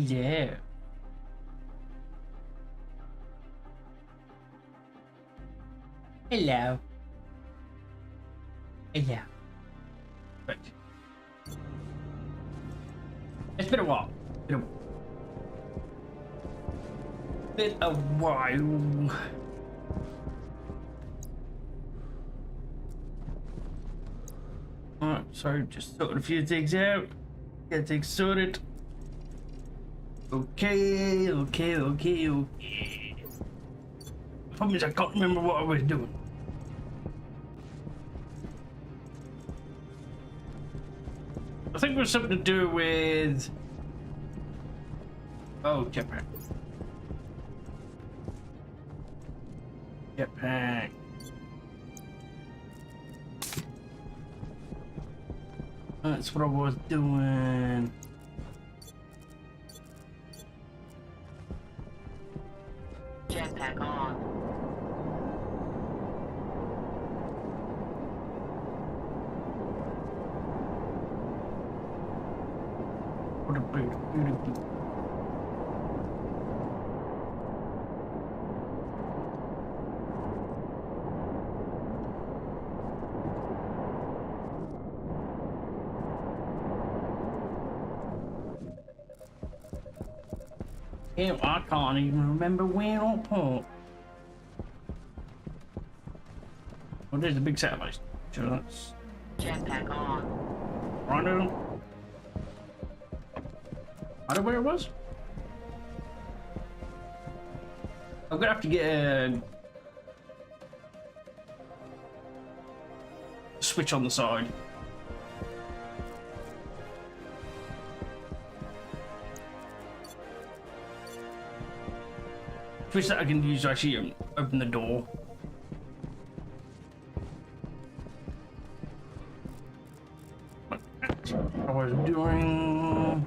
Yeah. Hello. Hello. Right. It's been a while. Been a while. Alright, so just sorting a few things out. Get things sorted. Okay. Problem is I can't remember what I was doing. I think it was something to do with... Oh, jetpack. Jetpack. That's what I was doing. Jetpack on. What a beautiful. Yeah, I can't even remember where or what. Well, there's a big satellite. So that's Jetpack on. Rondo. I don't know where it was. I'm gonna have to get a switch on the side. Switch that I can use to actually open the door. I was doing.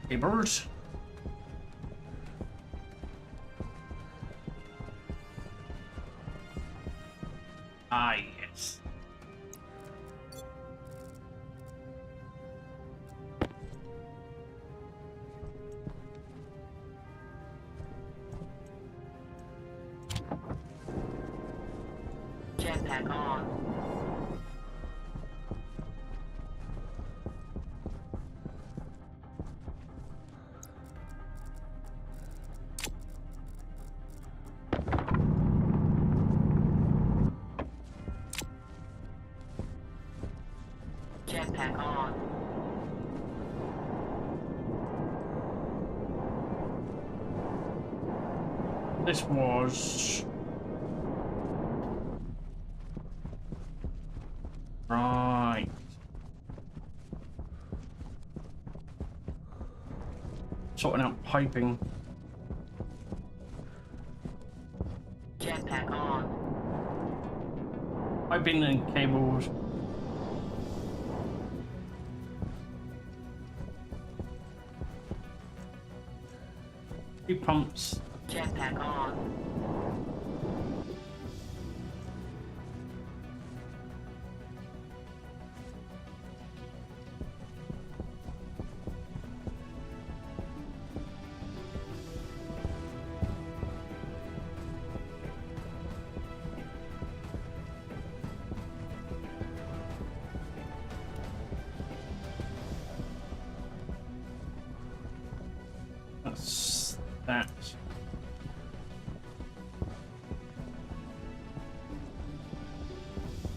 Papers. Ah, yes. Jetpack on. Jetpack on. This was right. Sorting out piping. Jetpack on. Piping and cables. Two pumps. Jetpack on. That's that.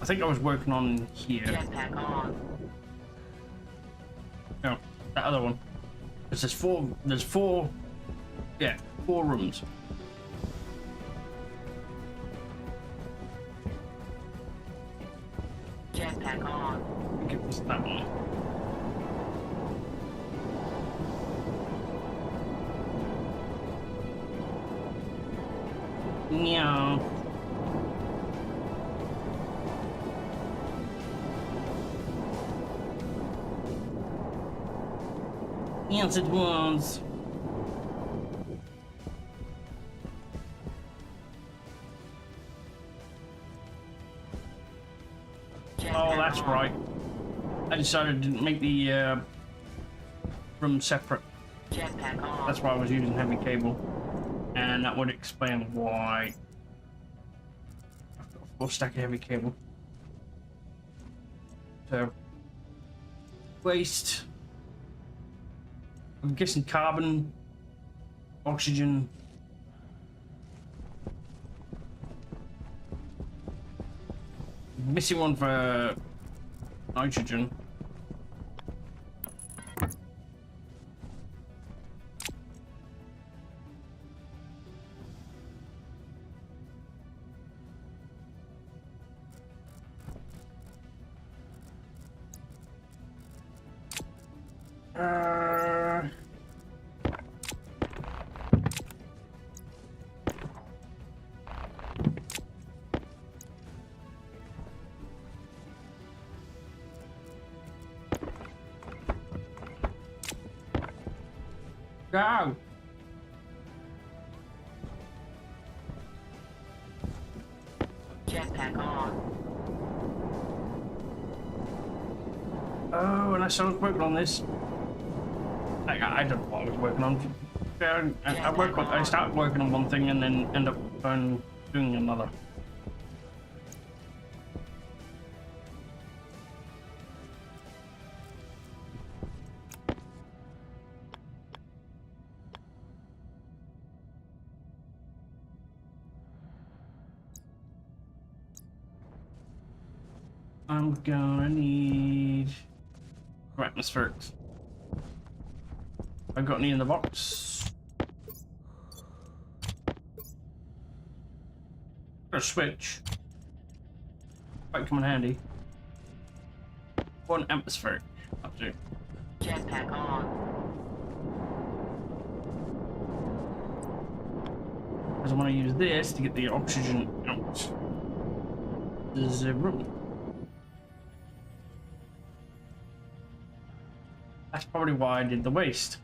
I think I was working on here. Jetpack on. No, that other one. Because there's four, yeah, 4 rooms. Jetpack on. I think it was that one. Meow. Yes, it was. Oh, that's right. I decided to make the room separate. Jetpack on. That's why I was using heavy cable. And that would explain why I've got a full stack of heavy cable. So, waste. I'm guessing carbon, oxygen. Missing one for nitrogen. Go! Jetpack on. Oh, and I started working on this. I don't know what I was working on. I start working on one thing and then end up doing another. I'm gonna need atmospherics. I got any in the box? Got a switch. Might come in handy. One atmospheric. Up to. Jetpack on. Because I want to use this to get the oxygen out. There's a room. That's probably why I did the waste.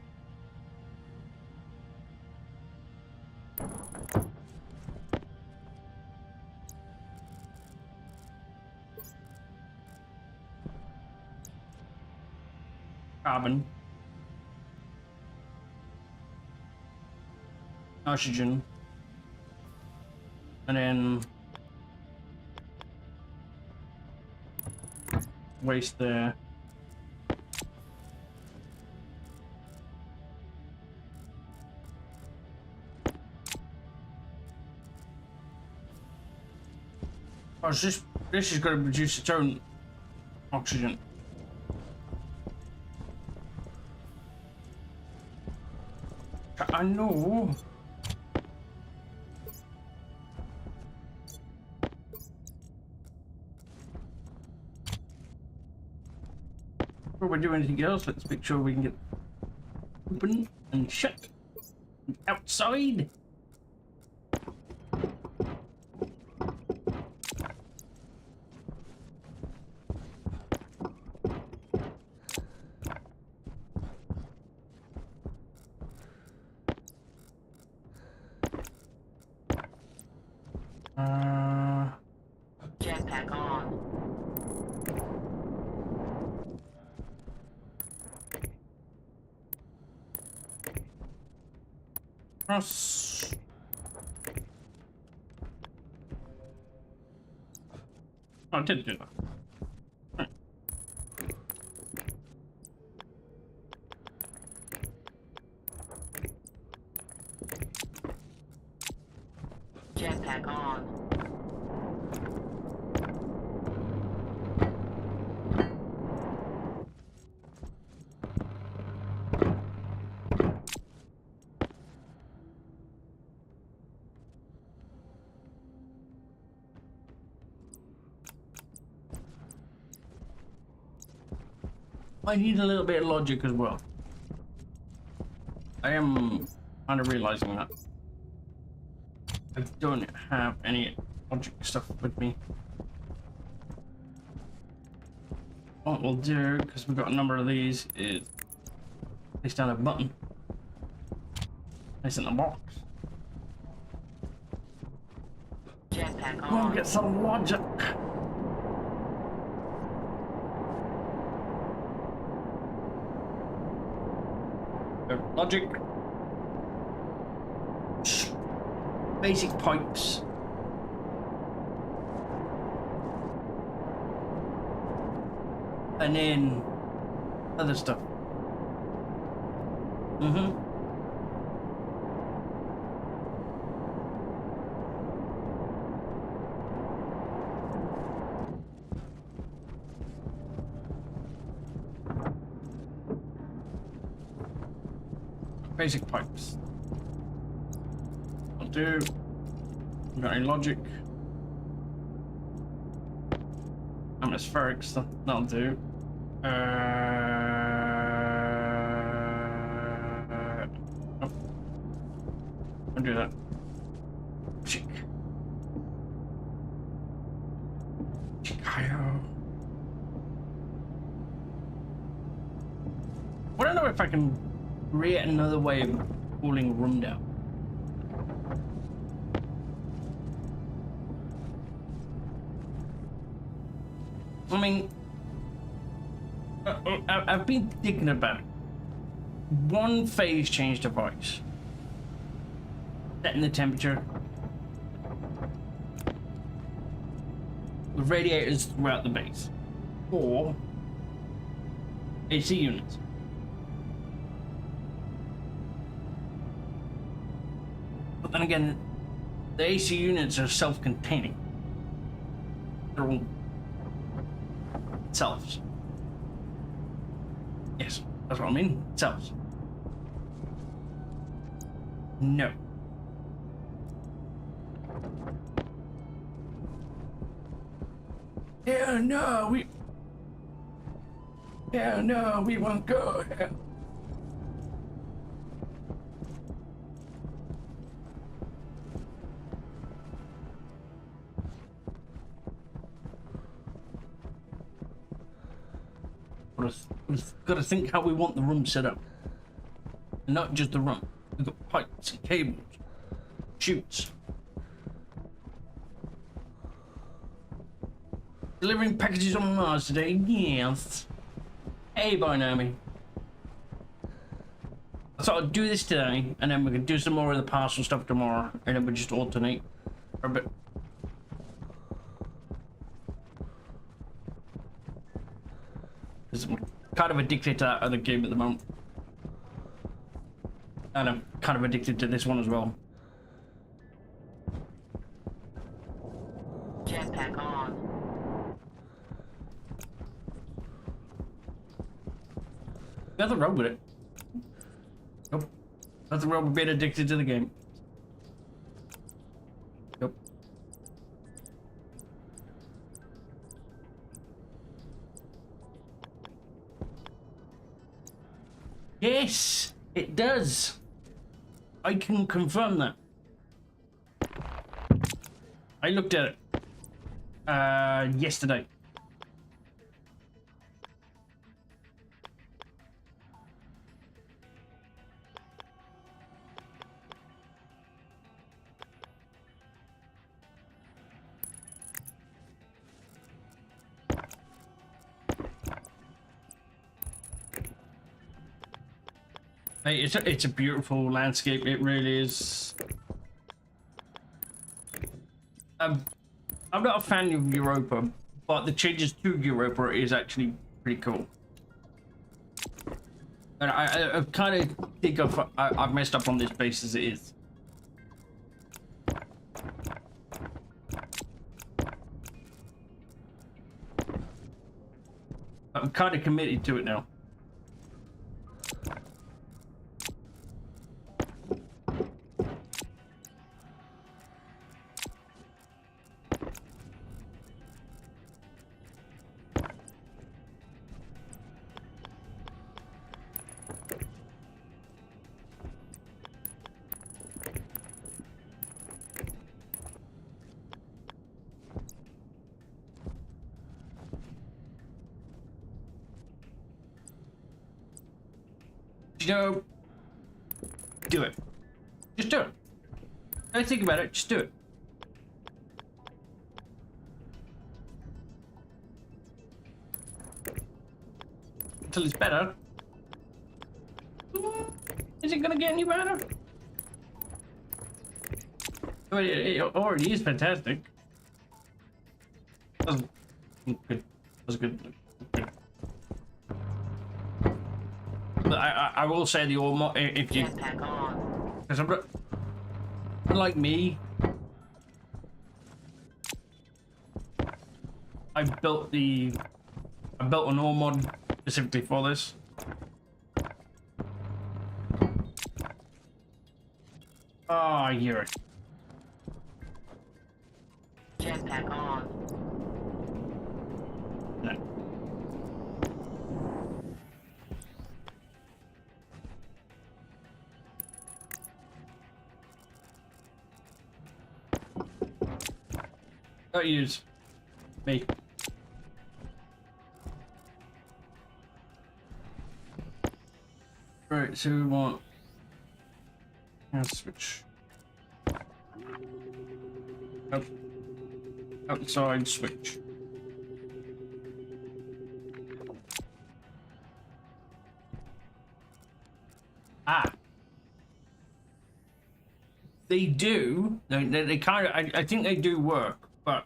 Carbon. Oxygen. And then waste there. Oh, this is going to produce its own oxygen. I know. Before we do anything else, let's make sure we can get open and shut outside. Jetpack on. Cross. Oh, I did do that. Right. Jetpack on. I need a little bit of logic as well. I am kind of realizing that I don't have any logic stuff with me. What we'll do, because we've got a number of these, is place down a button. Place it in the box. Jetpack Go and on. get some logic. Logic. Basic pipes. And then other stuff. Basic pipes. I'll do. Got any logic? Atmospherics, that'll do. Oh. I'll do that. Chick. Chicago. I don't know if I can create another way of cooling a room down. I mean, I've been thinking about it. One phase change device, setting the temperature, the radiators throughout the base, or AC units. But then again, the AC units are self-containing. They're all selves. Yes, that's what I mean. Selves. No. Yeah, no, we won't go. Yeah. We've got to think how we want the room set up. And not just the room. We've got pipes and cables, chutes. Delivering packages on Mars today? Yes. Hey, Barnami. I thought I'd do this today, and then we could do some more of the parcel stuff tomorrow, and then we'll just alternate for a bit. I'm kind of addicted to that other game at the moment. And I'm kind of addicted to this one as well. Jetpack on. Nothing wrong with it. Nope. Nothing wrong with being addicted to the game. Nope. Yes, it does. I can confirm that. I looked at it yesterday. Hey, it's a beautiful landscape. It really is. I'm not a fan of Europa, but the changes to Europa is actually pretty cool. And I kind of think I've messed up on this base as it is. I'm kind of committed to it now. You know, do it. Just do it. Don't think about it, just do it. Until it's better. Is it gonna get any better? I mean, it already is fantastic. That was good. That was good. Good. But I will say the all if you, Jetpack on. because I'm not, unlike me, I built an ore mod specifically for this. Oh, I hear it. Jetpack on. No. Don't use me. Right, so we want switch outside switch. Ah, they do. They kind of. I think they do work, but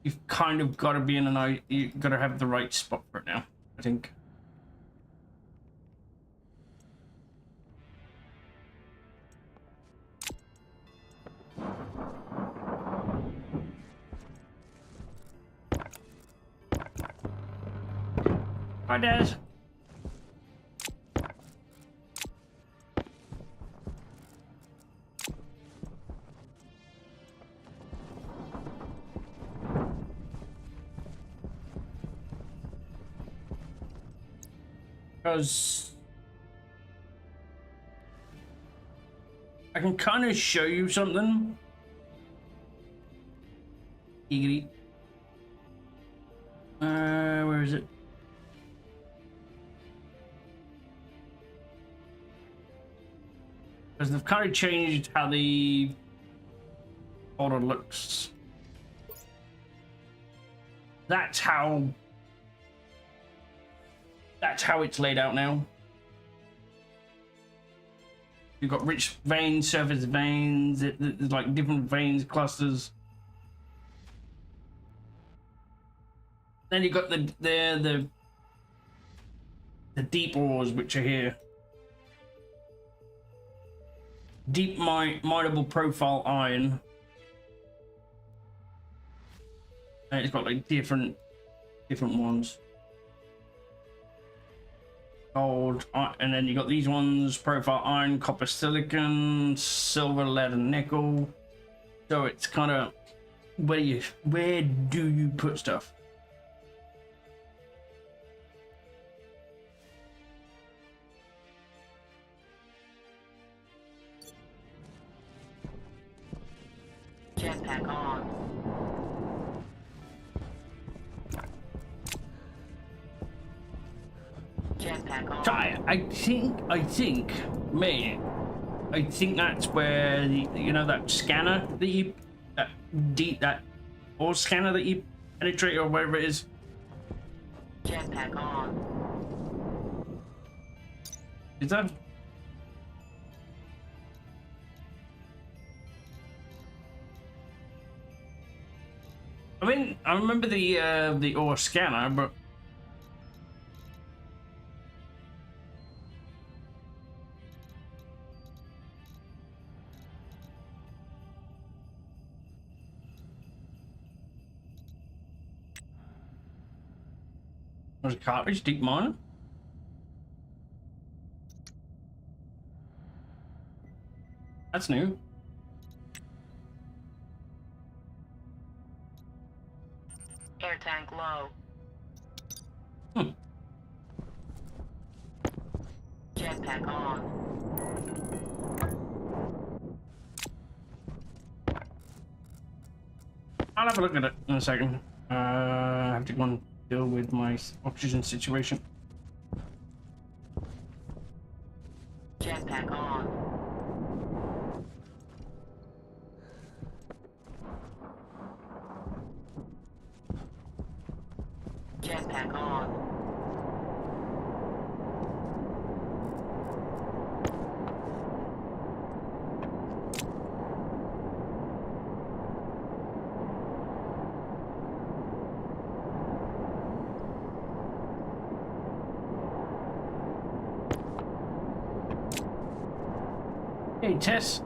you've kind of got to be in an. You got to have the right spot for it now. I think. Hi, Dad. Because I can kind of show you something. Giggity. Where is it? Because they've kind of changed how the order looks. That's how it's laid out now. You've got rich veins, surface veins, there's like different veins clusters. Then you've got the deep ores, which are here. Deep mineable profile iron. And it's got like different ones. Gold, and then you got these ones: profile iron, copper, silicon, silver, lead, and nickel. So it's kind of where do you put stuff? Jetpack on. Jetpack on. So I think, mate, I think that's where that scanner that you that ore scanner that you penetrate or whatever it is. Jetpack on. Is that? I mean, I remember the ore scanner, but there's a cartridge, deep mine. That's new. Air tank low. Jetpack on. I'll have a look at it in a second. I have to go and deal with my oxygen situation. Jetpack on. Jetpack on. Hey, Tess.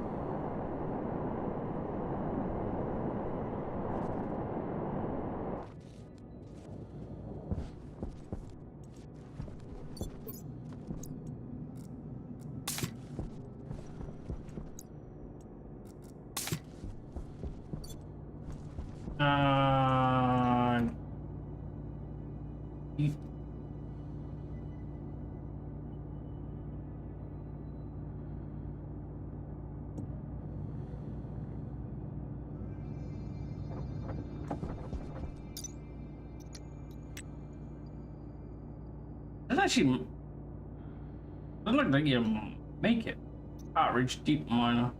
You- That actually doesn't look like you make it. Outreach deep miner.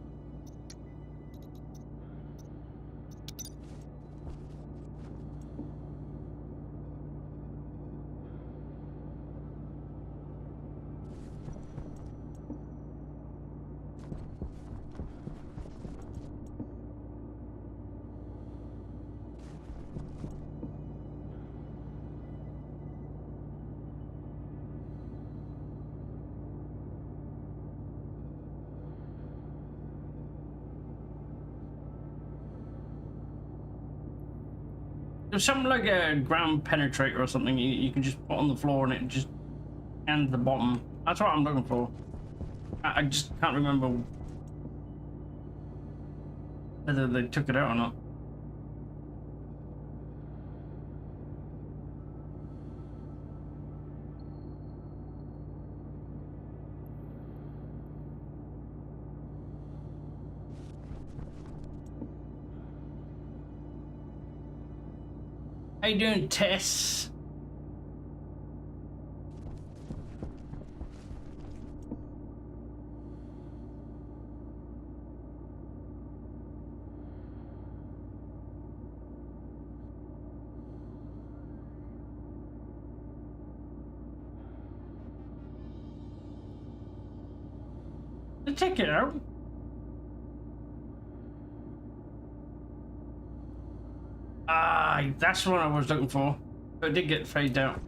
There's something like a ground penetrator or something you can just put on the floor and it just ends the bottom. That's what I'm looking for. I just can't remember whether they took it out or not. How you doing, Tess? Check it out. Ah, that's what I was looking for. But it did get phased out.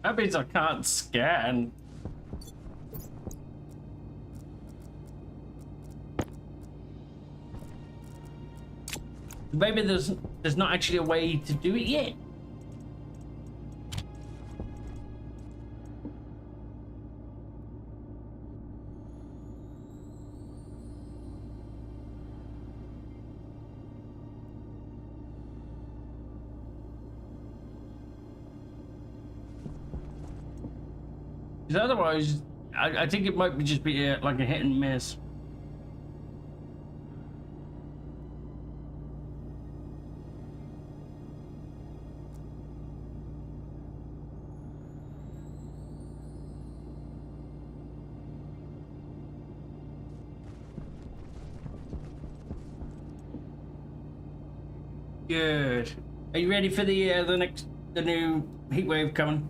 That means I can't scan. Maybe there's not actually a way to do it yet. Because otherwise, I think it might be just be like a hit and miss. Good. Are you ready for the new heat wave coming?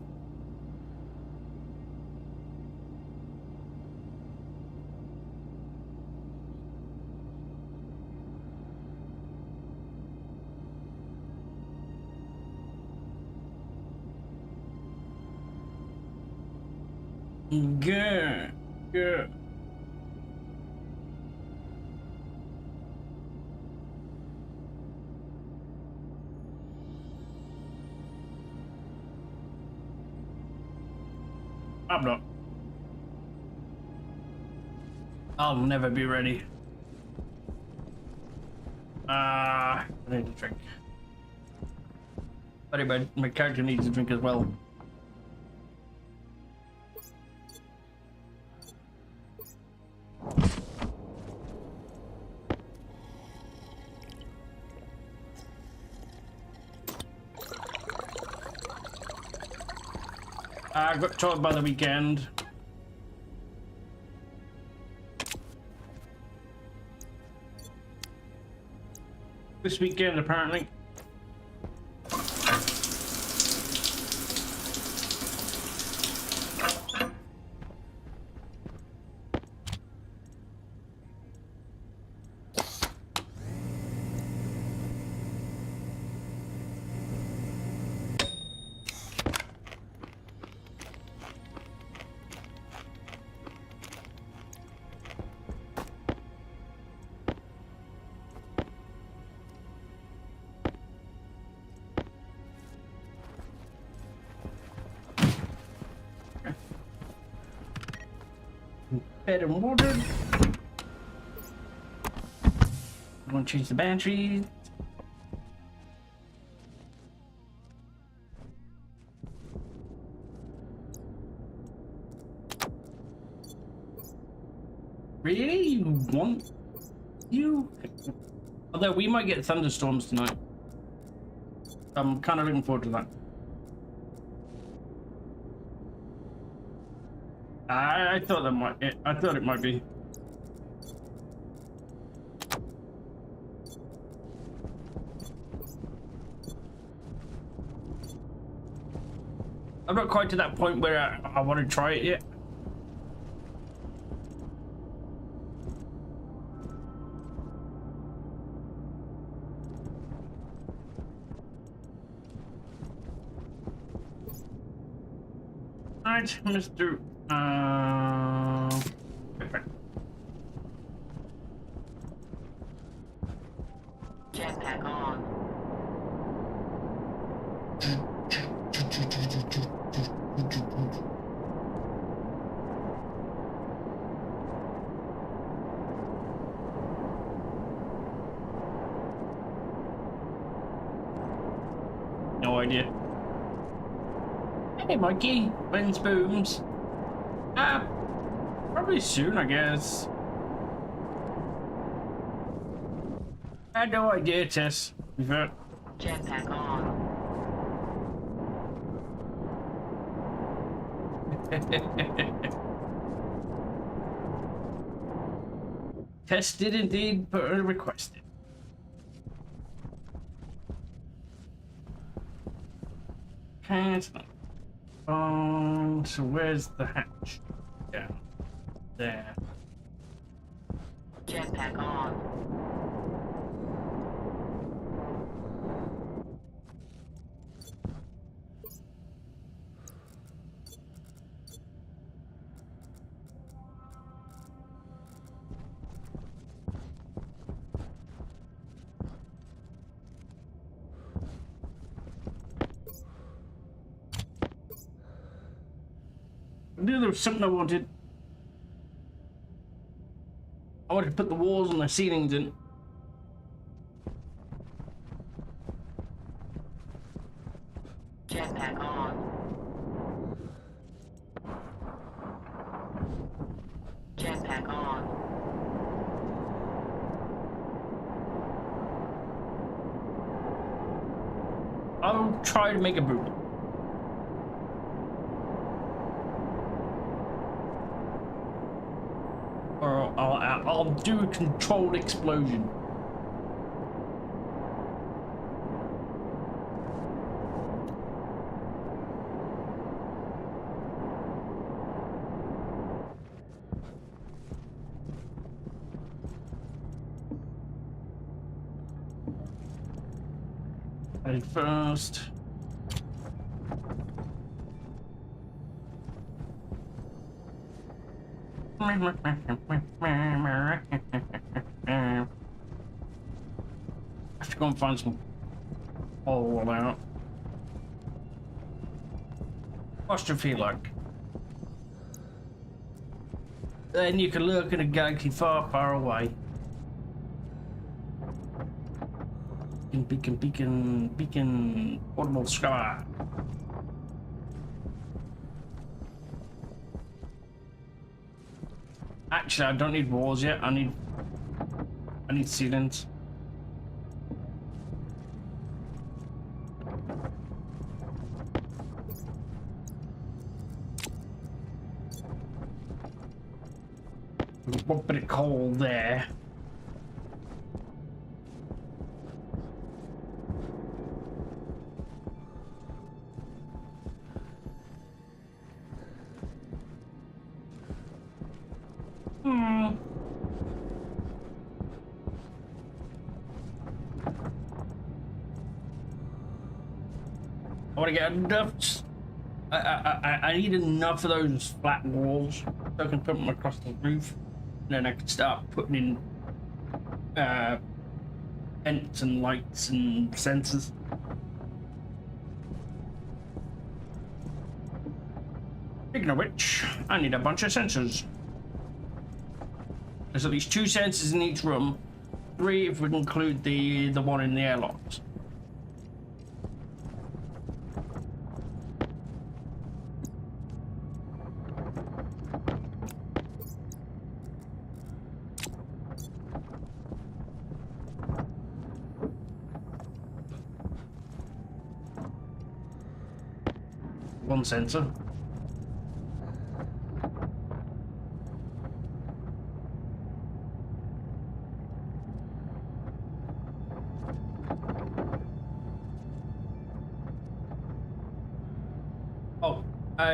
Good. Good. I'm not. I'll never be ready. I need a drink. But my character needs a drink as well. I got told by the weekend. This weekend, apparently. Fed and watered. I'm gonna change the batteries. Really? You want you? Although we might get thunderstorms tonight. I'm kind of looking forward to that. I thought that might. I thought it might be. I'm not quite to that point where I want to try it yet. Right, Mr. Jetpack on. No idea. Hey, Mikey. When's Booms? Probably soon, I guess. I had no idea, Tess. Jetpack on. Tess did indeed put a request in. Can't. So where's the hatch? Down there. Jetpack on. I knew there was something I wanted. I wanted to put the walls and the ceilings in. Jetpack on. Jetpack on. I'll try to make a boot. Or I'll do a controlled explosion. Head first. I have to go and find some all out. What's do you feel like? Then you can look at a galaxy far, far away. Beacon, portable sky. Actually, I don't need walls yet. I need ceilings. One bit of coal there. I want to get enough. I need enough of those flat walls so I can put them across the roof. And then I can start putting in vents and lights and sensors. Speaking of which, I need a bunch of sensors. There's at least 2 sensors in each room. 3 if we include the one in the airlocks. One sensor.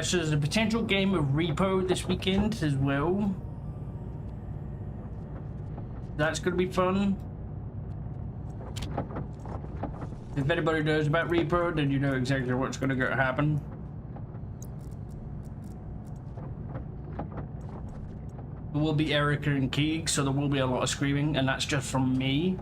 So there's a potential game of Repo this weekend as well. That's going to be fun. If anybody knows about Repo, then you know exactly what's going to happen. There will be Erica and Keeg, so there will be a lot of screaming, and that's just from me.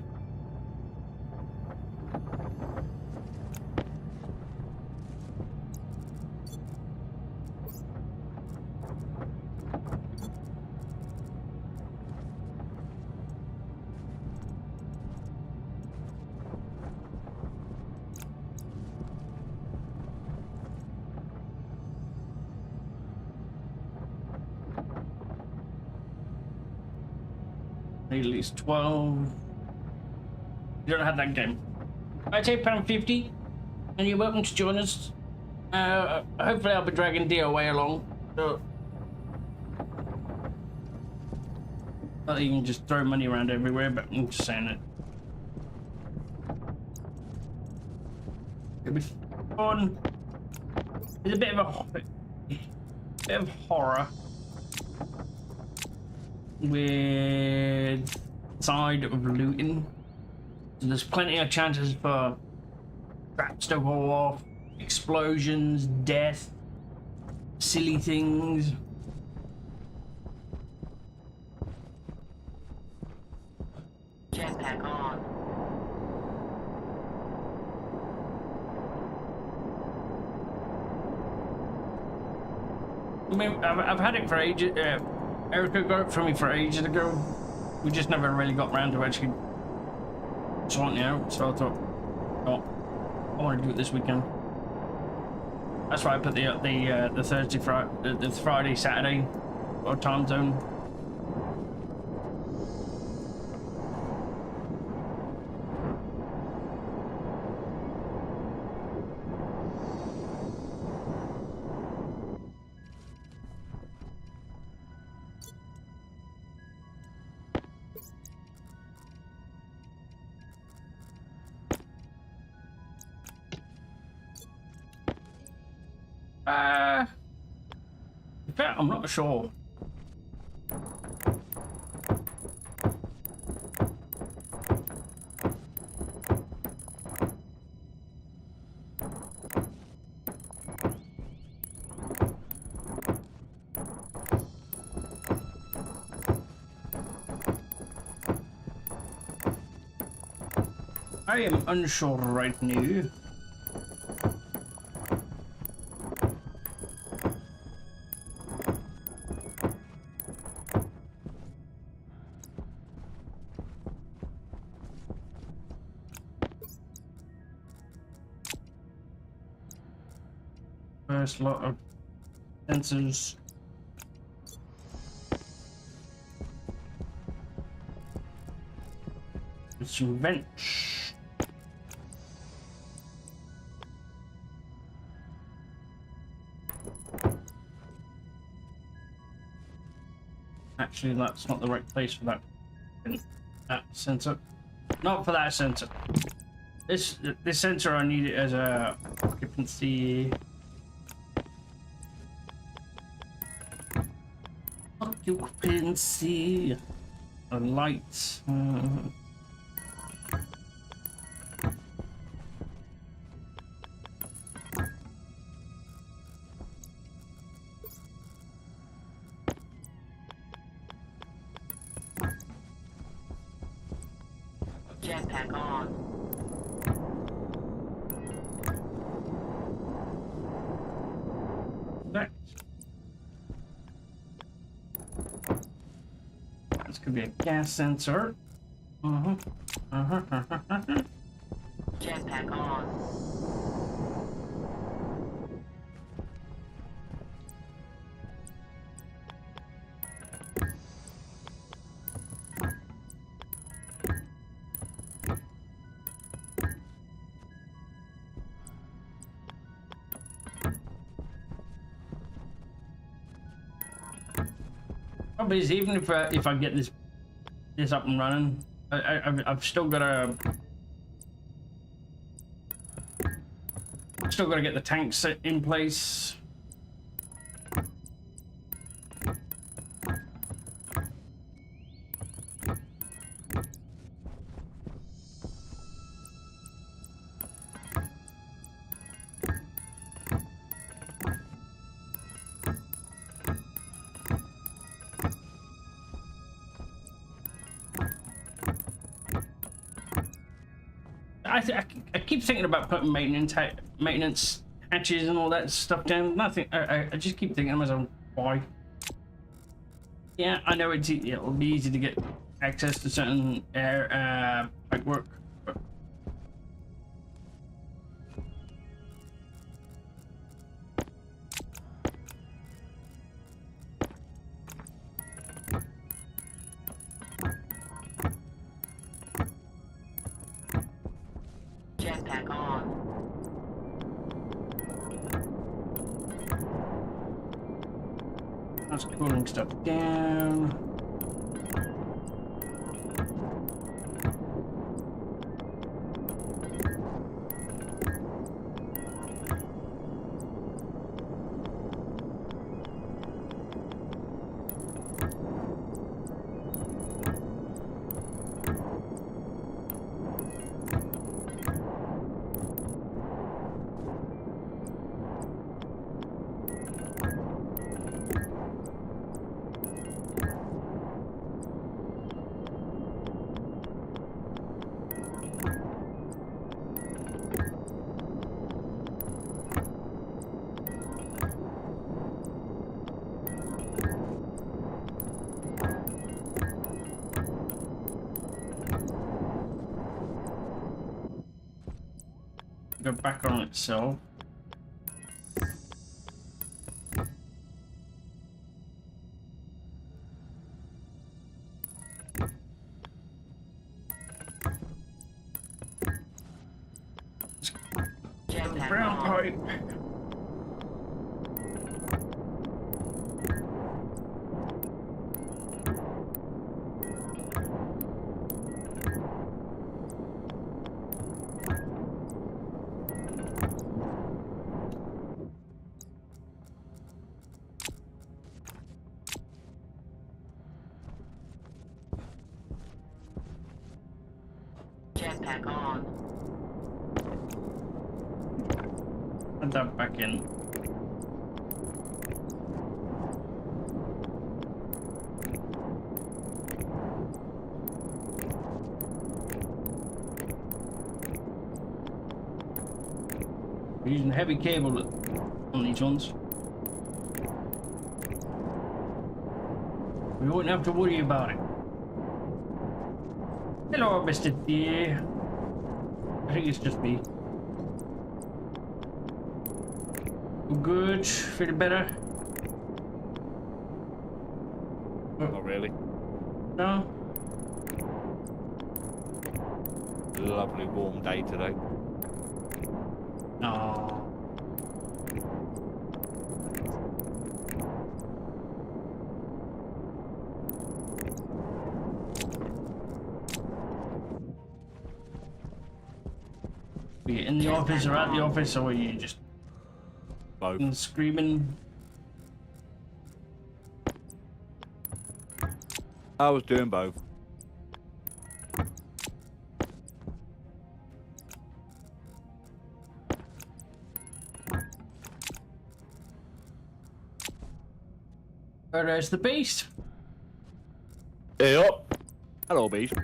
At least 12. You don't have that game. I take £50, and you're welcome to join us. Hopefully, I'll be dragging DOA along. So not that you can just throw money around everywhere, but I'm just saying it. It'll be fun. There's a bit of horror with side of looting. So there's plenty of chances for traps to go off, explosions, death, silly things. Jetpack on. I mean, I've had it for ages. Erica got it for me for ages ago. We just never really got around to actually sorting it out. So I thought, oh, I want to do it this weekend. That's why I put the Thursday, Friday, the Friday, Saturday, or time zone. In fact, I'm not sure. I am unsure right now. First lot of sensors. Some vents. Actually, that's not the right place for that sensor. Not for that sensor. This sensor, I need it as a occupancy. Occupancy. A light. Jetpack on. That's could be a gas sensor. Jetpack on. Problem is, even if I get this up and running, I've still got to get the tanks set in place. I keep thinking about putting maintenance hatches and all that stuff down. Nothing. I just keep thinking to myself, why? Yeah, I know it'll be easy to get access to certain pipe work. But Jetpack on. that's cooling stuff down. Go back on itself. Jetpack Brown on. pipe. Jetpack on. Put that back in. We're using heavy cable on these ones. We won't have to worry about it. Hello, Mr. Deer. I think it's just me. Good, feeling better? Not really. No? Lovely warm day today. No. Are you in the office or at the office, or are you just Both. screaming? I was doing both. There's the beast. Yep. Hello, beast.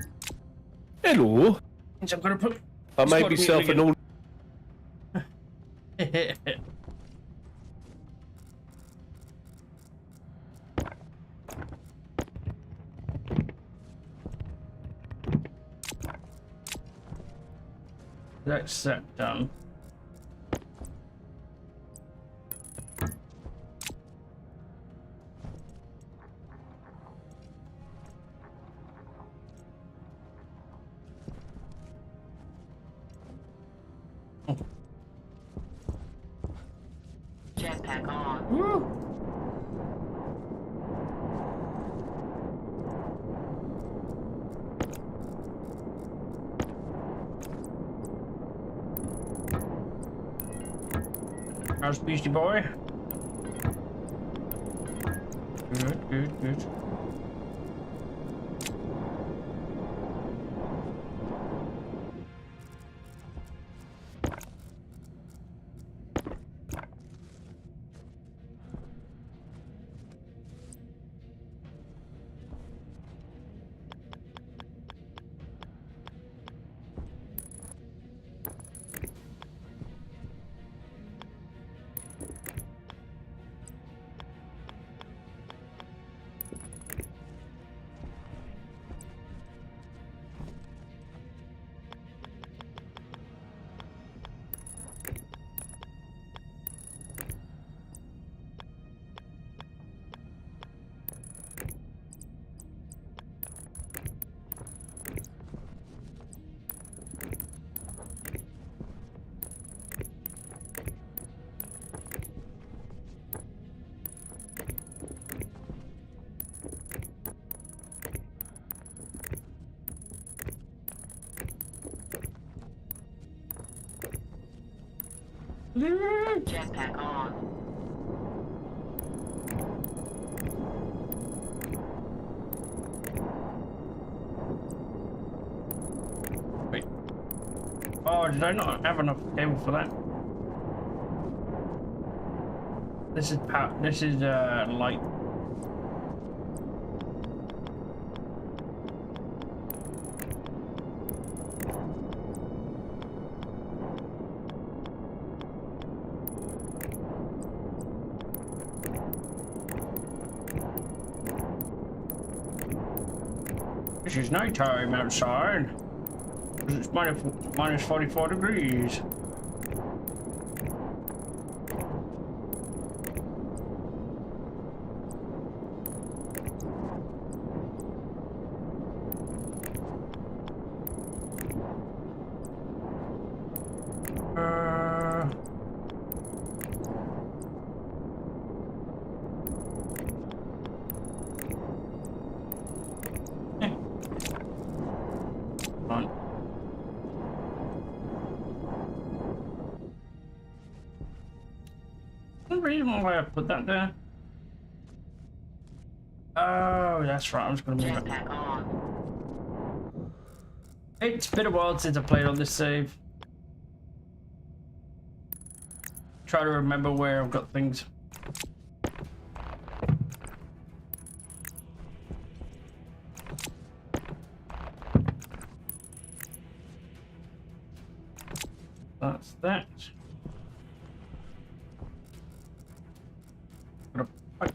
Hello. Means I'm gonna put. I made Squad myself meeting an all. That's that done. Jetpack on. Woo! How's Beastie Boy? Good, good, good. Jetpack on. Wait. Oh, did I not have enough cable for that? This is light. This is nighttime outside. It's minus 44 degrees. On. The reason why I put that there. Oh, that's right. I'm just gonna move it. Jetpack on. It's been a while since I played on this save. Try to remember where I've got things. That's that. Got a pipe.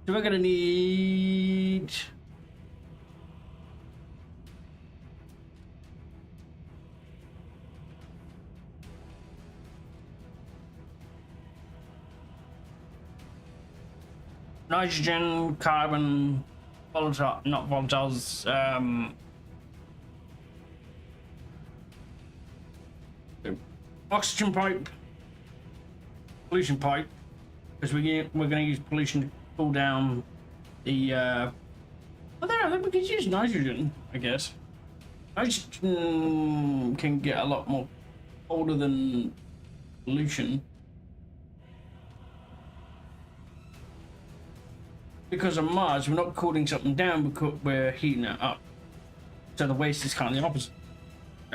So we're gonna need nitrogen, carbon, volatile, not volatiles, oxygen pipe, pollution pipe, because we're going to use pollution to cool down the. Well, there, I think we could use nitrogen, I guess. Nitrogen can get a lot more colder than pollution. Because on Mars, we're not cooling something down, because we're heating it up. So the waste is kind of the opposite.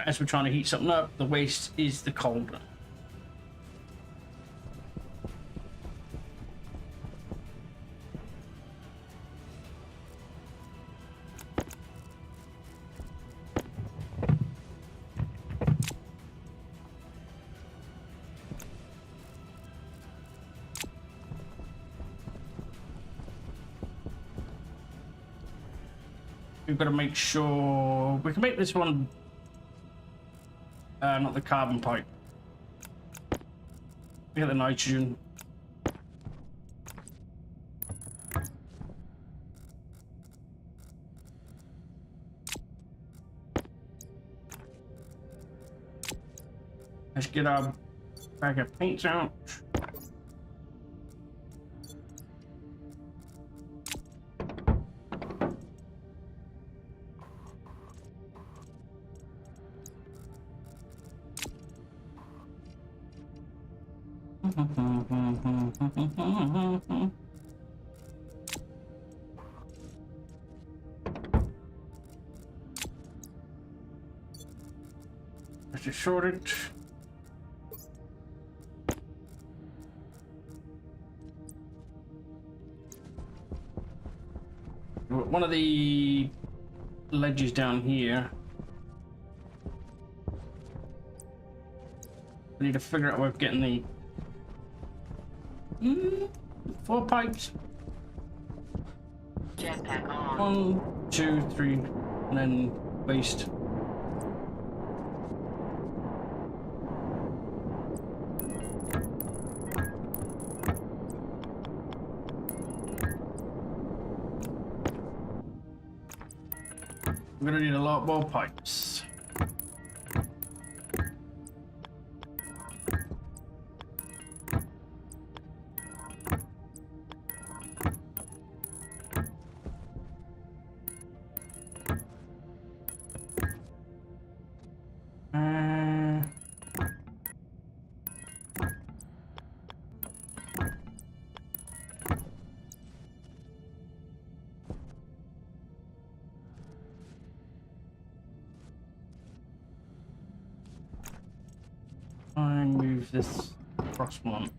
As we're trying to heat something up, the waste is the colder. we've got to make sure we can make this one not the carbon pipe. We get the nitrogen. Let's get our bag of paints out. That's a shortage. One of the ledges down here. I need to figure out a way of getting the 4 pipes. Jetpack on. 1, 2, 3, and then waste. We're gonna need a lot more pipes. And move this across one.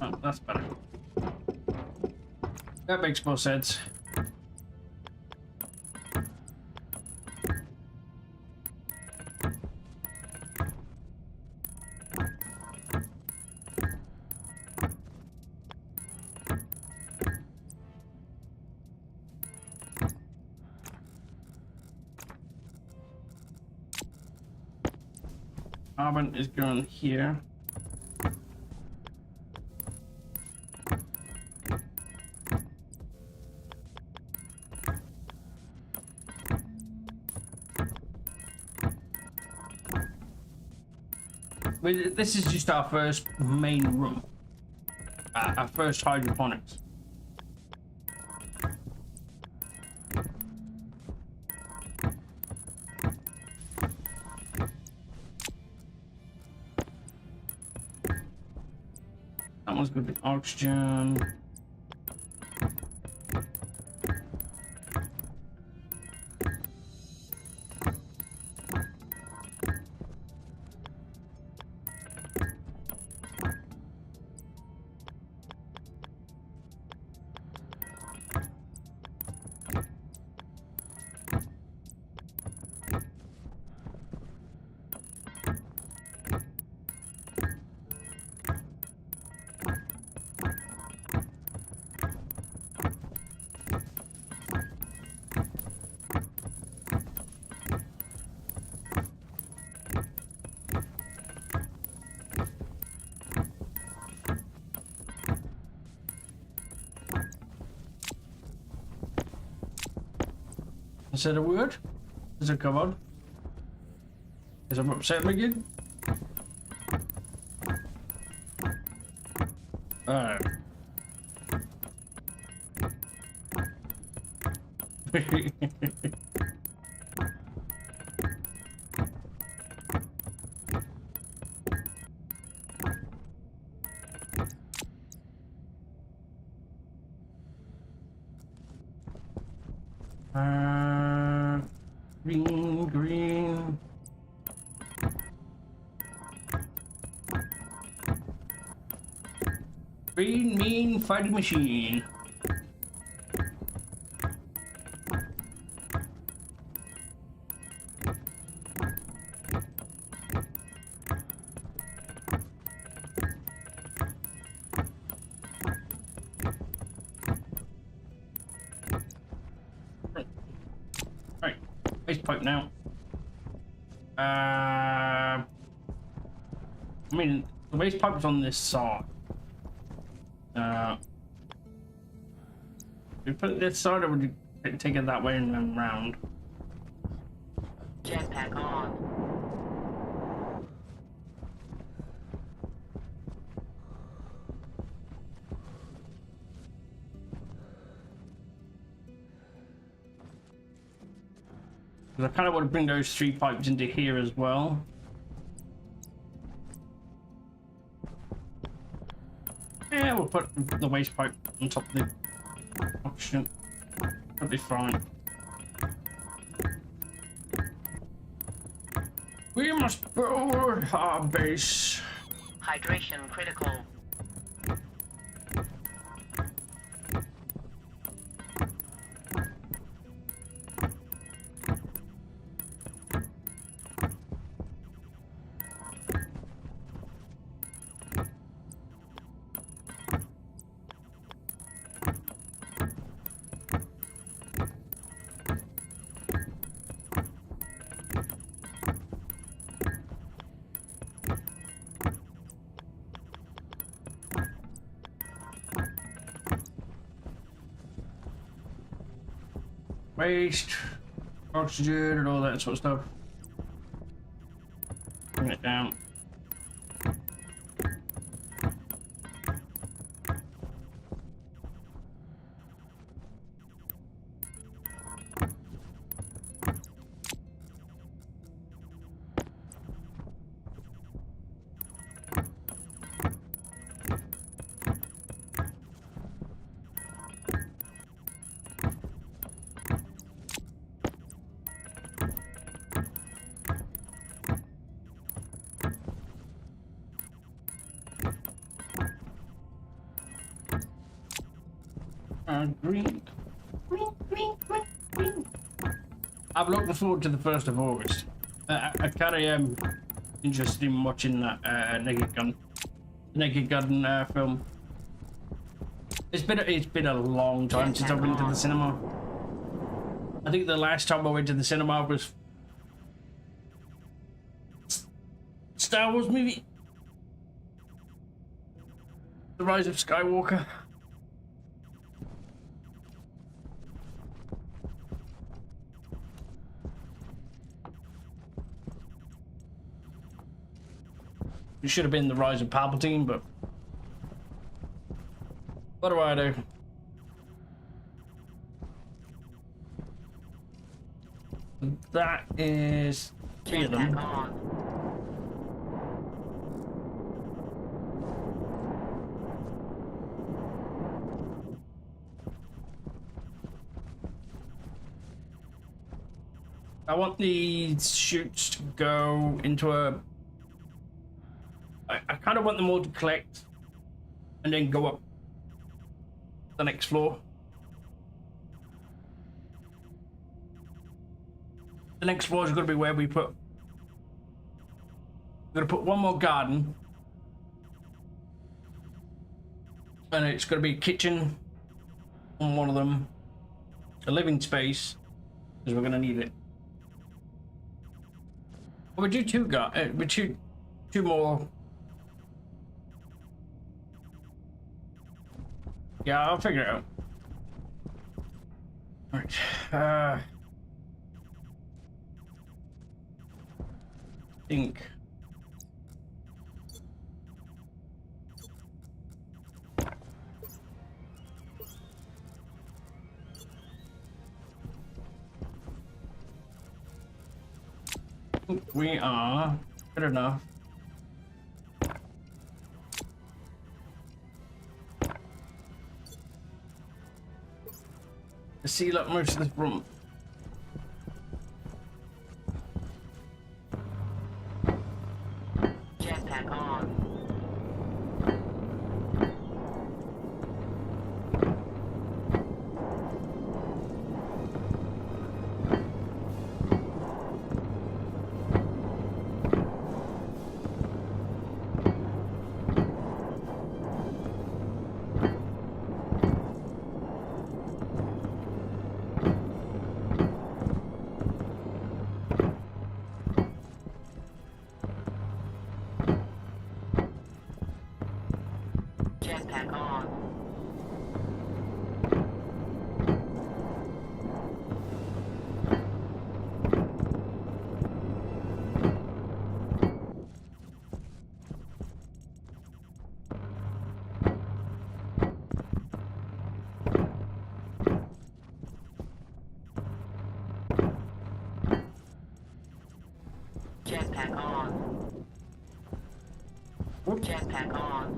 Oh, that's better. That makes more sense. Carbon is going here. This is just our first main room. Our first hydroponics. That one's good with oxygen. Is that a word? Does it come on? Is it upset me again? Alright. Green. Green mean fighting machine. waste pipe now. I mean, the waste pipe's on this side. We put it this side, or would you take it that way and then round? Jetpack on. Because I kind of want to bring those 3 pipes into here as well. Yeah, we'll put the waste pipe on top of the option. That'll be fine. We must board our base. Hydration critical. Waste, oxygen, and all that sort of stuff. Bring it down. Green. I'm looking forward to the 1st of August. I kind of am interested in watching that Naked Gun film. It's been a long time since I've been to the cinema. I think the last time I went to the cinema was Star Wars movie, The Rise of Skywalker. It should have been The Rise of Palpatine, but what do I do? That is 3 of them. Jetpack on. I want these chutes to go into a... I kind of want them all to collect and then go up the next floor. The next floor is going to be where we put... We're going to put one more garden. And it's going to be a kitchen on one of them. A living space, because we're going to need it. We do two more. Yeah, I'll figure it out. All right. Think. We are good enough. To seal up most of this room. Jetpack on. Jetpack on. Jetpack on. Jetpack on.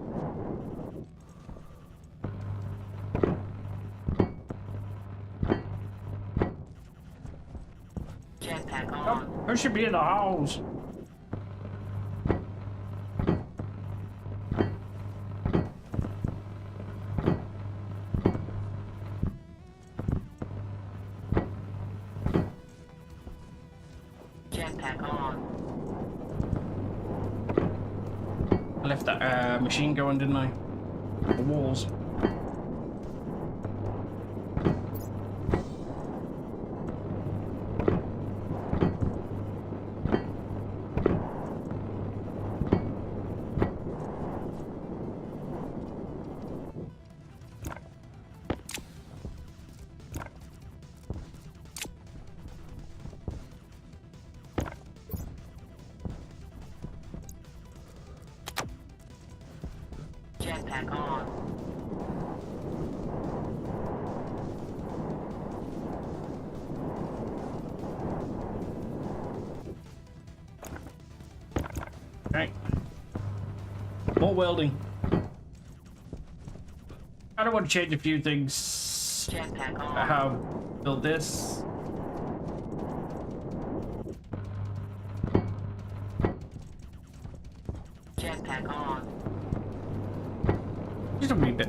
Jetpack on. Who should be in the house? Jetpack on. I left that machine going, didn't I? The walls. Jetpack on. Okay. More welding. I don't want to change a few things. Jetpack on. How build this. Jetpack on. Just a wee bit.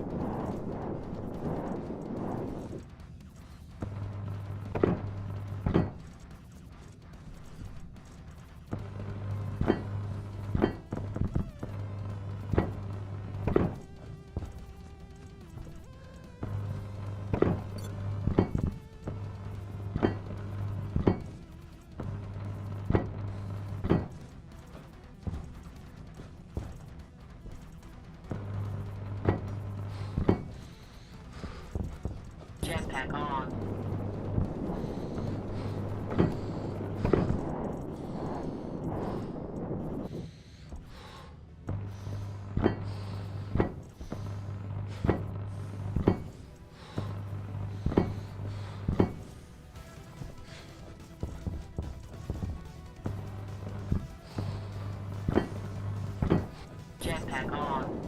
Jetpack on. Jetpack on.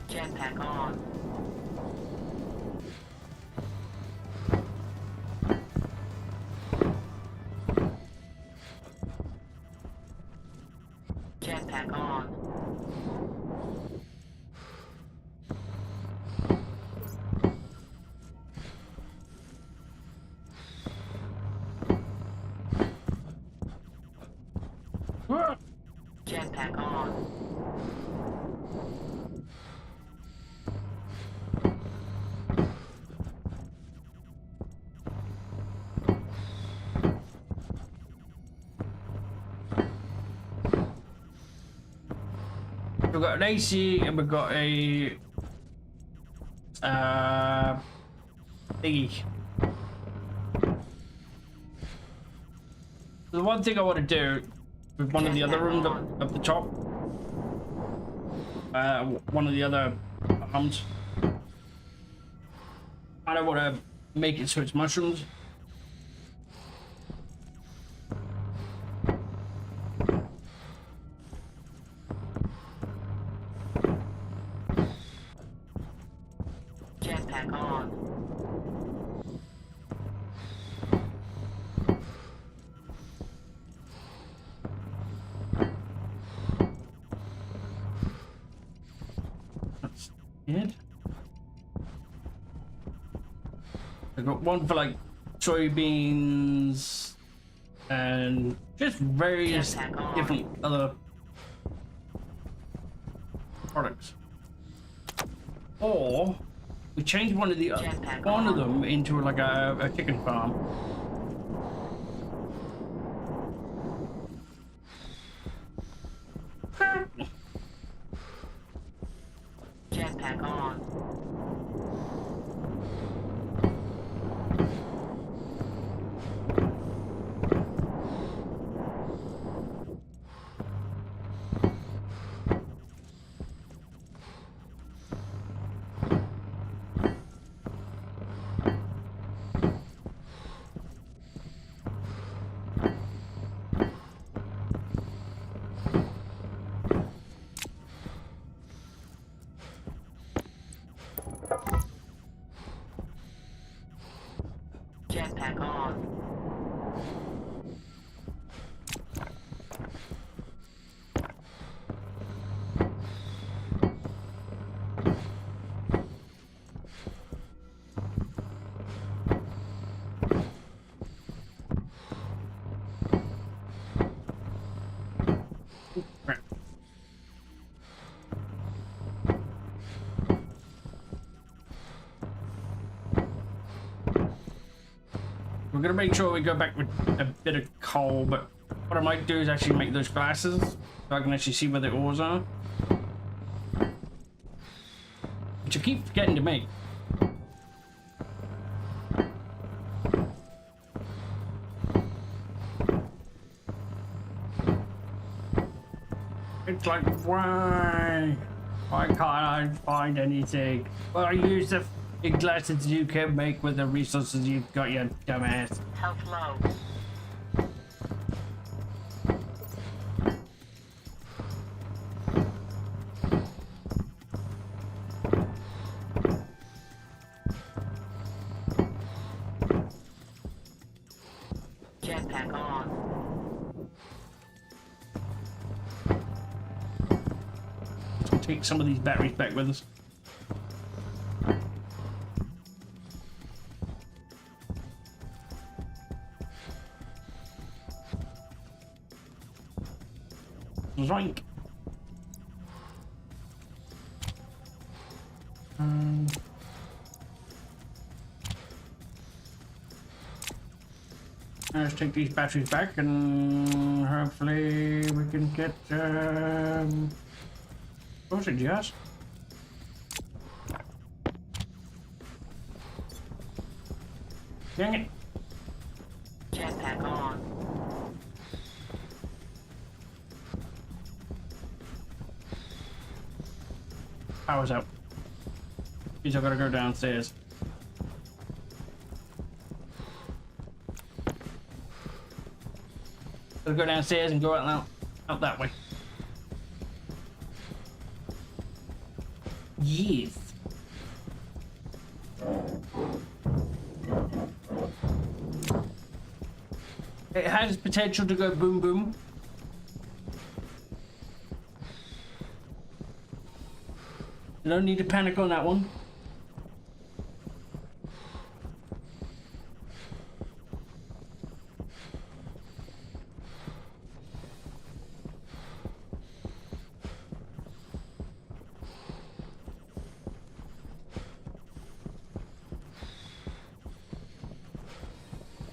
Jetpack on. Jetpack on. Jetpack on. We've got an AC and we've got a thingy. The one thing I want to do with one of the other rooms up the top, one of the other arms, I don't want to make it so it's mushrooms. Jetpack on. That's it. I got one for like soybeans and just various different other products. Or We changed one of the Jetpack one of on. them into like a chicken farm. Jetpack on. Jetpack on. Right. We're gonna make sure we go back with a bit of coal, but what I might do is actually make those glasses so I can actually see where the ores are. Which I keep forgetting to make. It's like, why? Why can't I find anything? Well, use the glasses you can make with the resources you've got, you dumbass. Health low. Jetpack on. Let's take some of these batteries back with us. Zoink. Let's take these batteries back and hopefully we can get what was it, Jess? Dang it. Jetpack on. Power's out. Means I gotta go downstairs. Gotta go downstairs and go out that way. Yes. It has potential to go boom boom. No need to panic on that one.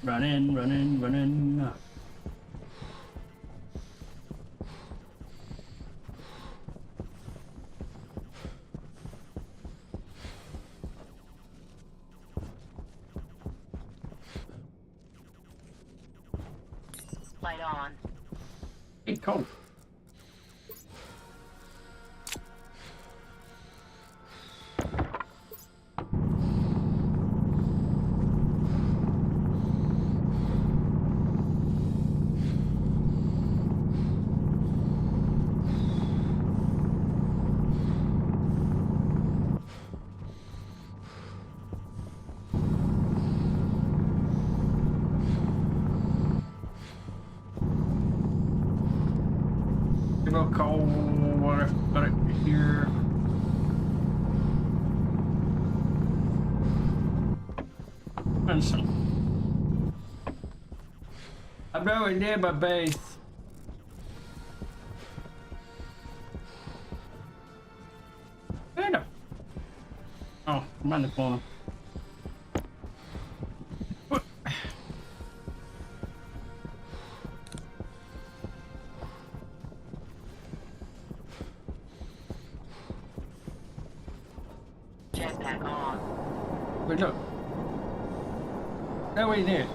Run in, run in, run in. Light on. Hey, cold. Little coal, what I've got it here. And some. I'm nowhere near my base. Where the? Oh. around the corner. Jetpack on. Wait, look. No way near.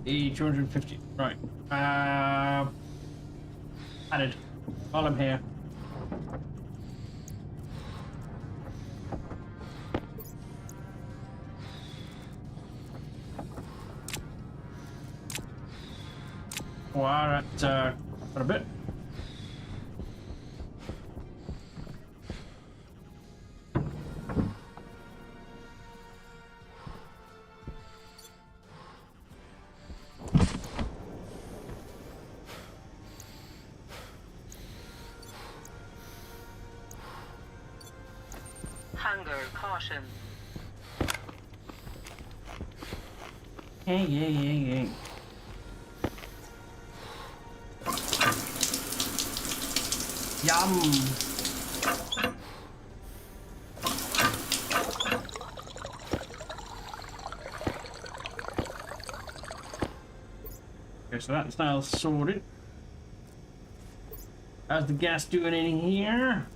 The 250. Right. Added. While I'm here. Wow, that's quite a bit. Hunger caution. Yeah. Yum. Okay, so that's now sorted. How's the gas doing in here?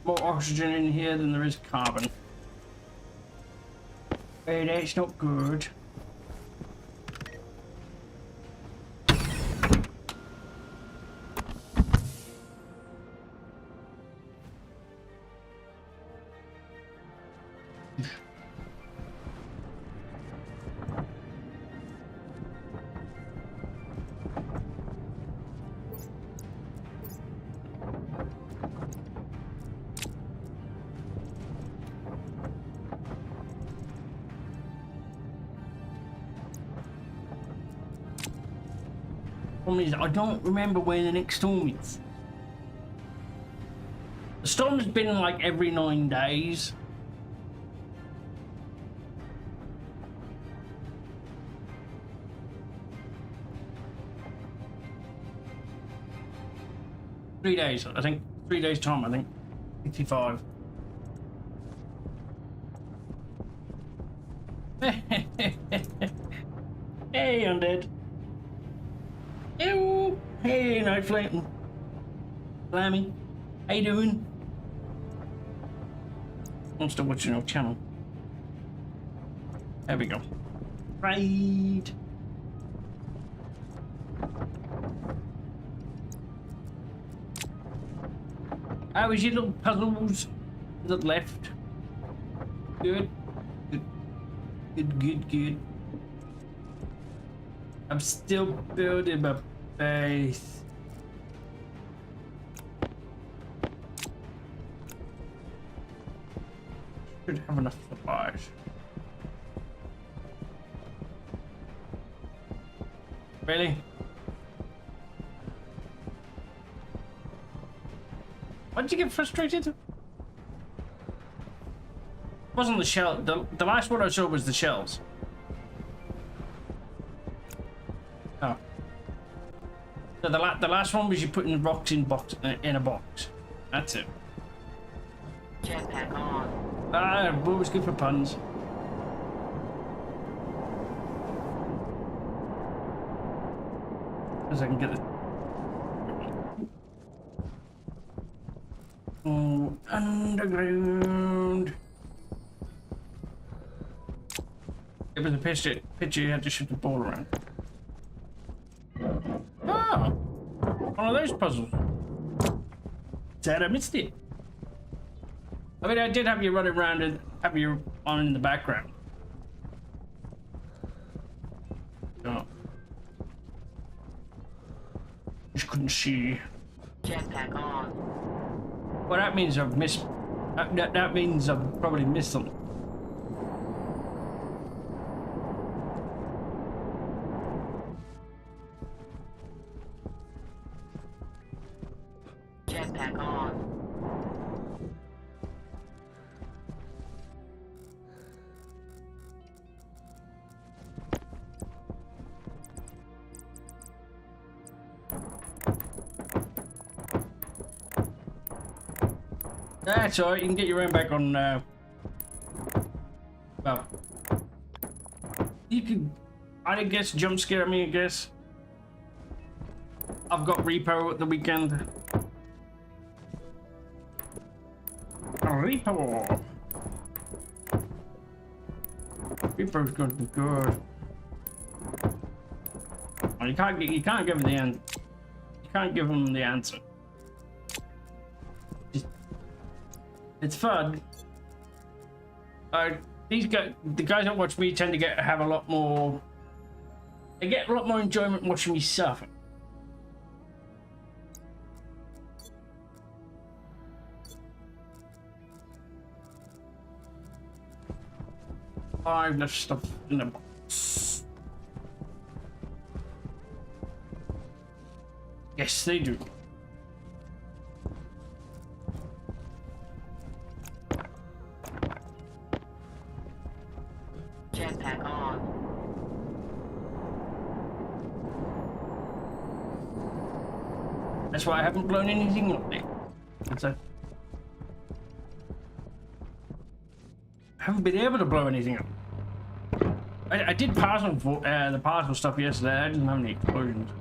More oxygen in here than there is carbon. Hey, that's not good. Problem is, I don't remember where the next storm is. The storm's been like every 9 days. Three days, I think. 3 days time, I think. 65. Hey, undead. Ew. Hey, Night Flamin'. Flammy. How you doing? I'm still watching your channel. There we go. Right. How is your little puzzles? Is it left? Good. Good. I'm still building my base. Should have enough supplies. Really? Why did you get frustrated? It wasn't the shell. The last one I saw was the shells. Oh. So the last one was you putting rocks in a box. That's it. Jetpack on. Ah, always good for puns. As I can get it. Oh, underground. It was a picture you had to shoot the ball around. Ah! One of those puzzles. Sad I missed it. I mean, I did have you running around and have you on in the background. Just couldn't see. Jetpack on. Well, that means I've missed. That means I've probably missed something. Jetpack on. That's alright, you can get your own back on, well, you can, I guess, jump scare me, I guess. I've got repo at the weekend. Repo! Repo's going to be good. Oh, you can't give him the end. You can't give him the answer. It's fun. These guys, the guys that watch me tend to have a lot more. They get a lot more enjoyment watching me suffer. I've left stuff in the box. Yes, they do. Jetpack on. That's why I haven't blown anything up there. So I haven't been able to blow anything up. I did the parcel stuff yesterday. I didn't have any explosions.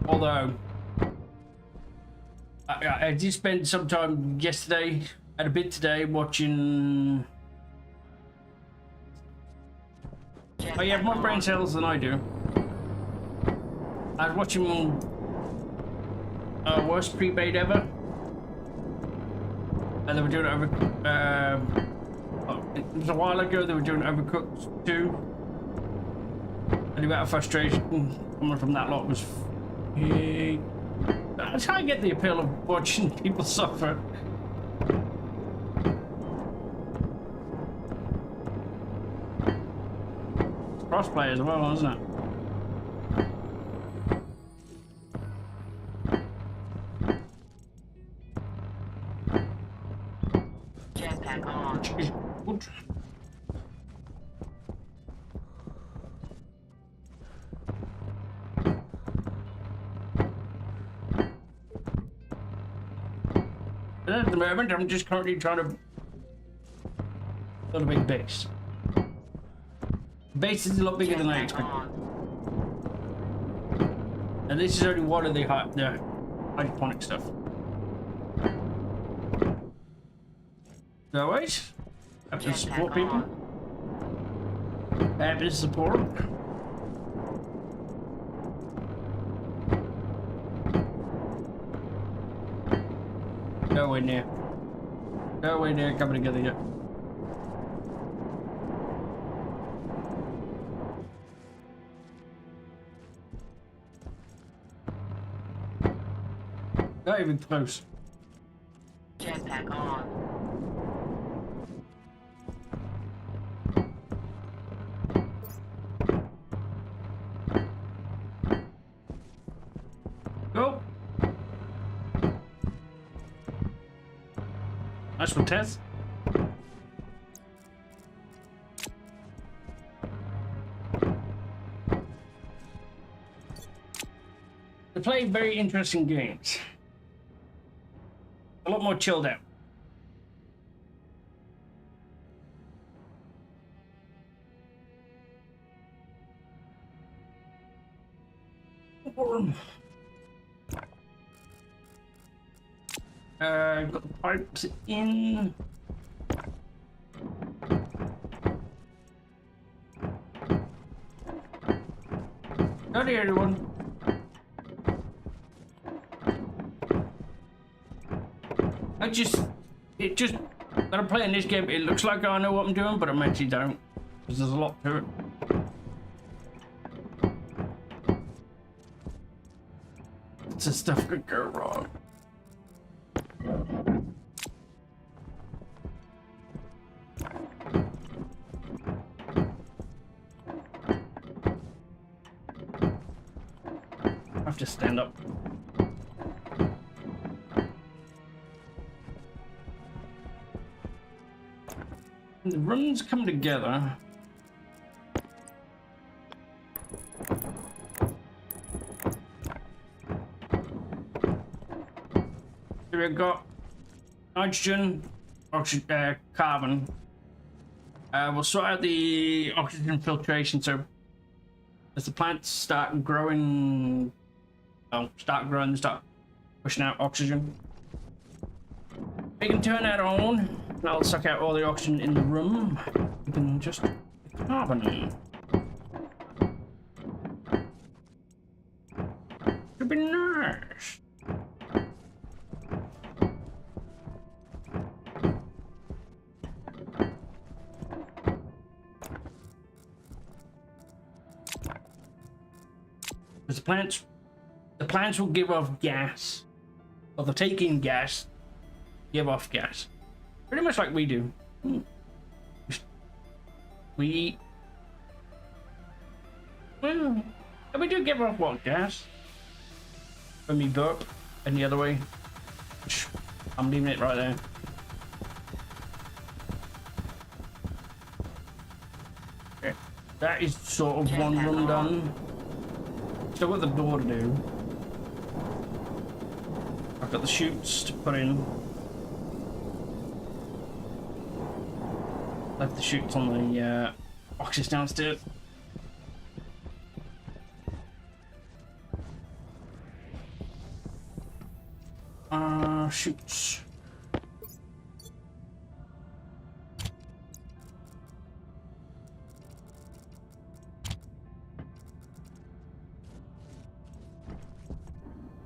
Although I did spend some time yesterday and a bit today watching. Oh, you have more brain cells than I do. I was watching worst pre-made ever, and they were doing it was a while ago. They were doing Overcooked 2, and the amount of frustration coming from that lot was. I try and get the appeal of watching people suffer. It's crossplay as well, isn't it? Jetpack on. Which is good. At the moment, I'm just currently trying to build a big base. The base is a lot bigger than I expected. And this is only one of the hydroponic stuff. As always, happy to support people. Happy to support. Nowhere near. Nowhere near coming together yet. Not even close. Jetpack on. Go. Nice one, Tess. They play very interesting games. A lot more chilled out. Got the pipes in. Howdy, everyone. When I'm playing this game, it looks like I know what I'm doing, but I actually don't, because there's a lot to it. Lots of stuff could go wrong. I have to stand up. When the rooms come together. Here we've got nitrogen, oxygen, carbon. We'll sort out the oxygen filtration. So as the plants start growing, they start pushing out oxygen. We can turn that on. That'll suck out all the oxygen in the room. We can just carbon. Should be nice. Because the plants will give off gas. Or they'll take in gas, give off gas. Pretty much like we do. We do give off what gas? When we burp, and the other way. I'm leaving it right there. Okay. That is sort of one room done. Still got the door to do. I've got the chutes to put in. Left the chutes on the boxes downstairs. Chutes.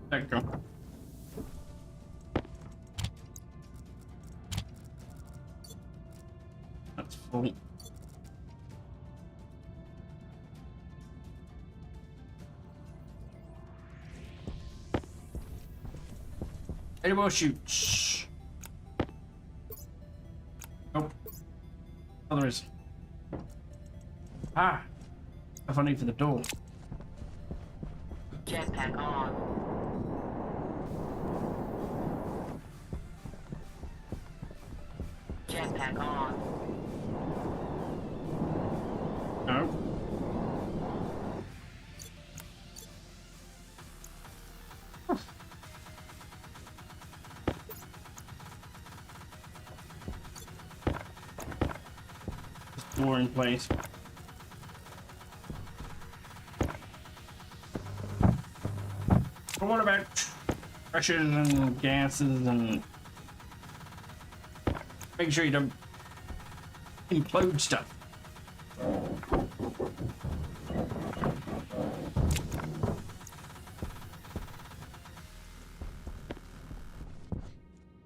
There you go. That's full. Any more shoots? Nope. Oh, there is. Ah! If I need for the door. Jetpack on. Jetpack on. No. Door in place. But what about pressures and gases and make sure you don't implode stuff?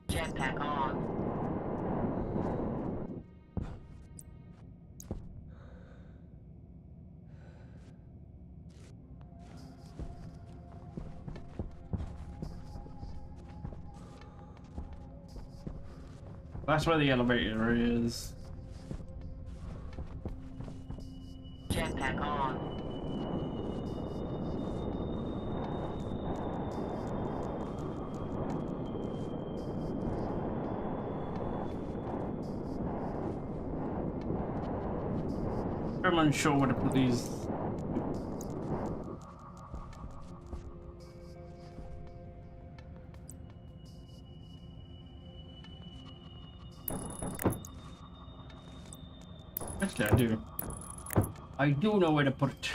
Jetpack on. That's where the elevator is. Jetpack on. I'm unsure where to put these. Actually, I do. I do know where to put it.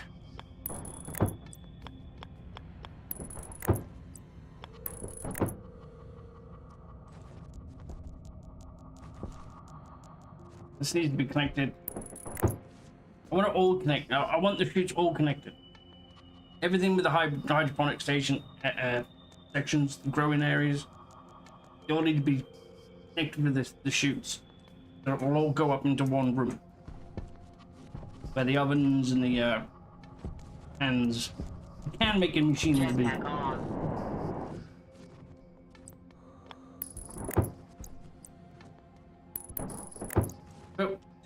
This needs to be connected. I want it all connected. I want the chutes all connected. Everything with the hydroponic station sections, the growing areas, they all need to be connected with the chutes. So it will all go up into one room. Where the ovens and the pans, you can make a machine to be. Jetpack on.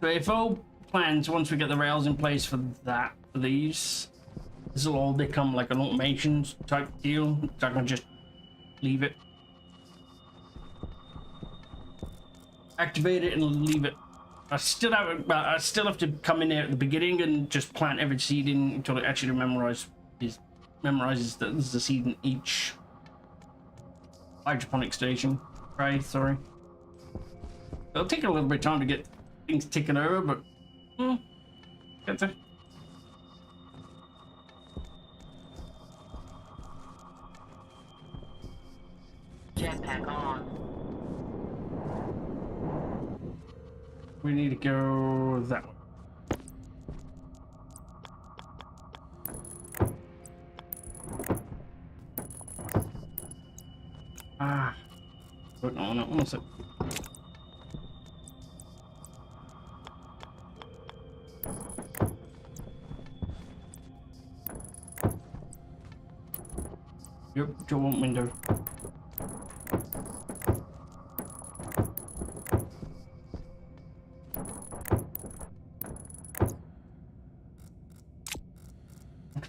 But if all plans, once we get the rails in place for that, for these, this will all become like an automation type deal. So I can just leave it. Activate it and leave it. I still have to come in there at the beginning and just plant every seed in until it actually memorizes that there's a seed in each hydroponic station. Right, sorry. It'll take a little bit of time to get things ticking over, but get there. Jetpack on. We need to go that way. Ah. Wait, no, one sec. Yep, Joe want window.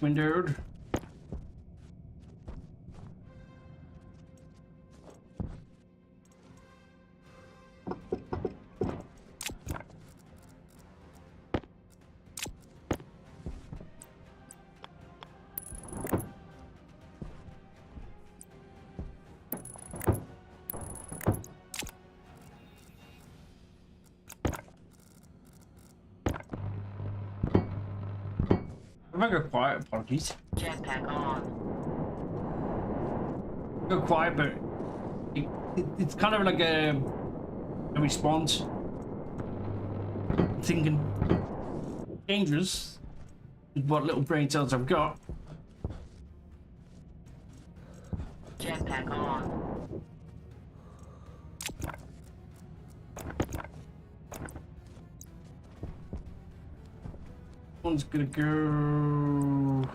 Windowed. If I go quiet, apologies. Jetpack on. Go quiet, but it's kind of like a response. Thinking dangerous is what little brain cells I've got. Jetpack on. One's gonna go.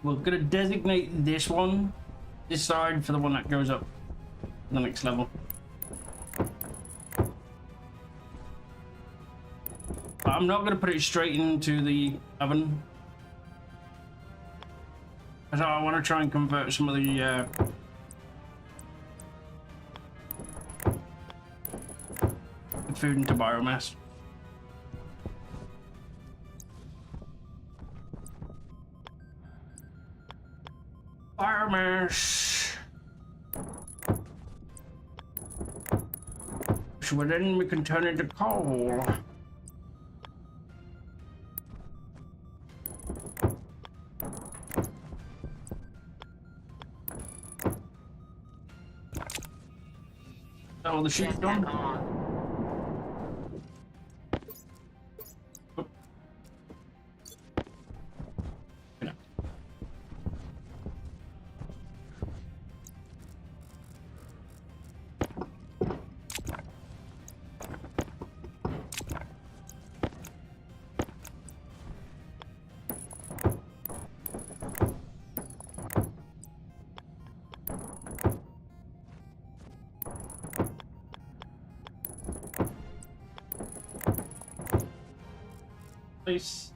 We're gonna designate this one, this side, for the one that goes up the next level. But I'm not gonna put it straight into the oven. So I want to try and convert some of the food into biomass. Biomass. So then we can turn into coal. All the shit's done. Please.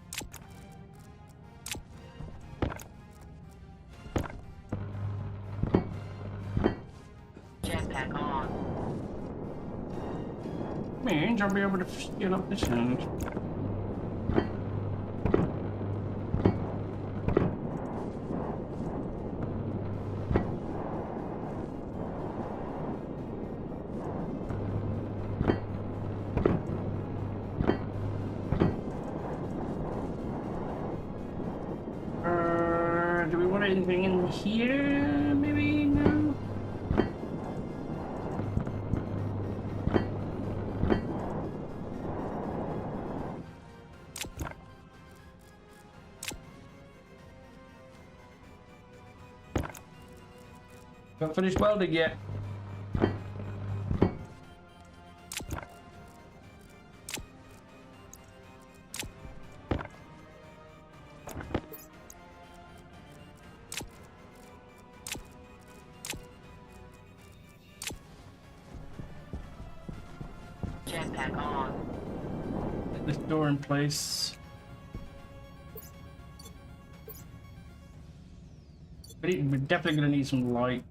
Jetpack on. Means I'll be able to steal up this end. Do we want anything in here? Maybe no. Not finished welding yet. Jetpack on. Get this door in place. We're definitely gonna need some light.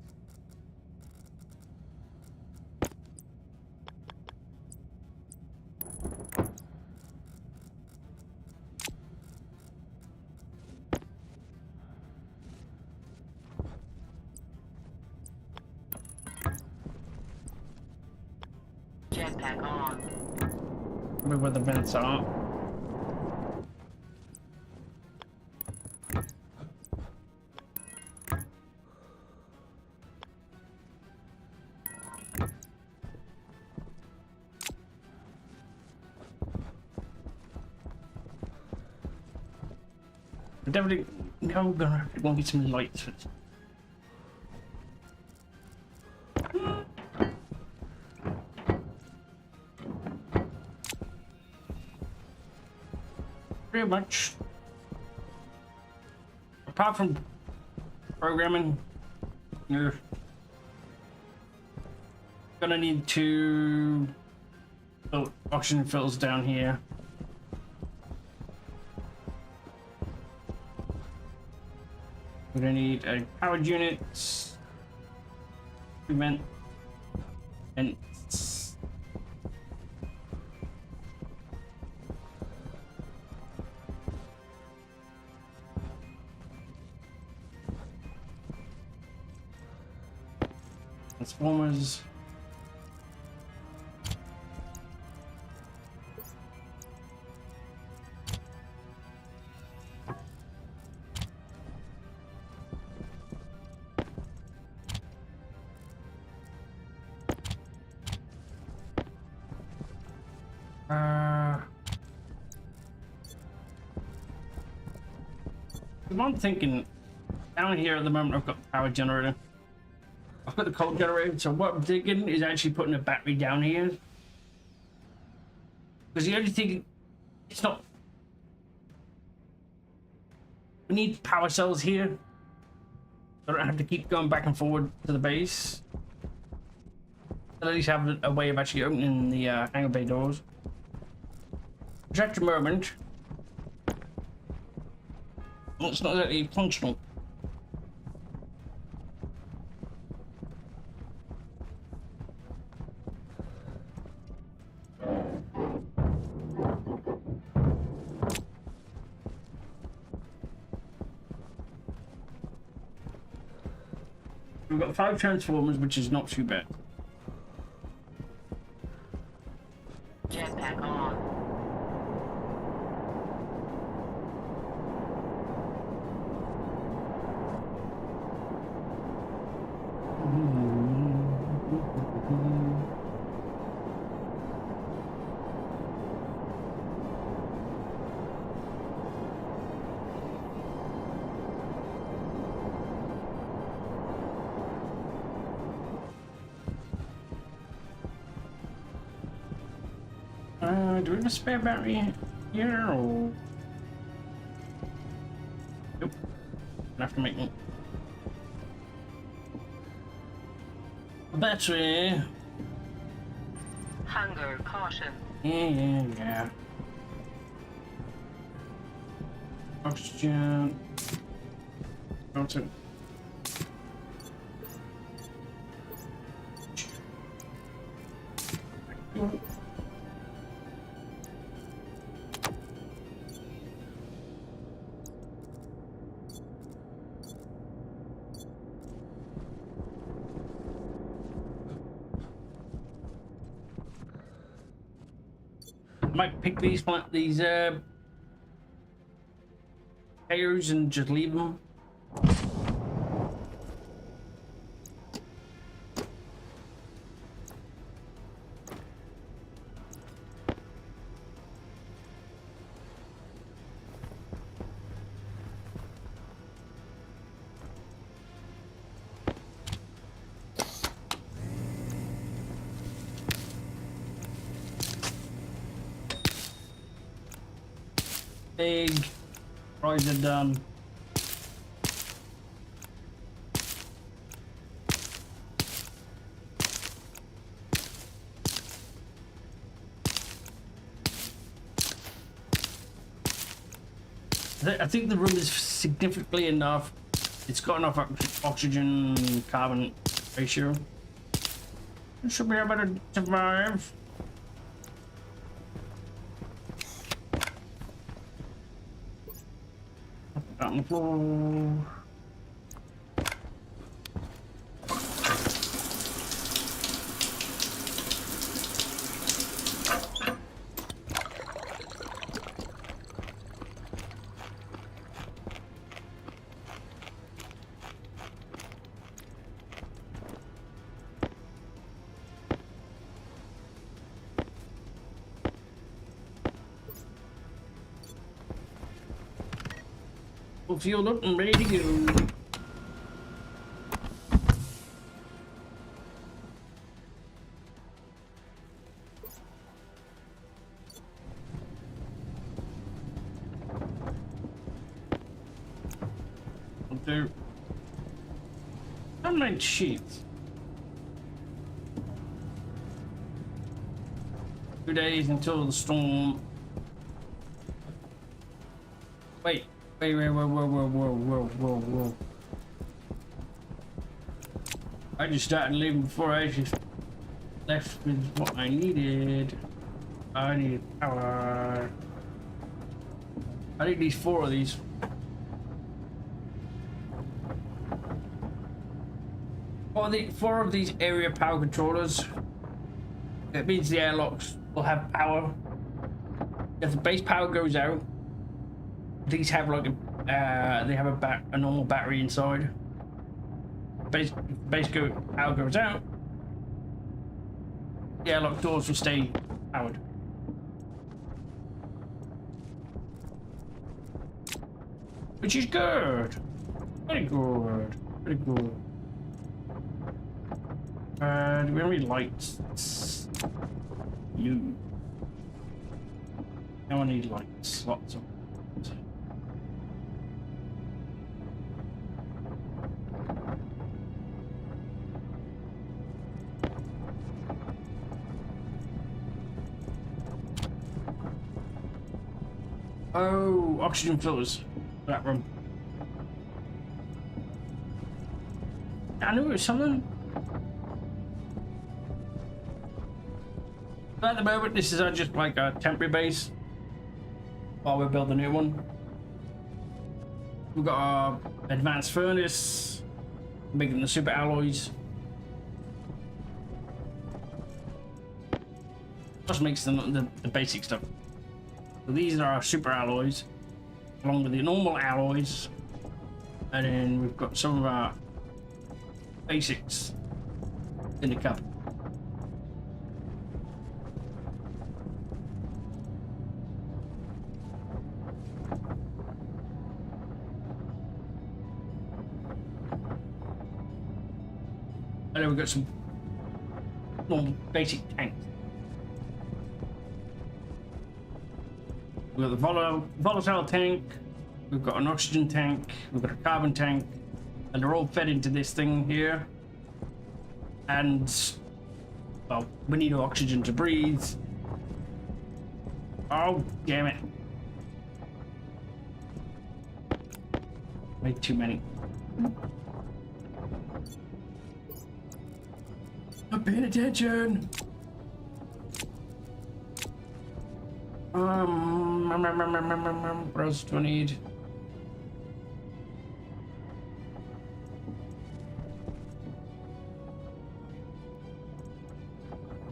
Jetpack on. Maybe where the vents are. We're definitely now we're gonna get some lights. Pretty much. Apart from programming, you're gonna need to build oxygen filters down here. We're gonna need a powered unit, vent, and transformers. I'm thinking down here at the moment I've got the power generator. I've got the cold generator, so what I'm thinking is actually putting a battery down here. Because the only thing, it's not... We need power cells here. So I don't have to keep going back and forward to the base. I'll at least have a way of actually opening the hangar bay doors. Which at the moment, it's not really functional. We've got 5 transformers, which is not too bad. Jetpack on. Do we have a spare battery here or? Nope. I have to make one. A battery. Hunger caution. Yeah. Oxygen. Oxygen. Might pick these payers and just leave them. Big. Probably done. I think the room is significantly enough. It's got enough oxygen carbon ratio. It should be able to survive. On the floor. All fueled up and ready to go. Do unmade sheets. 2 days until the storm. Wait, whoa. I just started leaving before I just left with what I needed. I need power. I need these 4 of these. Four of these area power controllers. It means the airlocks will have power. If the base power goes out, these have like they have a normal battery inside. Power goes out, the airlock doors will stay powered. Which is good. Very good. Very good. Do we have any lights? You. Now I need lights. Lots of. Oh, oxygen filters for that room. I knew it was something. But at the moment, this is just like a temporary base while we build a new one. We've got our advanced furnace, making the super alloys. Just makes the basic stuff. So these are our super alloys, along with the normal alloys, and then we've got some of our basics in the cup. And then we've got some normal basic tanks. We've got the volatile tank, we've got an oxygen tank, we've got a carbon tank, and they're all fed into this thing here. And, well, we need oxygen to breathe. Oh, damn it. Way too many. I'm paying attention. What else do I need?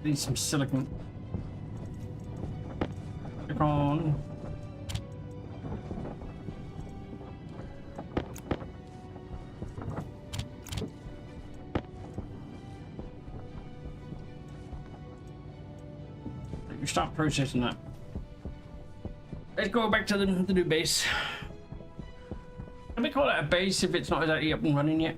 Need some silicon. Silicon. You stop processing that. Let's go back to the new base. Can we call it a base if it's not exactly up and running yet?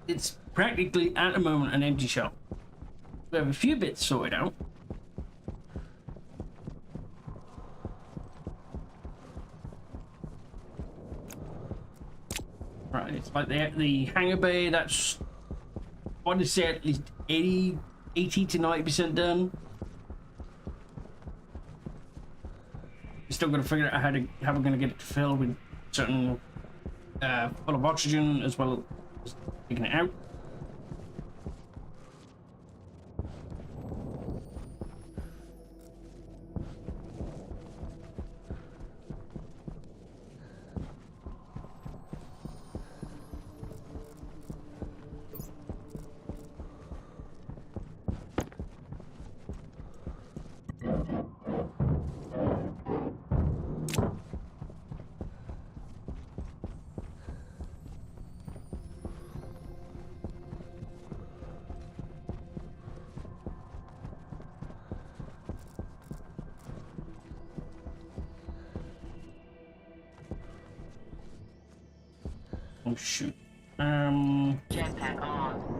It's practically at the moment an empty shell. We have a few bits sorted out. Right, it's like the hangar bay. That's, I want to say, at least 80 to 90% done. We're still got to figure out how we're going to get it to fill with certain full of oxygen as well as taking it out. Oh shoot. Jetpack on.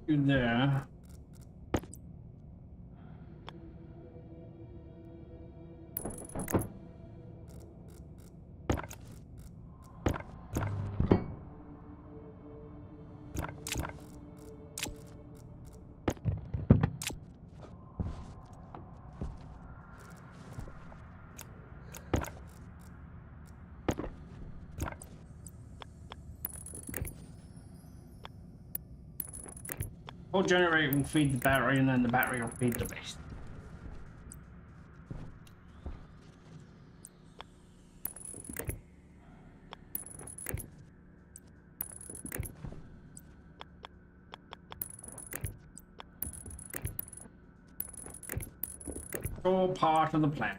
There. Whole generator will feed the battery, and then the battery will feed the base. All part of the plan.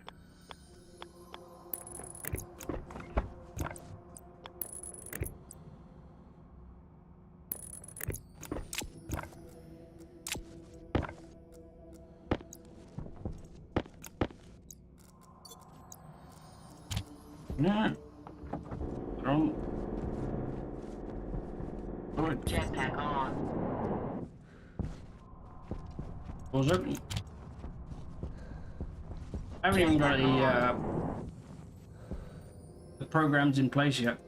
Yeah. Good. Jetpack on. Was it? I haven't even got the programs in place yet.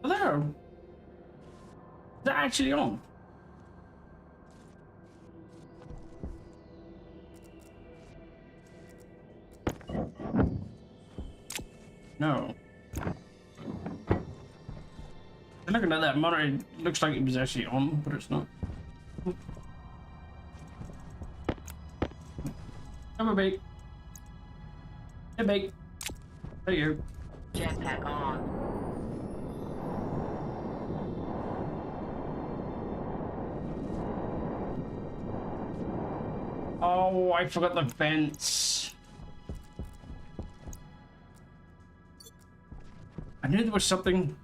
Oh, there. Is that actually on? No. Looking at that monitor, it looks like it was actually on, but it's not. Come on, mate. Hey, mate. Hey, you. Jetpack on. Oh, I forgot the vents. I knew there was something.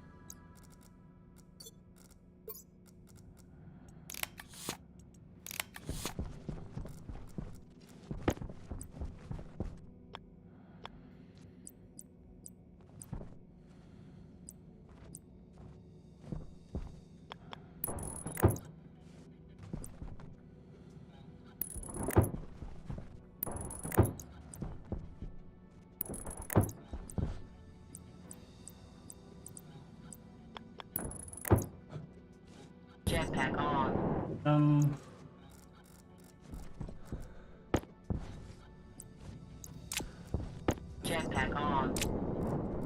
Jetpack on. Jetpack on.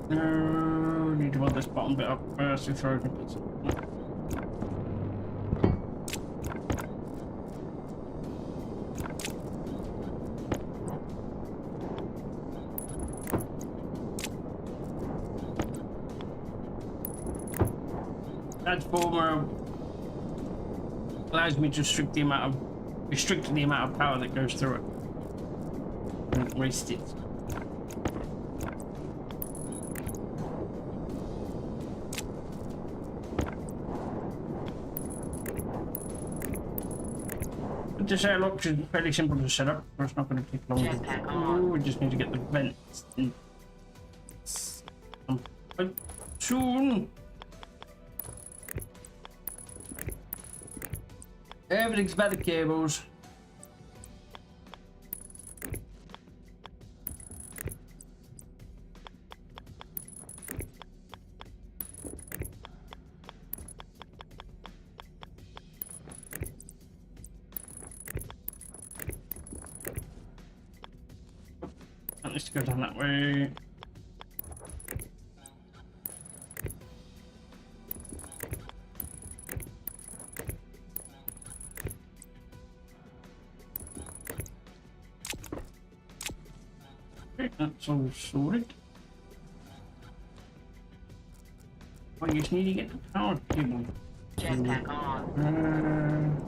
No, need to want this bottom bit up first before I can put some. Transformer allows me to restrict the amount of power that goes through it. Don't waste it. this airlock is fairly simple to set up, so it's not going to take long. Jetpack on. Ooh, we just need to get the vents in. But soon. Everything's about the cables. That needs to go down that way. Okay, that's all sorted. Well, you just need to get the power cable. Jetpack on.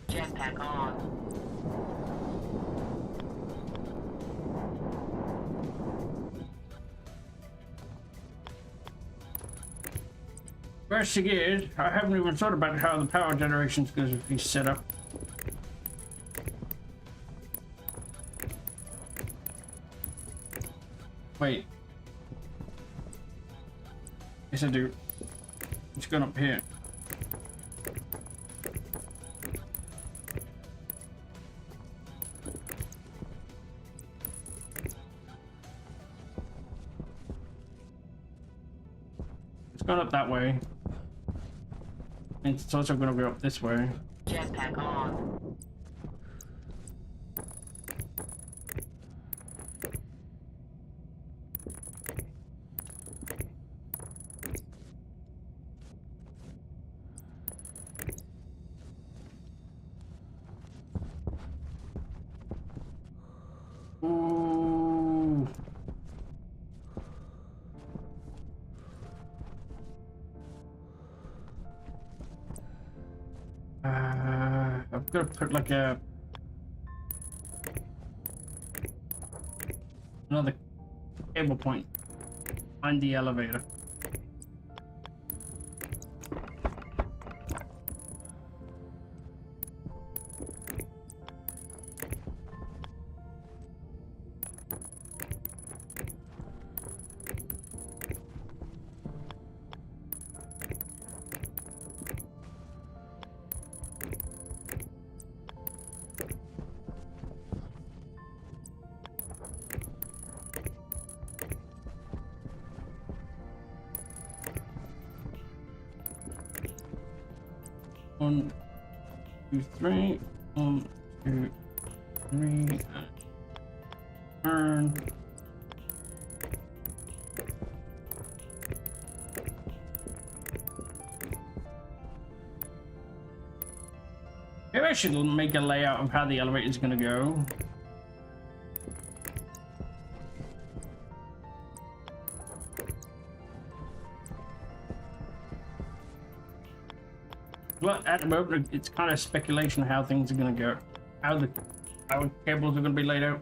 Jetpack on. First again, I haven't even thought about how the power generation's going to be set up. Wait. Yes, I do. It's going up here. It's going up that way. And it's also going to go up this way. Jetpack on. Ooh. I've got to put like another cable point on the elevator. One, two, three. One, two, three. Turn. Maybe I should make a layout of how the elevator is going to go. Well, at the moment, it's kind of speculation how things are going to go. How the cables are going to be laid out.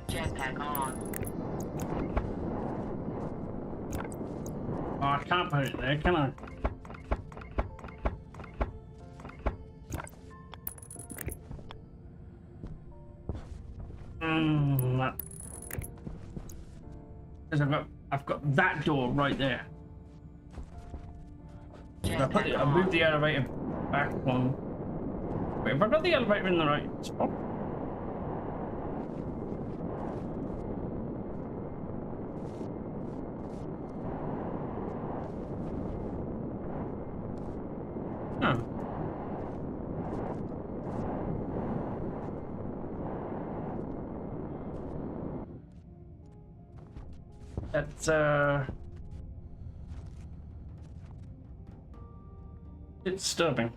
Jetpack on. Oh, I can't put it there, can I? Because I've got that door right there. So I moved the elevator back one. Wait, have I got the elevator in the right spot? No. That's It's disturbing.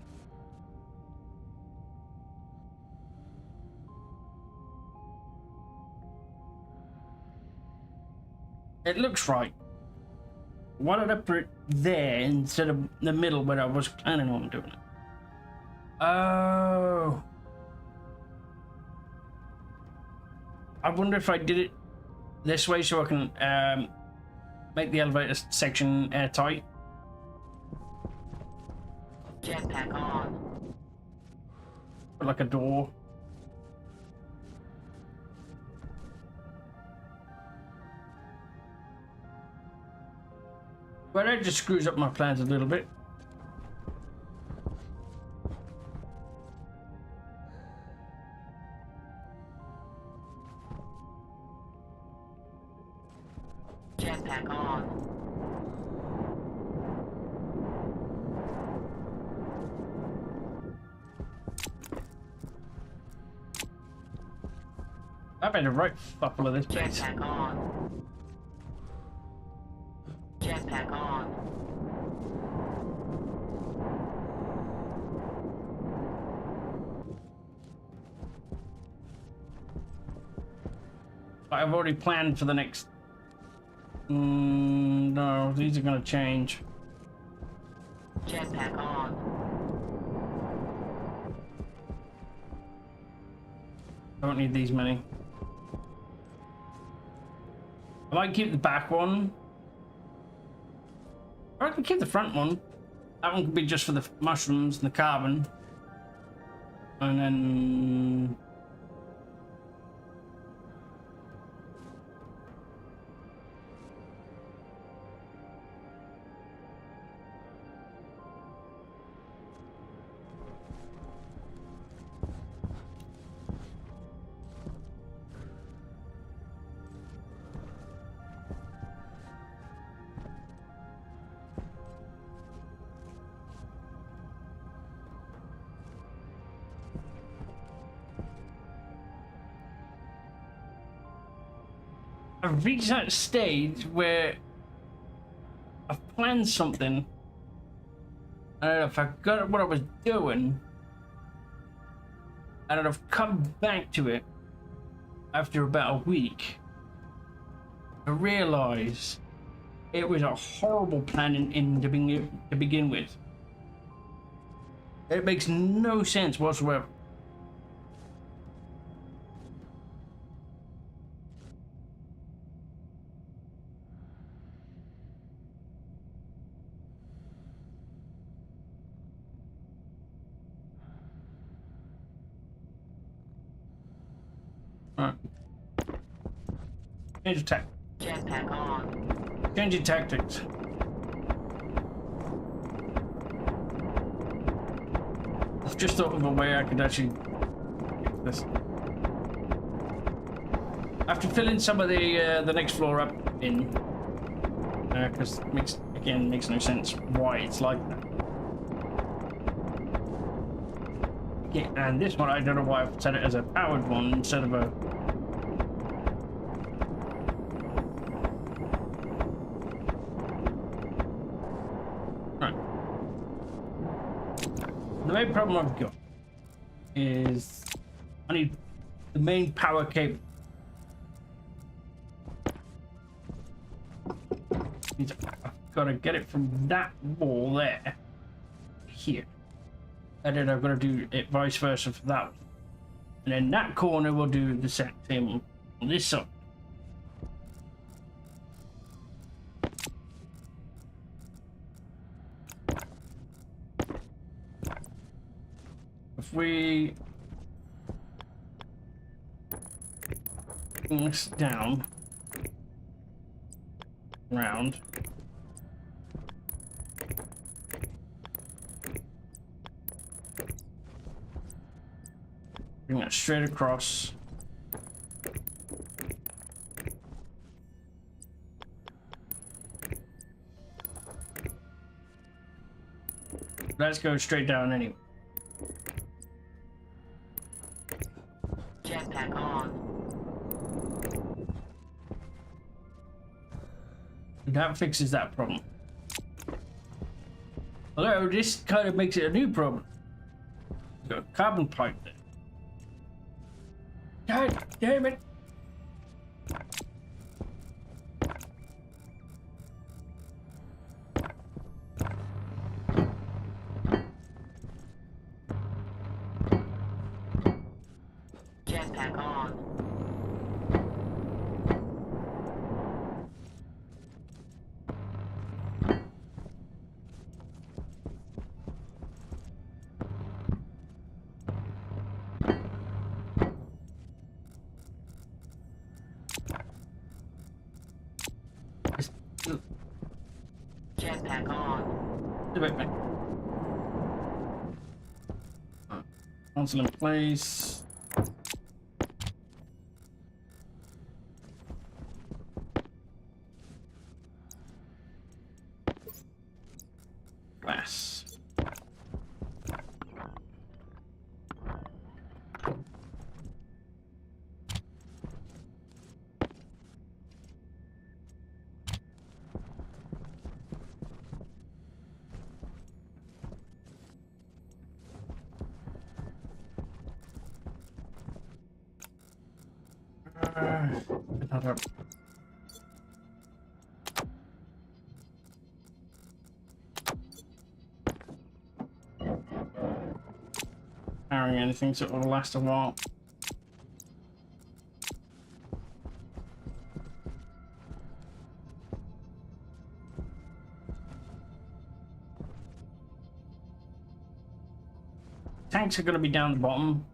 It looks right. Why did I put it there instead of the middle where I was planning on doing it? Oh. I wonder if I did it this way so I can make the elevator section airtight. Jetpack on. Like a door. But that just screws up my plans a little bit. Jetpack on. I made a right fuck with this place. Jetpack on. Jetpack on. I've already planned for the next. No, these are gonna change. Jetpack on. I don't need these many. I might keep the back one. Or I can keep the front one. That one could be just for the mushrooms and the carbon. And then... I've reached that stage where I've planned something and I forgot what I was doing, and I've come back to it after about a week to realize it was a horrible plan to begin with. It makes no sense whatsoever. Alright. Change attack. Jetpack on. Change your tactics. I've just thought of a way I could actually get this. I have to fill in some of the next floor up in, because makes no sense why it's like that. Yeah, and this one I don't know why I've set it as a powered one instead of a. The main problem I've got is I need the main power cable. I've got to get it from that wall there here, and then I've got to do it vice versa for that one. And then that corner will do the same on this side. If we bring this down, round, bring that straight across. Let's go straight down anyway. Jetpack on. That fixes that problem. Although this kind of makes it a new problem. We've got a carbon pipe there. God damn it! Jetpack on. Jetpack on. Wait, wait. Console in place. Glass. Another. Carrying anything so it will last a while. Tanks are going to be down the bottom.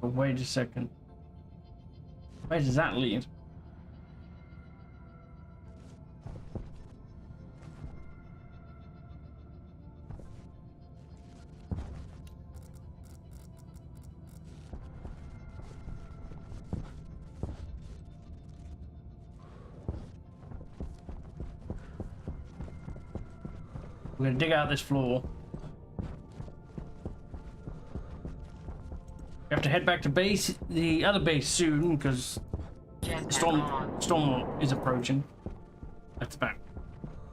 But wait a second. Where does that lead? We're gonna dig out this floor. We have to head back to base, the other base soon, because Jetpack on. storm is approaching. That's about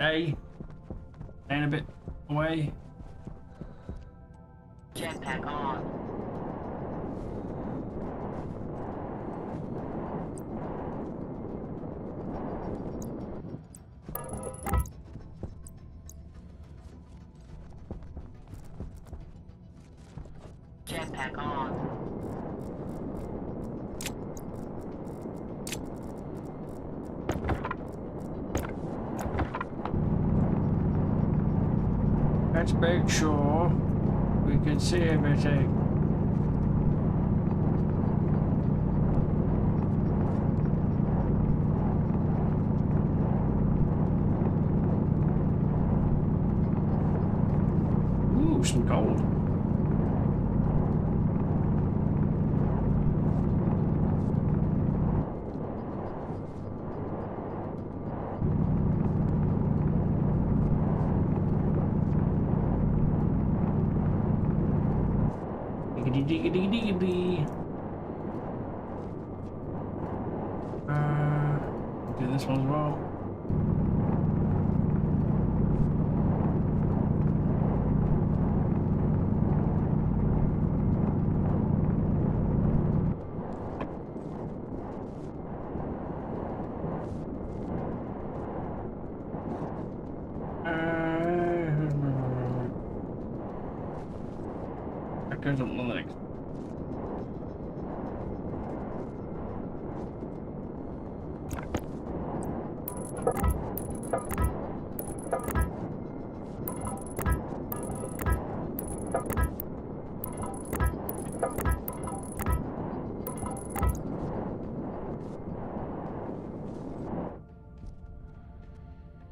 A. And a bit away. Jetpack on. Jetpack on. Let's make sure we can see everything. Ooh, some gold. Diggity diggity diggity. Do this one as well. That goes up the next.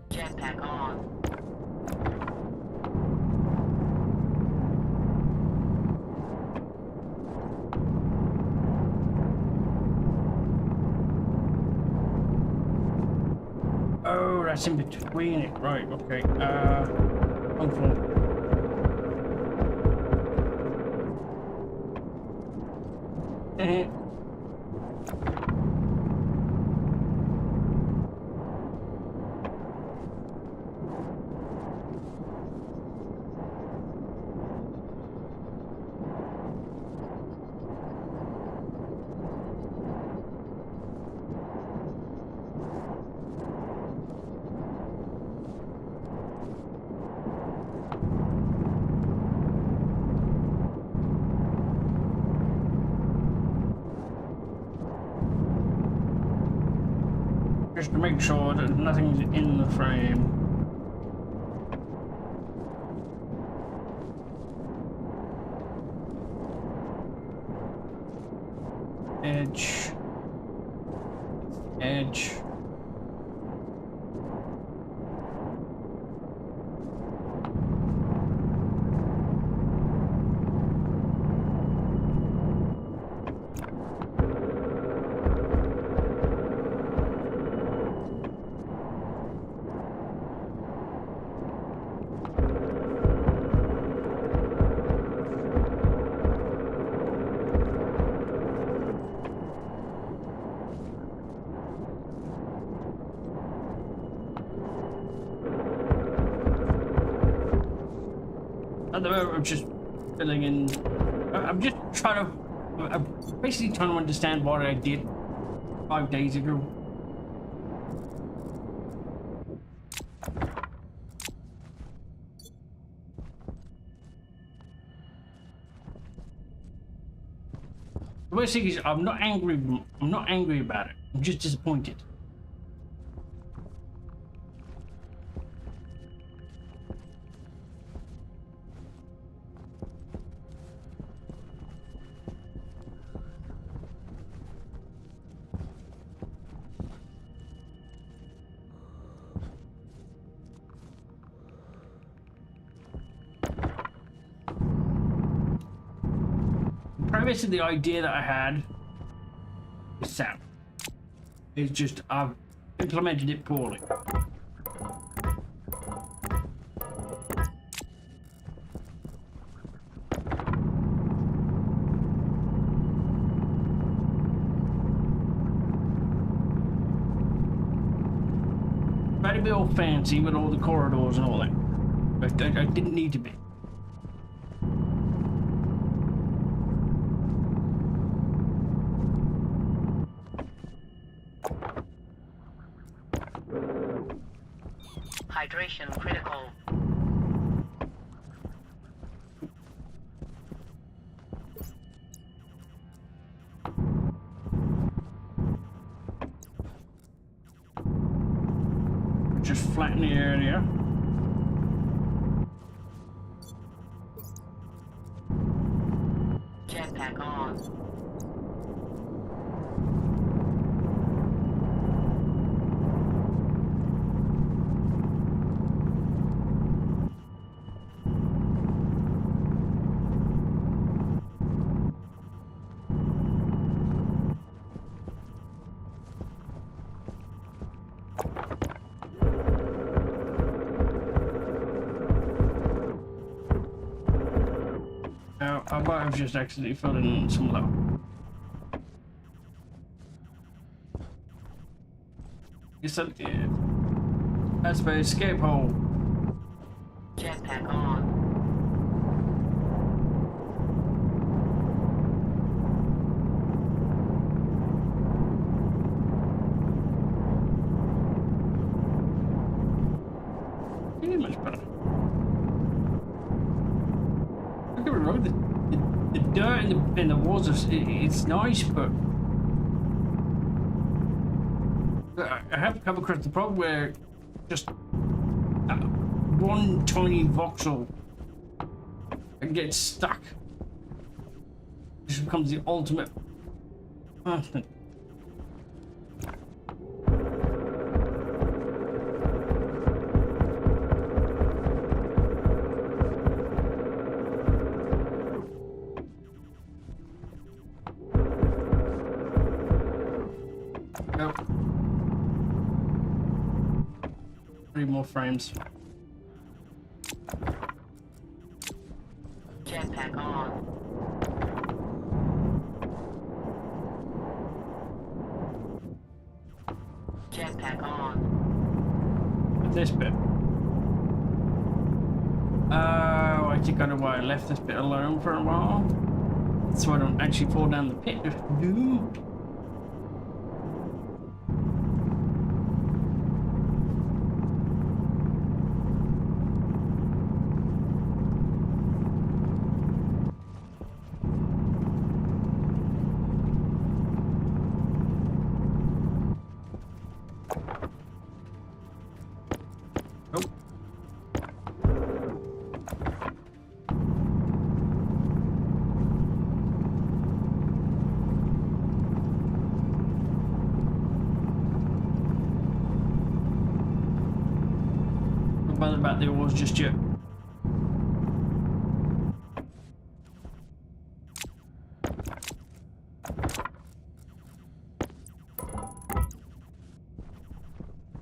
Jetpack on. Oh, that's in between it. Right, okay. One floor. just to make sure that nothing's in the frame. Edge. Edge. At the moment, I'm just filling in. I'm just trying to. I'm basically trying to understand what I did 5 days ago. The worst thing is, I'm not angry. I'm not angry about it. I'm just disappointed. Premise of the idea that I had is sound. It's just I've implemented it poorly. Tried to be all fancy with all the corridors and all that, but I didn't need to be. Hydration critical. Just flatten the area. Jetpack on. Now, I might have just accidentally filled in some low. Yes, I did. That's my escape hole. Jetpack on. Yeah, much better. Don't get me wrong, the dirt in the walls, it's nice, but I have come across the problem where just one tiny voxel gets stuck. This becomes the ultimate thing. Go. 3 more frames. Jetpack on. Jetpack on. With this bit. Oh, I think I know why I left this bit alone for a while. So I don't actually fall down the pit. No. Oh. Don't bother about the oars just yet.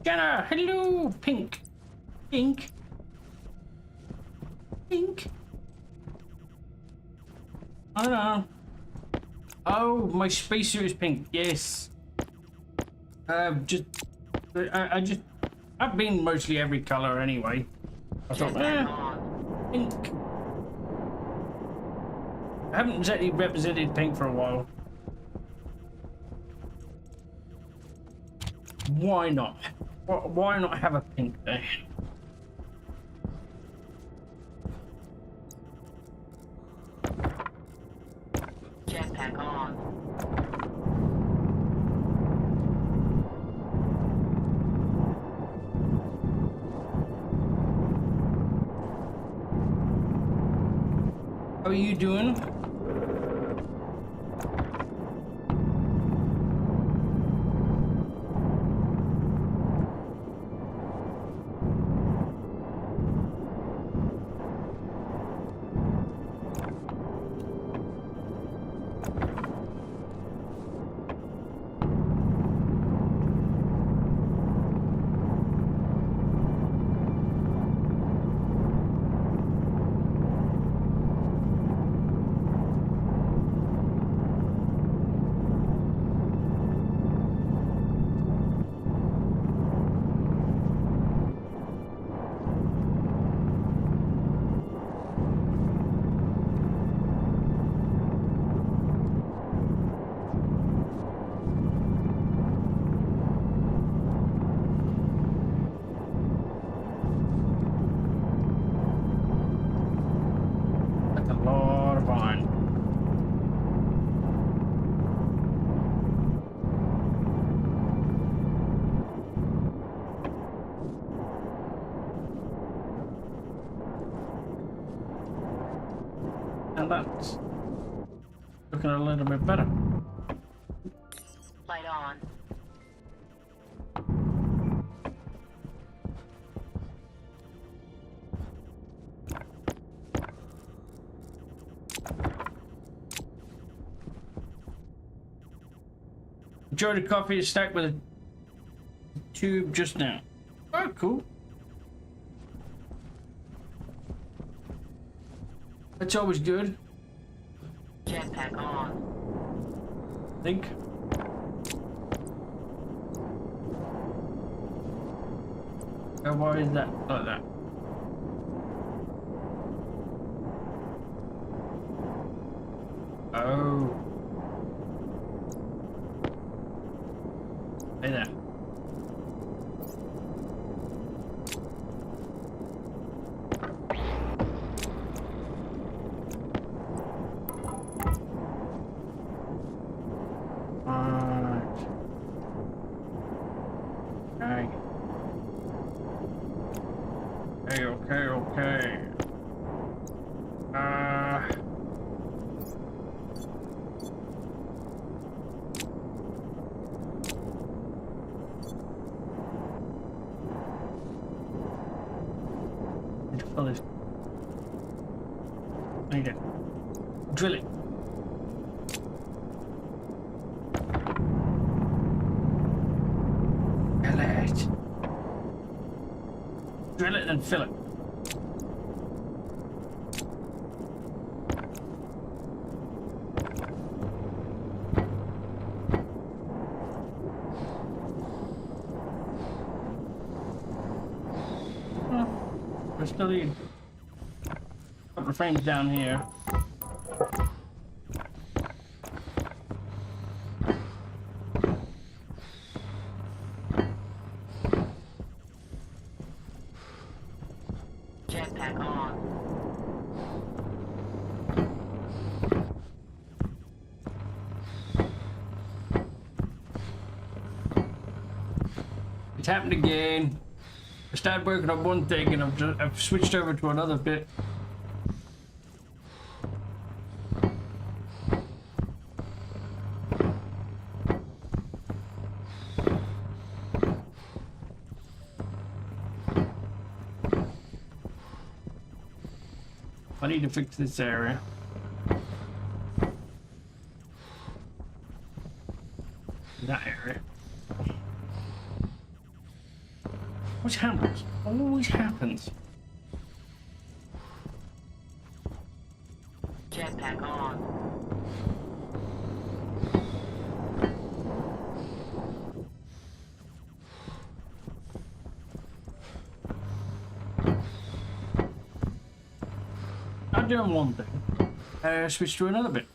Jenna, hello, pink. Pink. Pink. I don't know. Oh, my spacesuit is pink. Yes. I've been mostly every color anyway. I thought, Jetpack on. pink. I haven't exactly represented pink for a while. Why not? Why not have a pink day? Jetpack on. How are you doing? That's a lot of fun. And that's looking a little bit better. Light on. Enjoyed the coffee stacked with a tube just now. Oh, cool. That's always good, Jetpack on. I think. Oh, why is that like that? Oh. Hey there. Alright. Okay. Fill this. Okay. Drill it. Drill it. Drill it and fill it. We're still need a couple of frames down here. Jetpack on. It's happened again. started working on one thing and I've switched over to another bit. I need to fix this area. That area. What happens? Always happens. Jetpack on. I'm doing one thing. Switch to another bit.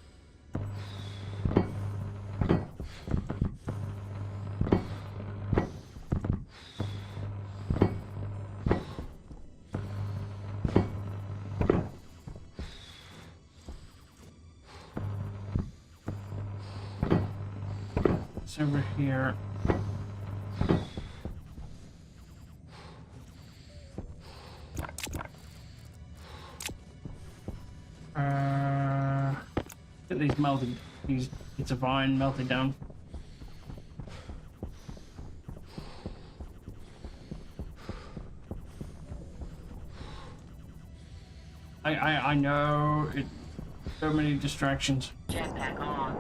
It's over here. Get these melted. These bits of iron melted down. I know it. So many distractions. Jetpack on.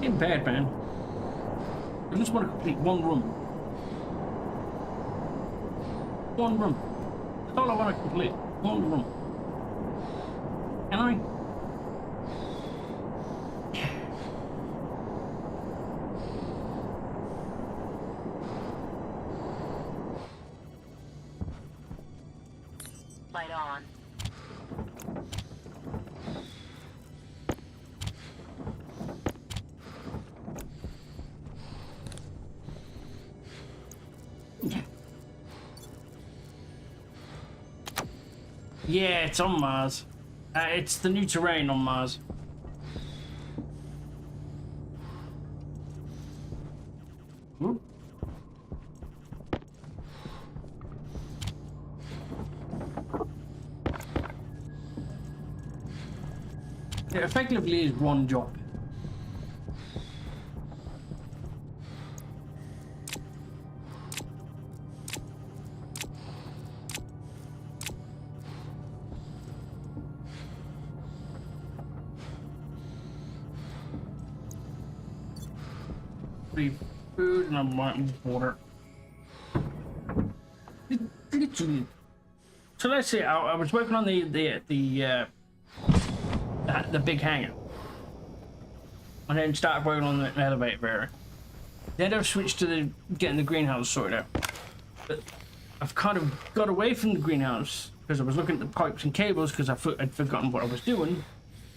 Getting bad, man. I just want to complete one room. One room. That's all I want to complete. One room. Can I? Light on. Yeah, it's on Mars. It's the new terrain on Mars. Ooh. It effectively is one job. Food and I'm wanting water. Literally. So let's see. I was working on the big hangar, and then started working on the elevator area. Then I've switched to getting the greenhouse sorted out. But I've kind of got away from the greenhouse because I was looking at the pipes and cables because I'd forgotten what I was doing,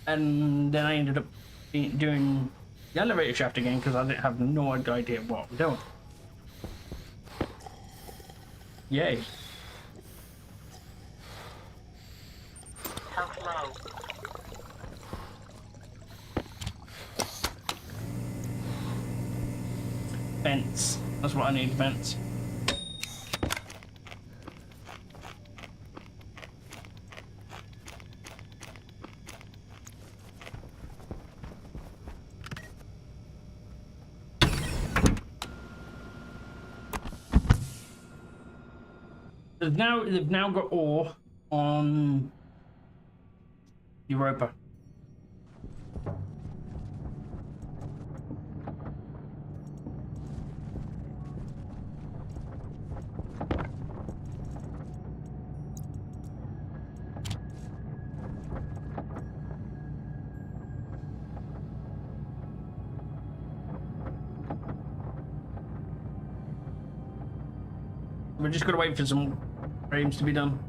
and then I ended up doing the elevator shaft again because I didn't have no idea what I'm doing. Yay. Health low. Vents. That's what I need, vents. They've now got ore on Europa. We're just gonna wait for some frames to be done.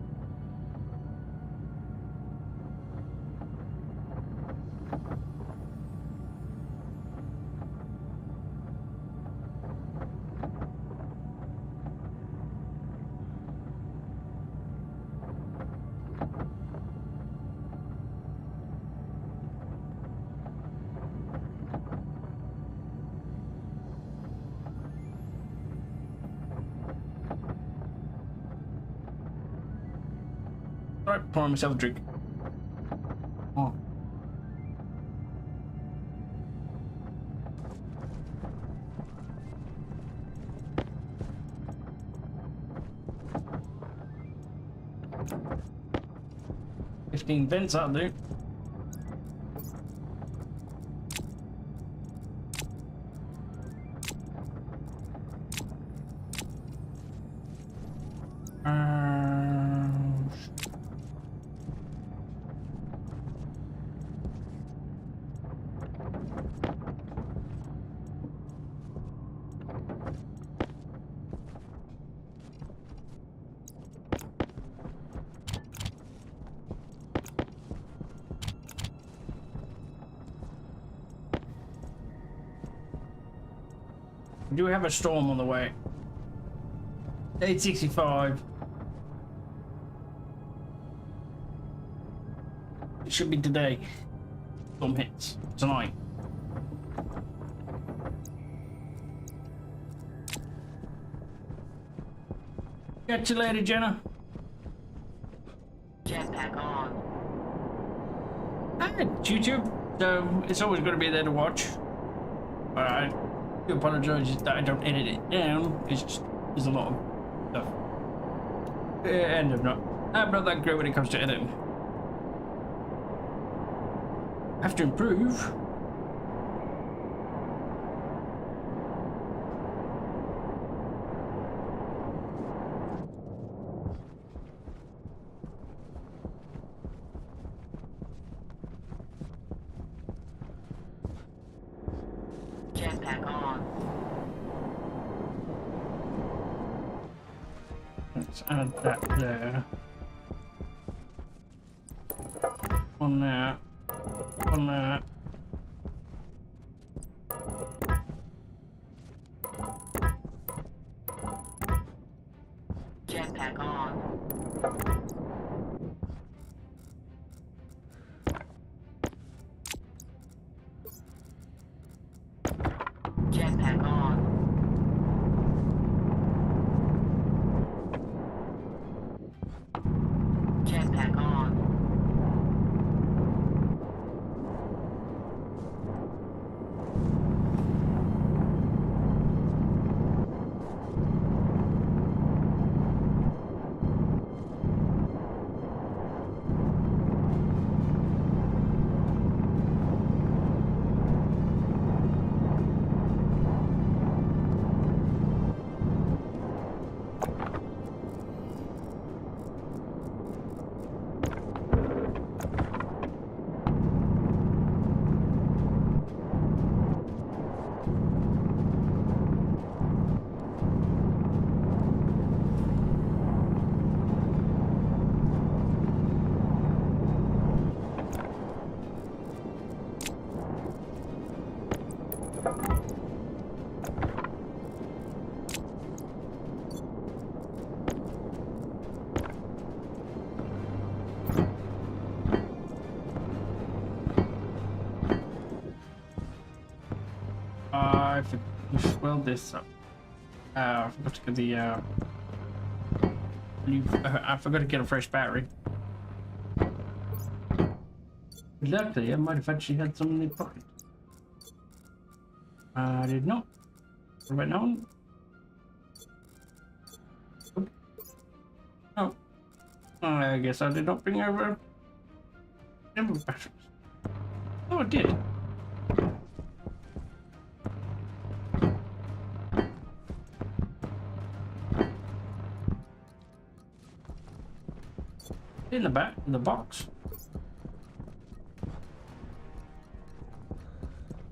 Alright, pouring myself a drink. Oh. $15 that'll do. We do have a storm on the way. 865. It should be today. Storm hits tonight. Catch you later, Jenna. Jetpack on. Hi, YouTube. So it's always going to be there to watch. But I do apologize that I don't edit it down. It's just there's a lot of stuff. And I'm not that great when it comes to editing. Have to improve. Jetpack on. Let's add that there. On there. On there. Jetpack on. Jetpack on. Jetpack on. I weld this up. I forgot to get the I forgot to get a fresh battery. Luckily, I might have actually had some in the pocket. I did not. What about now? Oh. I guess I did not bring over number of batteries. Oh, I did. In the back, in the box.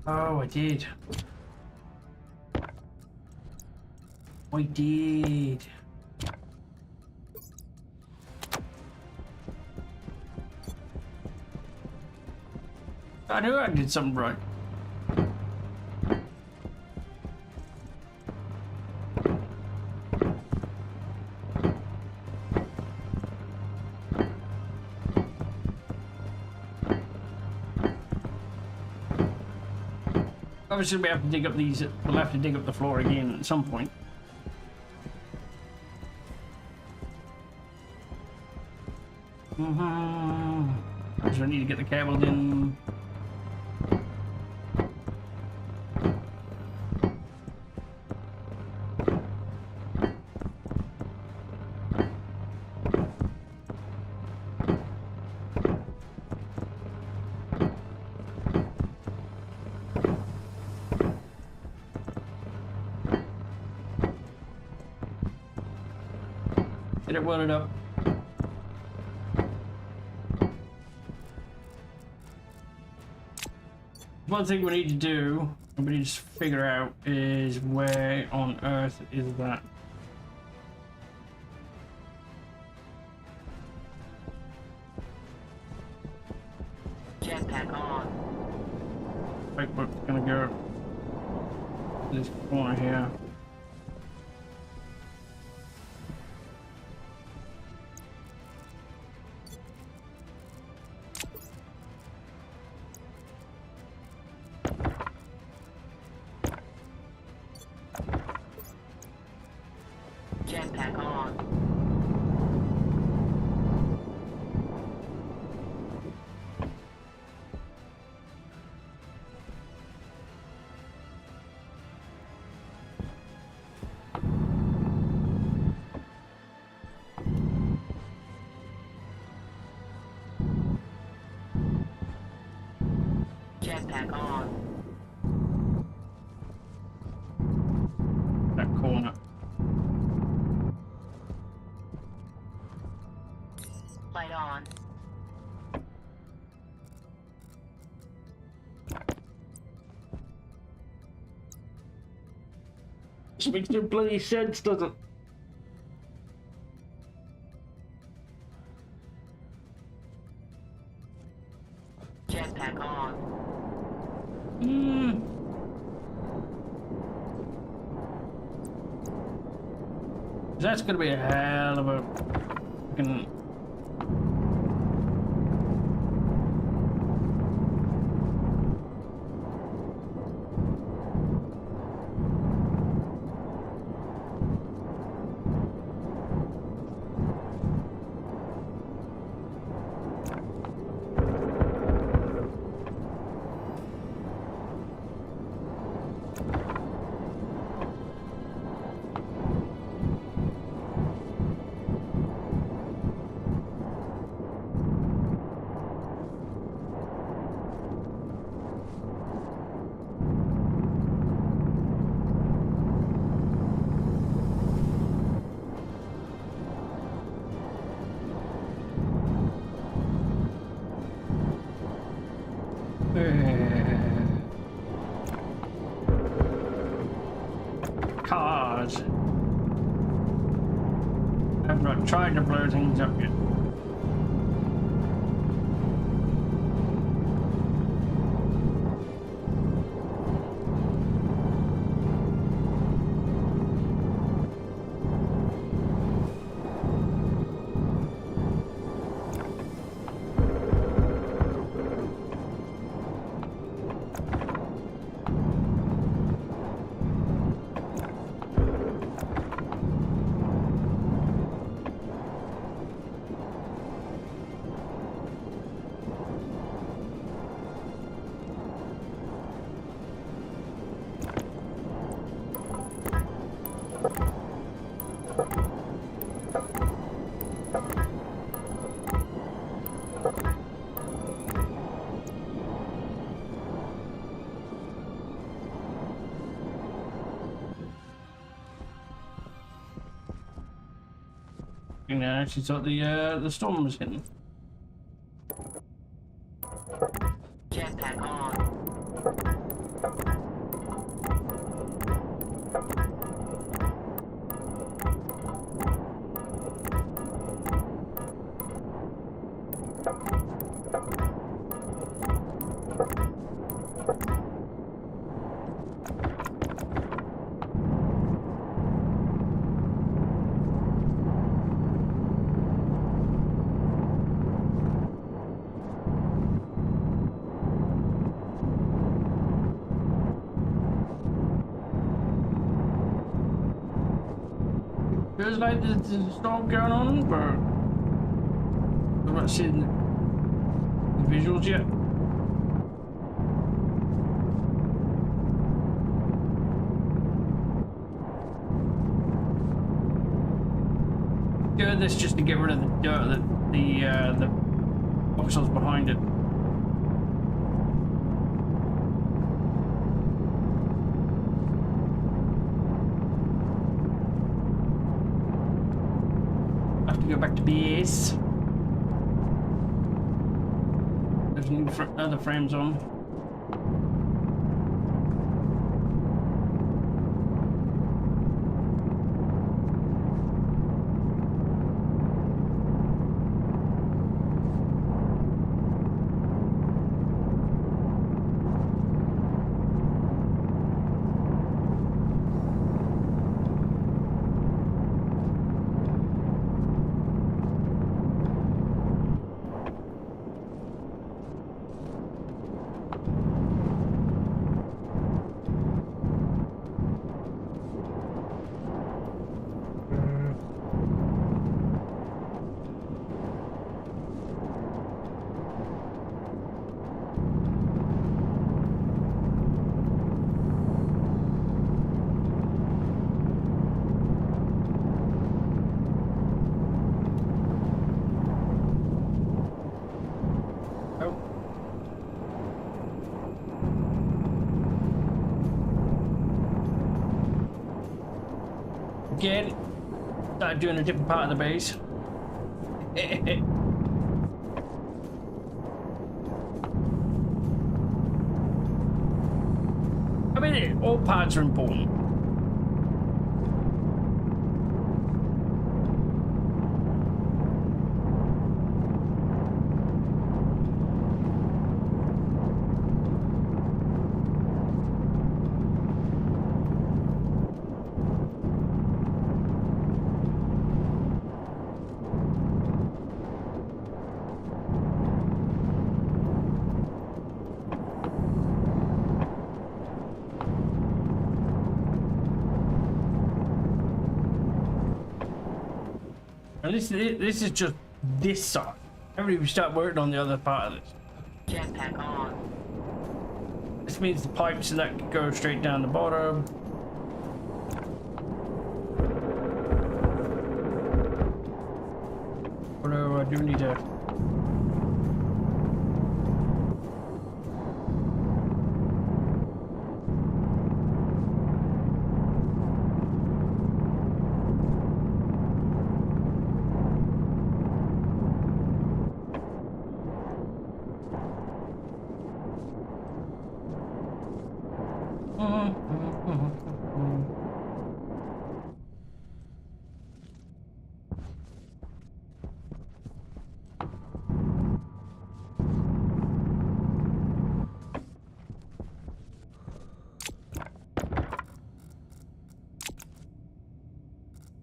Oh, I did. I did. I knew I did something right. Obviously, we have to dig up these. We'll have to dig up the floor again at some point. So I need to get the cables in. Get it welded up. One thing we need to do, and we need to figure out, is where on earth is that? Jetpack on. Like we're gonna go this corner here. Jetpack on. Jetpack on. That corner. Light on. This makes no bloody sense, does it? Jetpack on. That's gonna be a hell of a fucking. Cars. I've not tried to blow things up yet. And I actually thought the storm was hitting. Jetpack on. Feels like there's a storm going on, but about seeing the visuals yet. Doing this just to get rid of the dirt that the voxels behind it. I have to go back to base. There's new other frames on. Again, started doing a different part of the base. I mean, all parts are important. And this is just this side. Everybody we start working on the other part of this. Jetpack on. This means the pipes that go straight down the bottom. Although I do need to.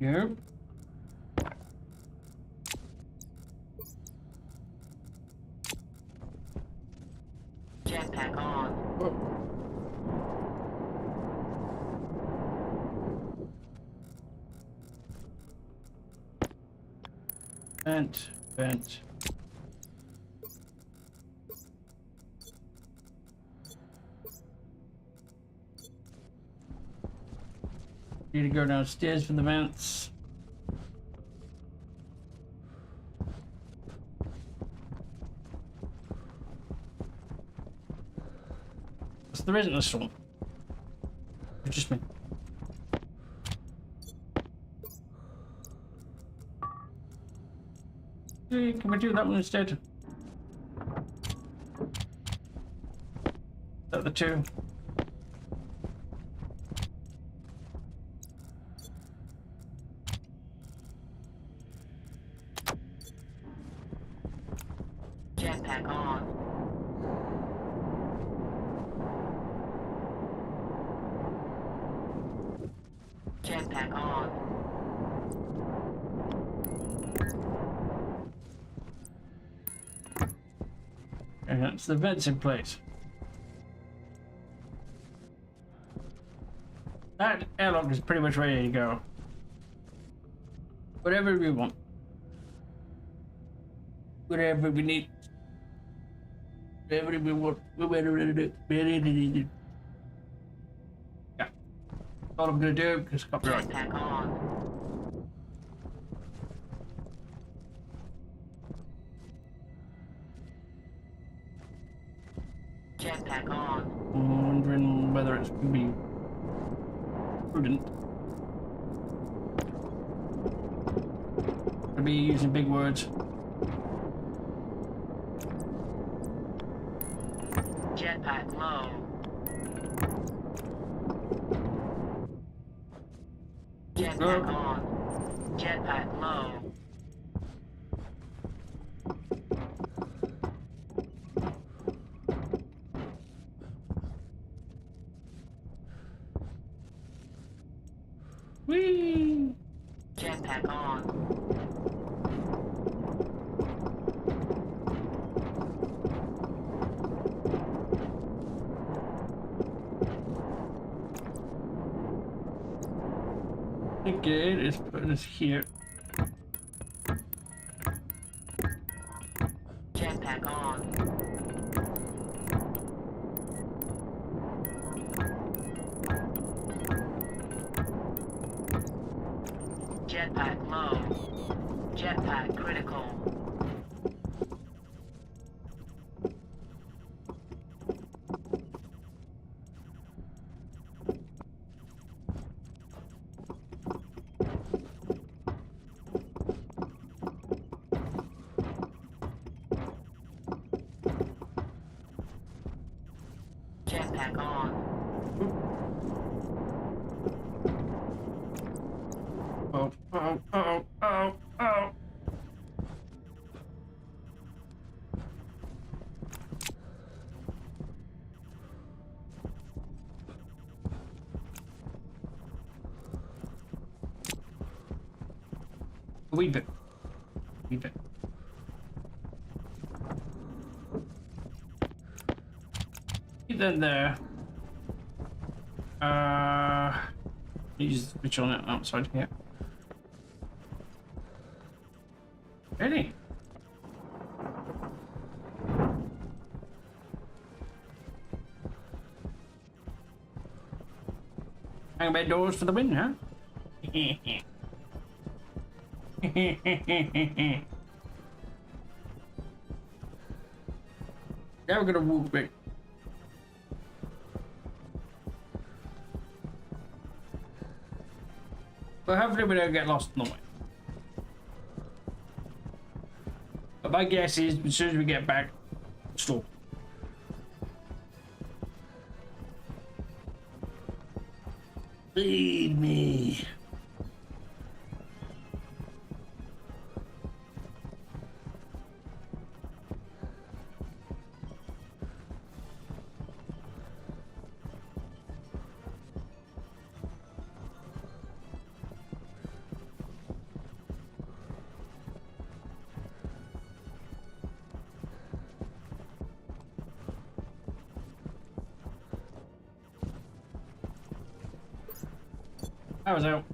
Yep. Jetpack on. Vent. Need to go downstairs for the vents. So there isn't a storm. It's just me. Hey, can we do that one instead? Is that the two? Jetpack on. Jetpack on. And that's the vents in place. That airlock is pretty much ready to go. Whatever we want. Whatever we need. Whatever we want. Yeah. That's all I'm gonna do because copyright. Jetpack on. Jetpack on. I'm wondering whether it's gonna be prudent to be using big words. Jetpack low. Jetpack on. Jetpack low. Whee! Jetpack on. Okay, let's put this here. Jetpack on. Jetpack low. Jetpack critical. Jetpack on. Oh. A wee bit. Wee bit. Get that there. Use the switch on it outside here. Ready? Hang about doors for the win, huh? Now we're gonna walk back. But hopefully we don't get lost in the way. But my guess is as soon as we get back, stop. Feed me. I was out.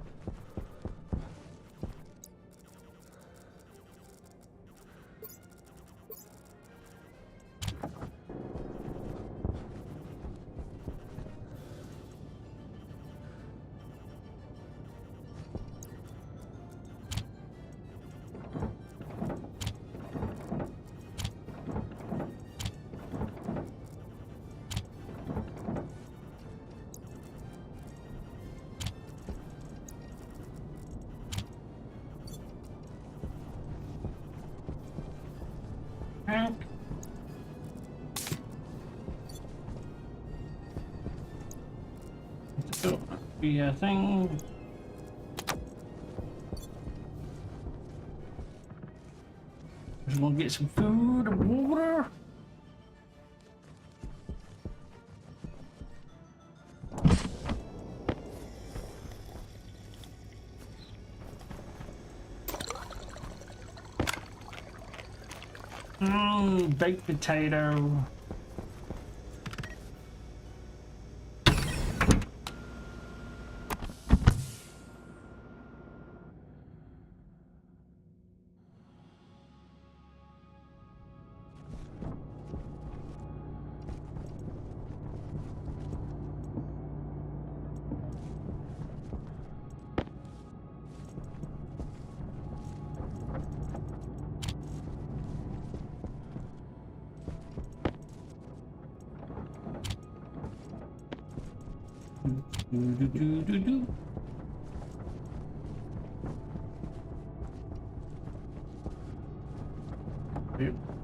Be a thing. Just gonna get some food and water. Baked potato.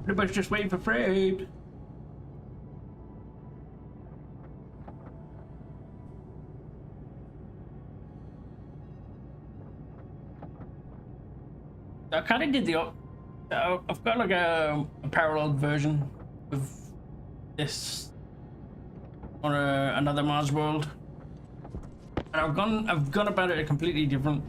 Everybody's just waiting for Fred. I kind of did the. I've got like a parallel version of this on another Mars world, and I've gone about it a completely different.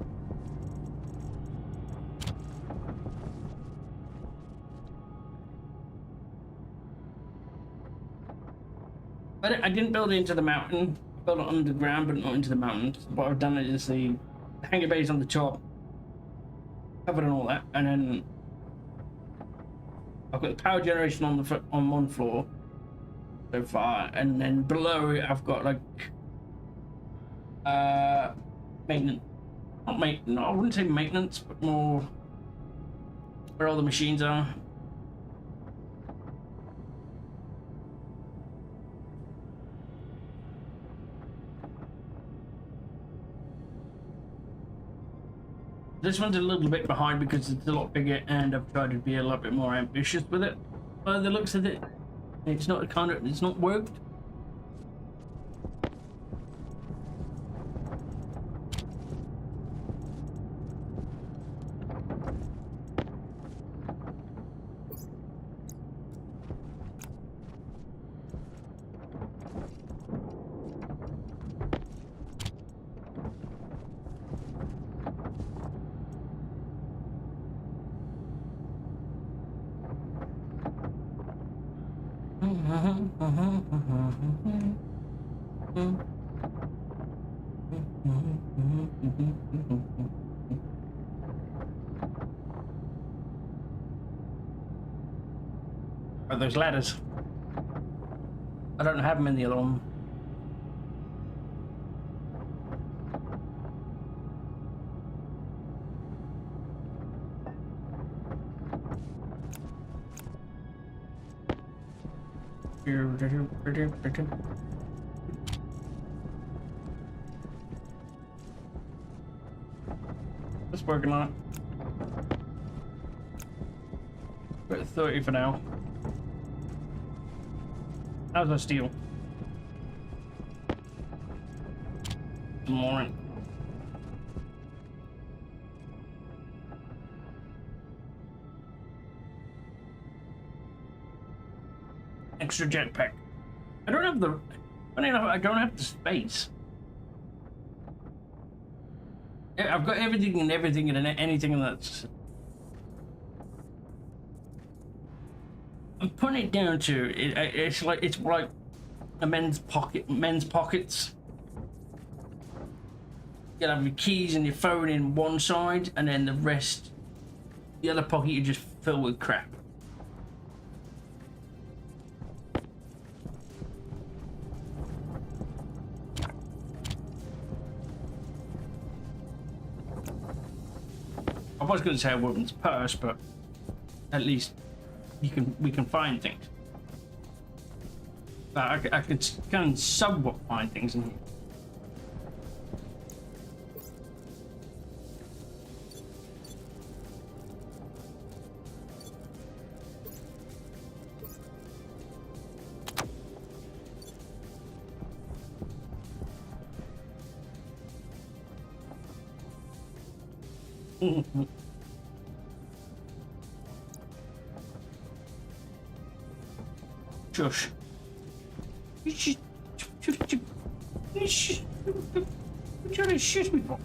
But I didn't build it into the mountain. I built it underground, but not into the mountains. What I've done is the hangar bays on the top, covered and all that, and then I've got the power generation on one floor so far, and then below it I've got like maintenance. Not maintenance. No, I wouldn't say maintenance, but more where all the machines are. This one's a little bit behind because it's a lot bigger, and I've tried to be a lot bit more ambitious with it. By the looks of it, it's not worked. Are those ladders? I don't have them in the other one. Just working on it. We're at 30 for now. How's our steel? Good morning. Extra jetpack. I don't have the. Funny enough, I don't have the space. Yeah, I've got everything and anything that's. I'm putting it down to it's like a men's pockets. You have your keys and your phone in one side, and then the other pocket you just fill with crap. I was going to say a woman's purse, but at least we can find things. But I can somewhat find things in here. Shush. What trying to shush me for?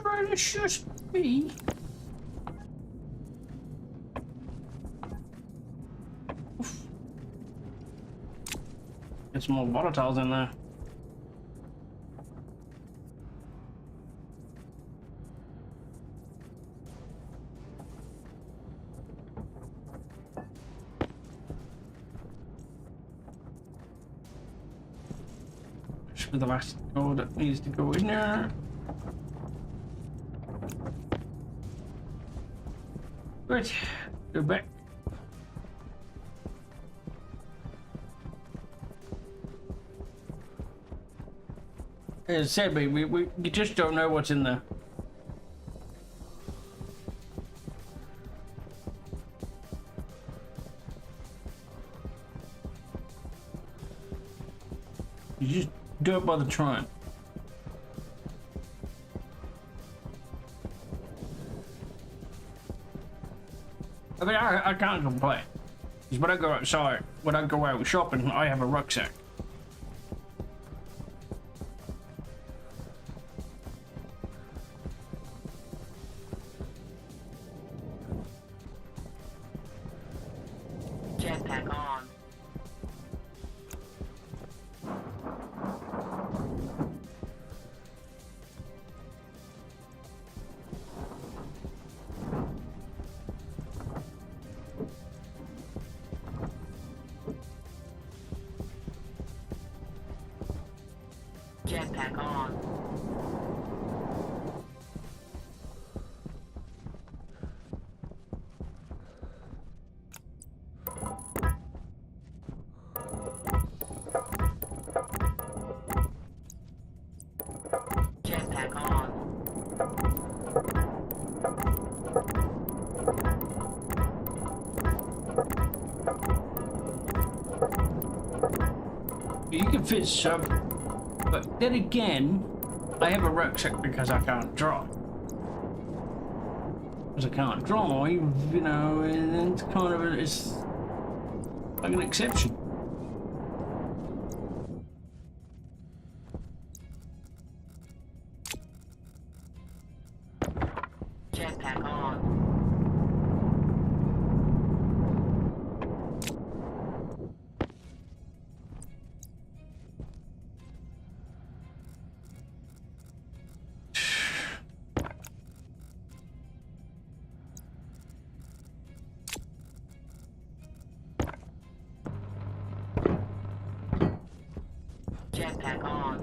Trying to shush me. Oof. Get some more volatiles in there. with the last code that needs to go in there. Good. Go back. As I said, we just don't know what's in there. You just do it by the trying. I mean, I can't complain. Because when I go outside, when I go out shopping, I have a rucksack. Jetpack on. Jetpack on. Jetpack on. You can fit some, but then again, I have a rucksack because I can't draw. Because I can't draw, you know, and it's kind of it's like an exception. Jetpack on. Jetpack on.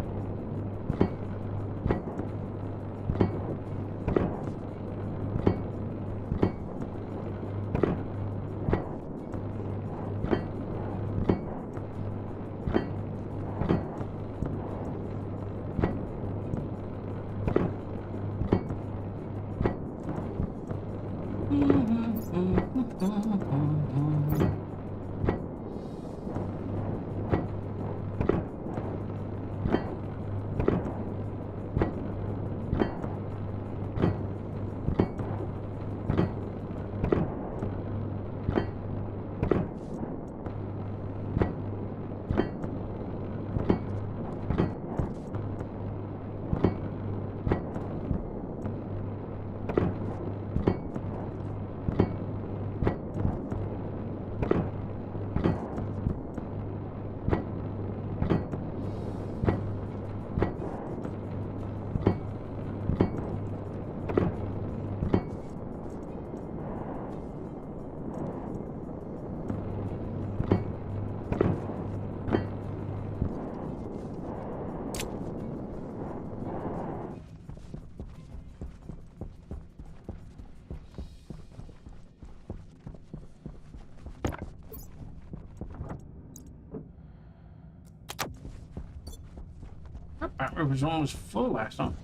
It was almost full last time.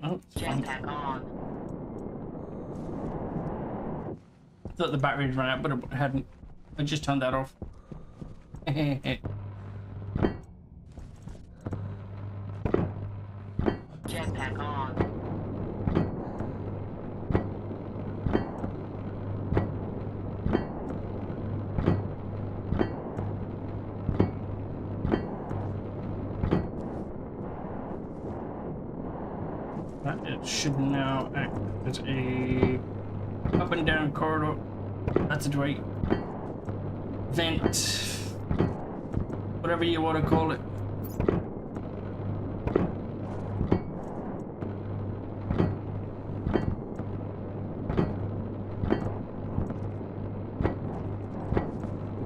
Oh, Jetpack on. I thought the battery had run out, but it hadn't. I just turned that off. Jetpack on. It should now act as a up and down corridor. That's a right. Vent. Whatever you want to call it.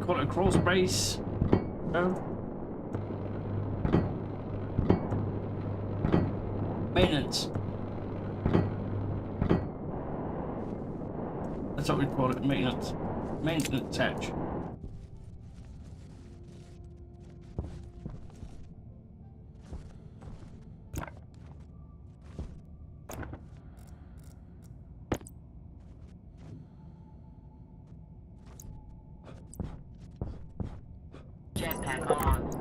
Call it a crawl space. No. Maintenance. That's what we call it, maintenance. Maintenance hatch. Jetpack on.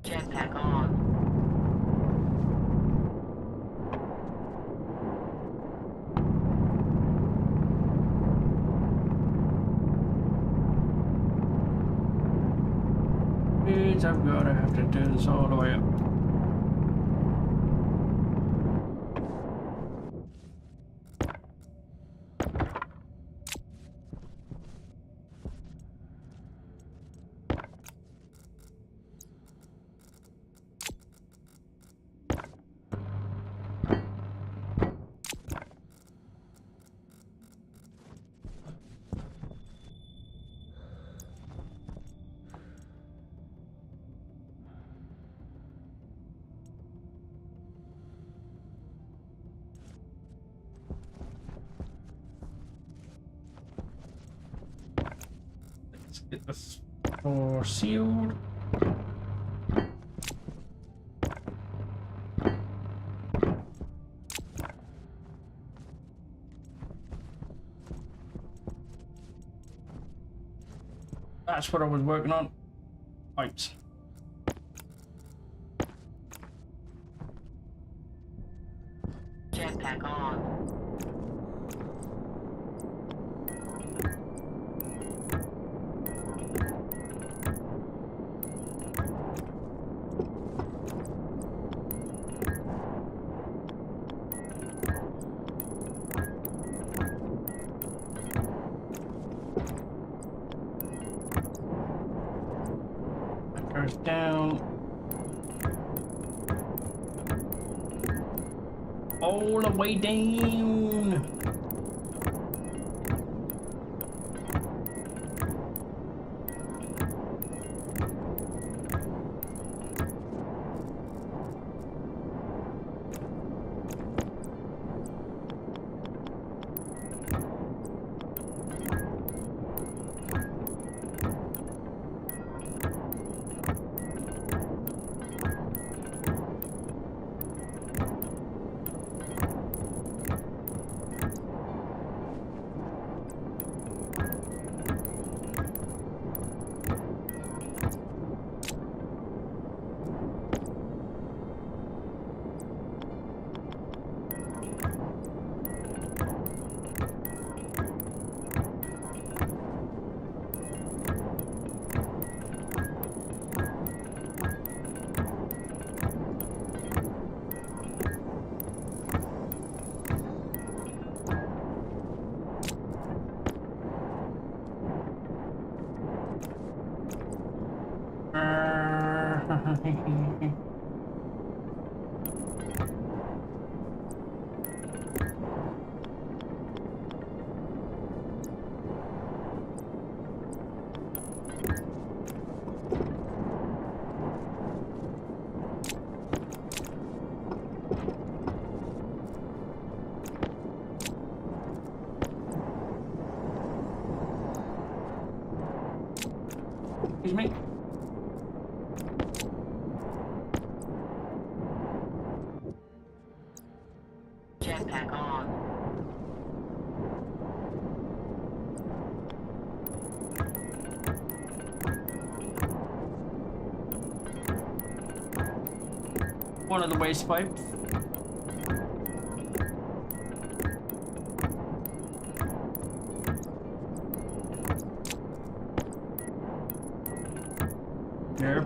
Jetpack on. Dudes, I've got to have to do this all the way up. Let's get this door sealed. That's what I was working on. Pipes. Jetpack on. Goes down. All the way down. Excuse me. Jetpack on. One of the waste pipes. There.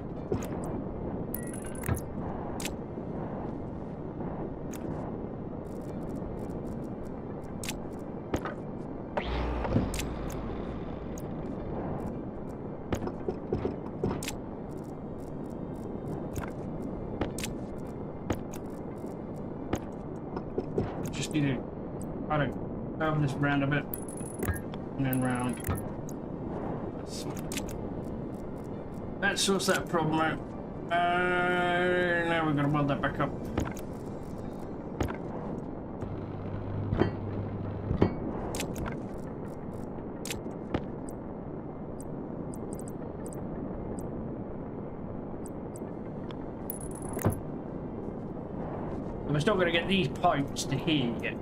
Just need to try to curve this round a bit and then round. Sweet. That sorts that problem out. Now we're gonna build that back up. We're still gonna get these pipes to here yet.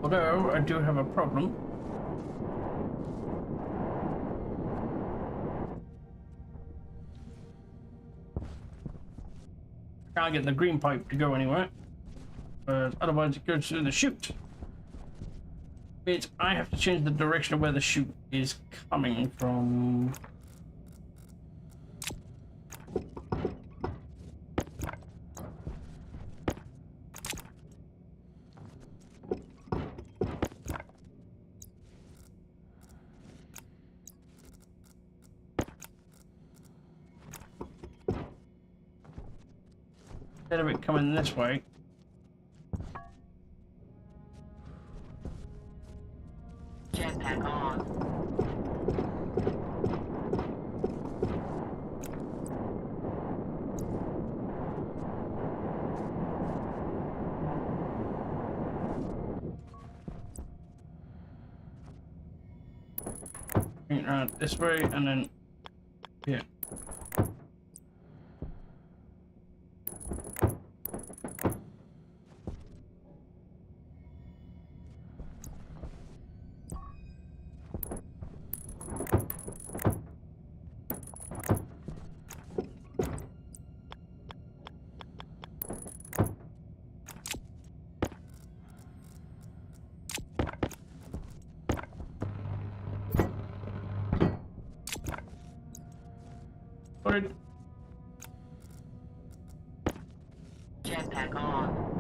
Although I do have a problem. I can't get the green pipe to go anywhere. Otherwise it goes through the chute. Which I have to change the direction of where the chute is coming from. Instead of it coming this way. Jetpack on. Around this way and then here. Alright. Jetpack on.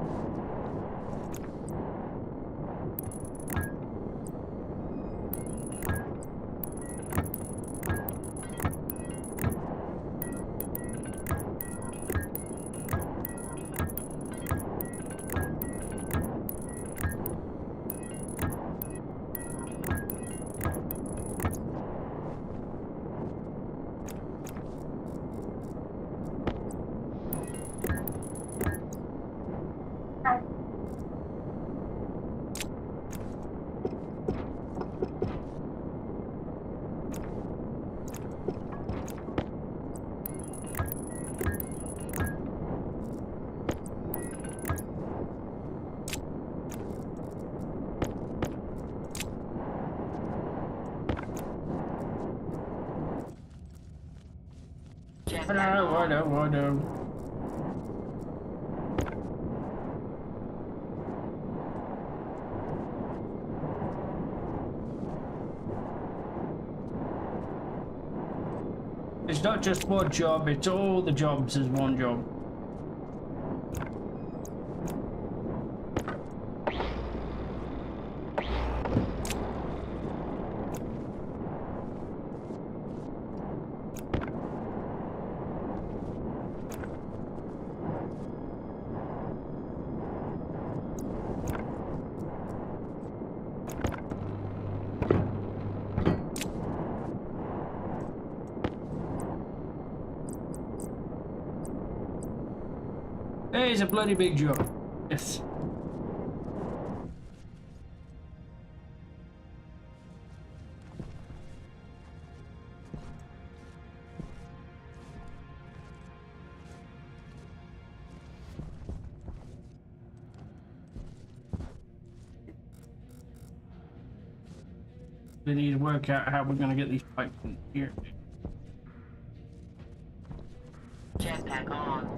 I know. It's not just one job, it's all the jobs is one job. It's a bloody big job. Yes. We need to work out how we're going to get these pipes in here. Jetpack on.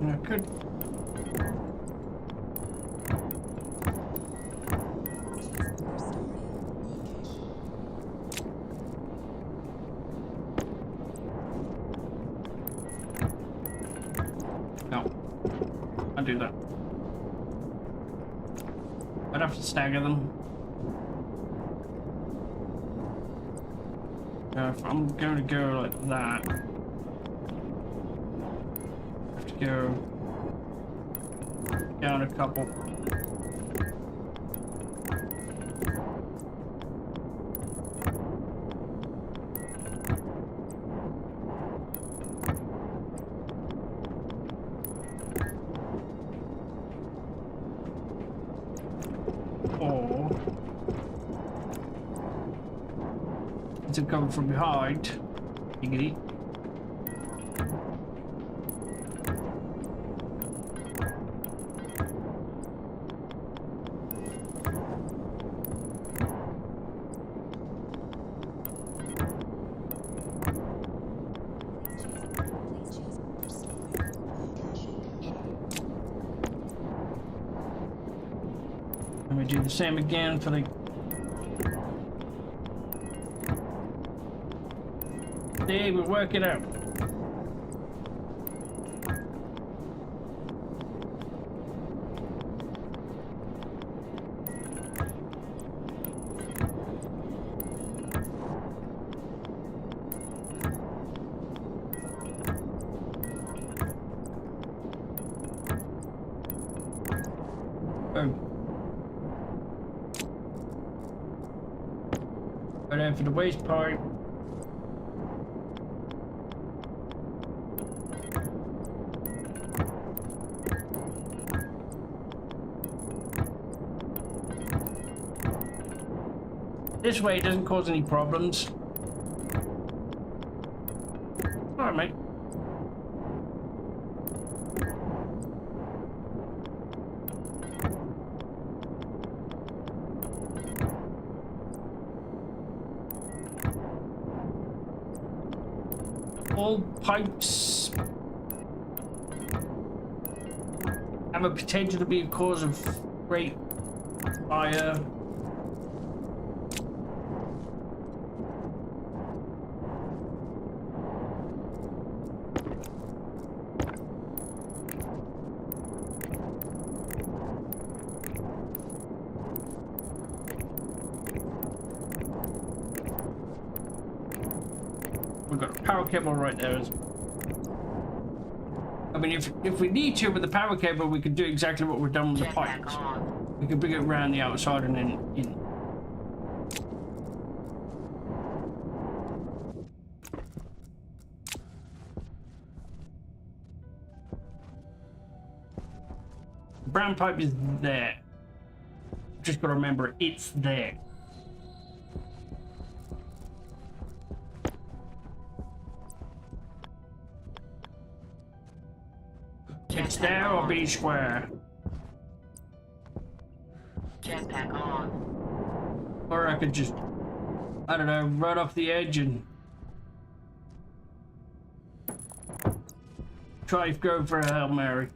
I could. I'll do that. I'd have to stagger them. If I'm going to go like that, I have to go down a couple. To come from behind. Giggity. Let me do the same again for the Hey, we're working out. Go down for the waste pipe. This way it doesn't cause any problems. Alright, mate. All pipes have a potential to be a cause of great fire. We've got a power cable right there. I mean, if we need to with the power cable, we could do exactly what we've done with the pipes. We could bring it around the outside and then in. The brown pipe is there. Just got to remember it's there. It's there or be square. Jetpack on. Or I could just, I don't know, run off the edge and try to go for a Hail Mary.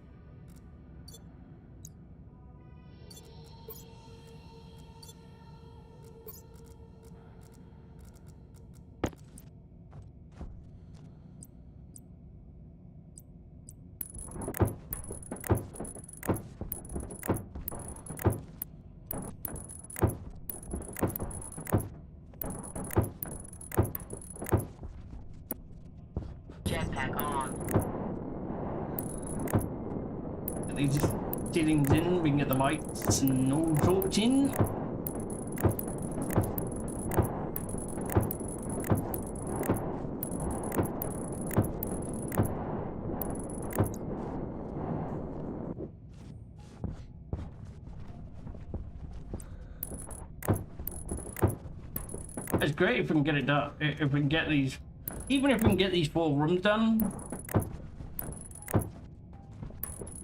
Jetpack on. Get these ceilings in, we can get the lights and all sorts in. It's great if we can get it done. If we can get these, even if we can get these 4 rooms done,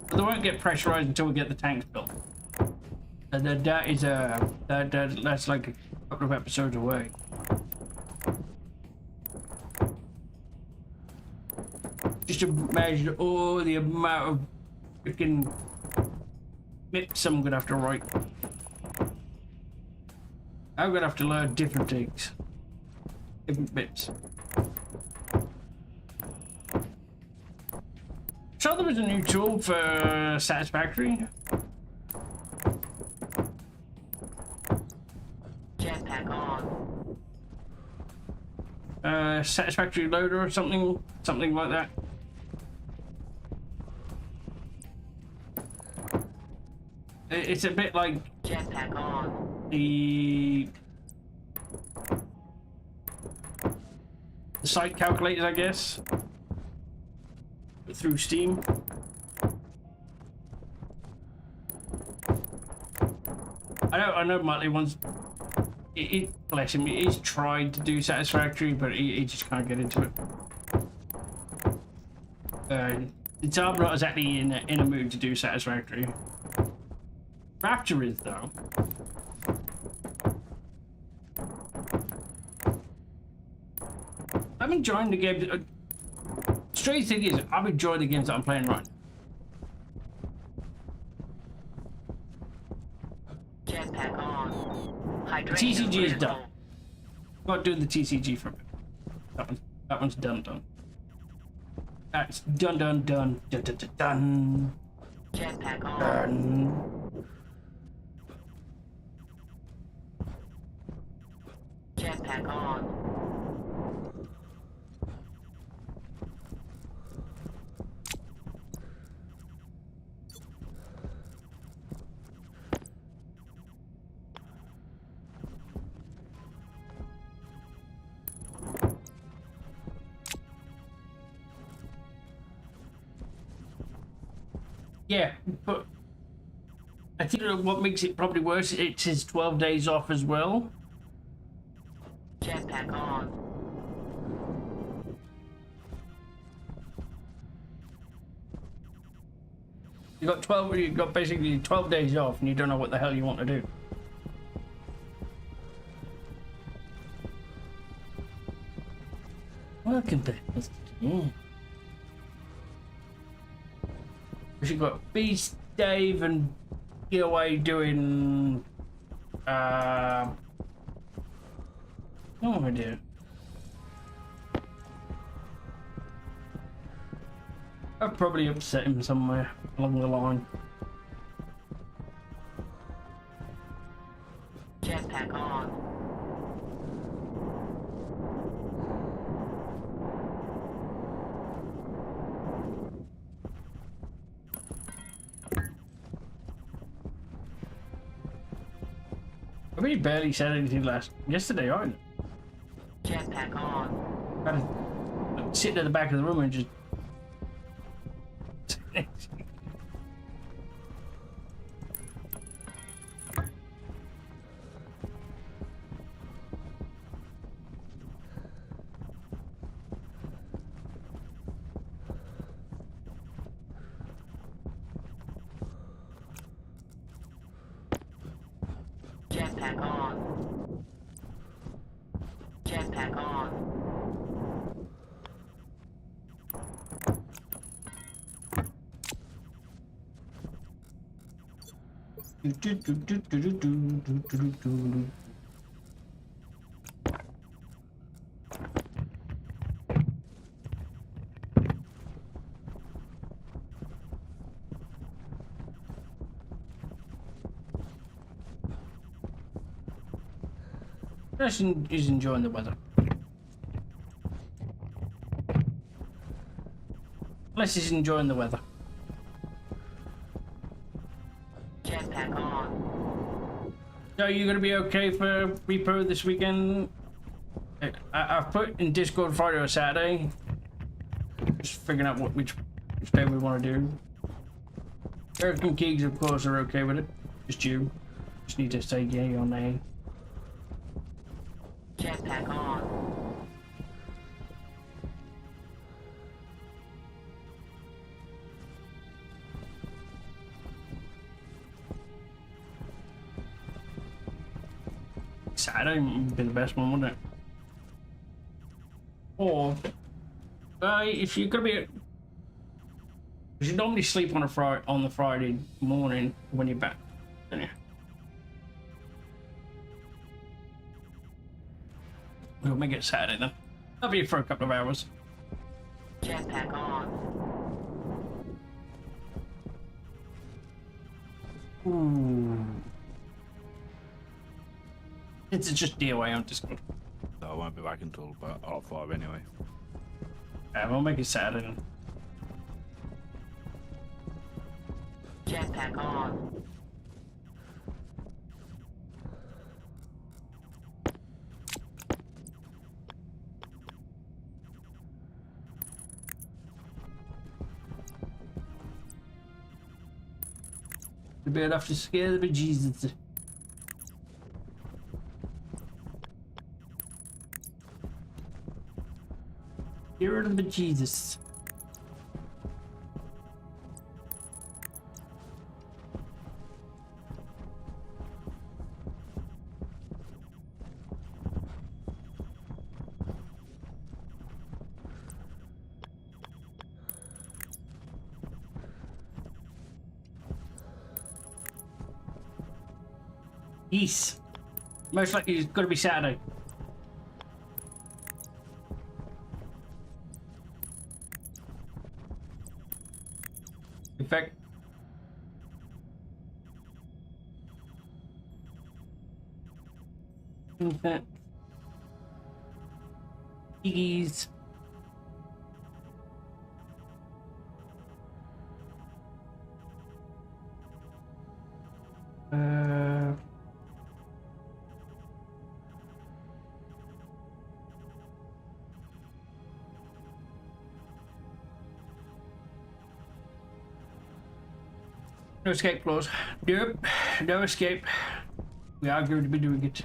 but they won't get pressurized until we get the tanks built. And then that is that's like a couple of episodes away. Just imagine all the amount of freaking bits I'm gonna have to write. I'm gonna have to learn different things. Different bits. Some of them was a new tool for Satisfactory. Jetpack on. Satisfactory loader or something like that. It's a bit like Jetpack on. the site calculators, I guess, through Steam. I know Muttley wants. Bless him. He's tried to do Satisfactory, but he just can't get into it. I'm not exactly in a mood to do Satisfactory. Rapture is though. I'm enjoying the game. Strange thing is, I'm enjoying the games that I'm playing right now. Jetpack on. The Hydration TCG is critical. done. Not doing the TCG for me. That one's done. That's done. Done. Jetpack on. Done. Jetpack on. Yeah, but I think what makes it probably worse, it's his 12 days off as well. Jetpack on. You got basically 12 days off and you don't know what the hell you want to do. Welcome back. Yeah. We got Beast, Dave, and Giveaway doing. No idea. I've probably upset him somewhere along the line. Jetpack on. I really barely said anything yesterday, aren't I? Jetpack on. Kind of sitting at the back of the room and just. Jetpack on. Jetpack on. Person is enjoying the weather. Unless he's enjoying the weather. Jetpack on. So you gonna be okay for repo this weekend? I've put in Discord Friday or Saturday. Just figuring out which day we want to do. Eric and Keegs, of course, are okay with it. Just you. Just need to say yay or nay. Jetpack on. Saturday would be the best one, wouldn't it? Or if you're gonna be, you normally sleep on the Friday morning when you're back, don't you? We'll make it Saturday then. That'll be for a couple of hours. Jetpack on. Ooh. It's just DOA on Discord. So I won't be back until about 5:30 anyway. Yeah, we'll make it Saturday. Jetpack on. You better have to scare the bejesus. Get rid of the bejesus. East. Most likely it's gonna be Saturday. In fact, Iggy's. No escape clause. Nope. No escape. We are going to be doing it.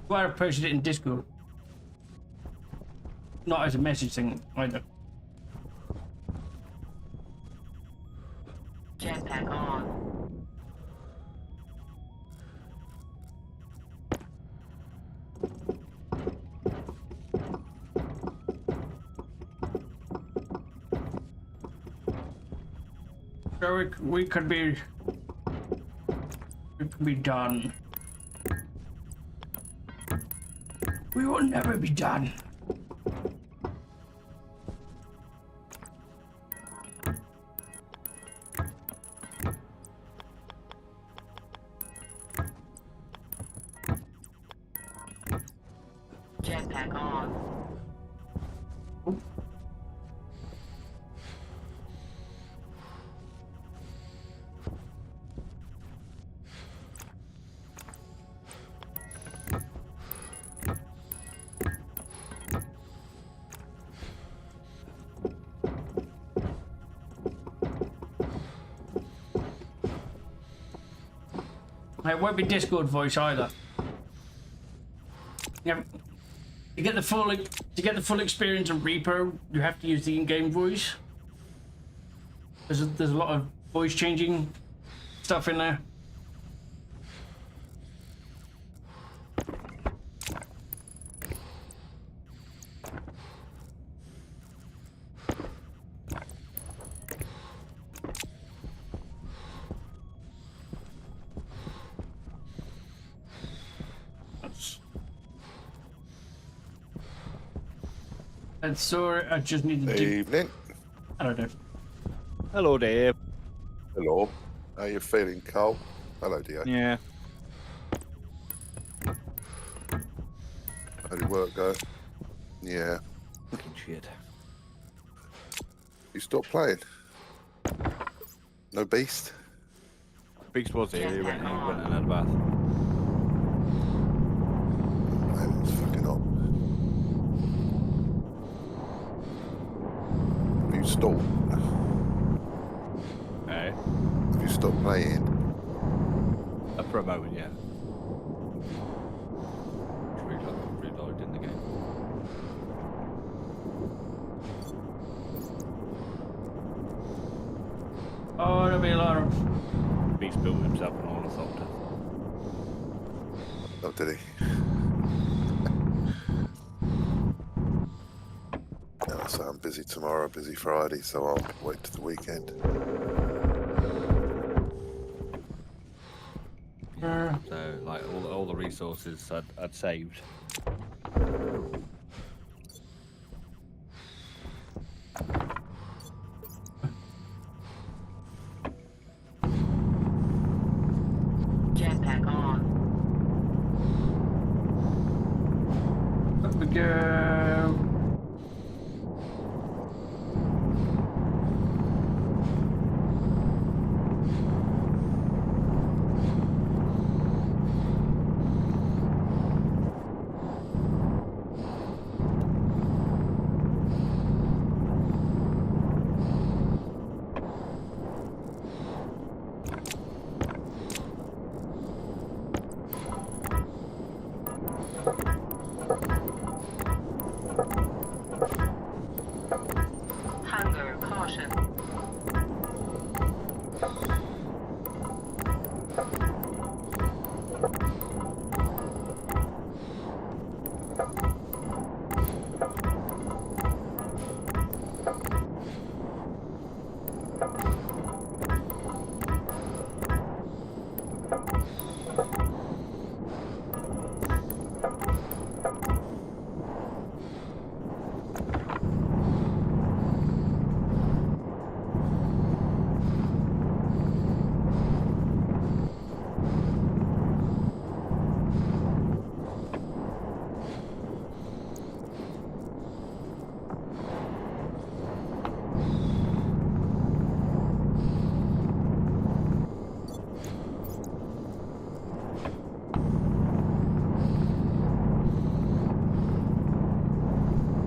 Why I posted it in Discord. Not as a message thing either. Jetpack on. So we could be. It could be done. We will never be done. Jetpack on. It won't be Discord voice either. Yeah, to get the full experience of Repo, you have to use the in-game voice. There's a lot of voice changing stuff in there. And so I just need to do. Evening. I don't know. Hello there. Hello. How you feeling, Cole? Hello, dear. Yeah. How did work go? Yeah. Fucking shit. You stopped playing? No beast? Beast was here. He went and had a bath. Man, it's fucking up. Have you stopped? Hey. Have you stopped playing? For a moment, yeah. Reload in the game. Oh, there'll be a lot of. Beast built himself an ornithopter. Oh, did he? No, so I'm busy tomorrow, busy Friday, so I'll wait till the weekend. So like all the resources I'd saved. Jetpack on. Up we go. Hunger caution.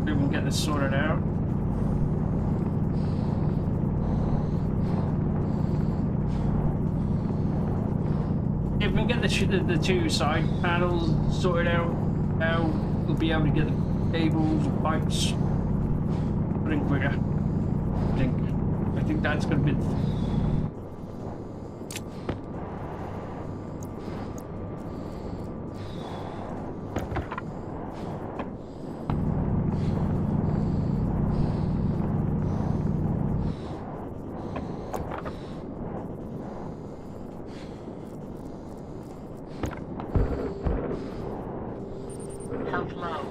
We can get this sorted out. If we can get the two side panels sorted out, now we'll be able to get the cables, pipes put in quicker. I think that's gonna be. Health low.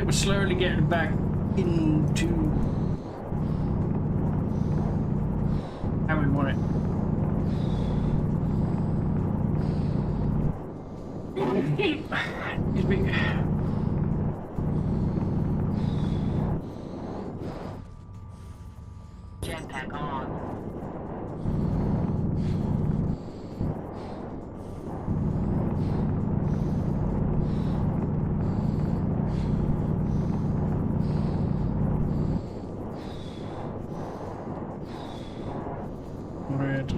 We're slowly getting back into how we want it. Excuse me. Jetpack on. Red.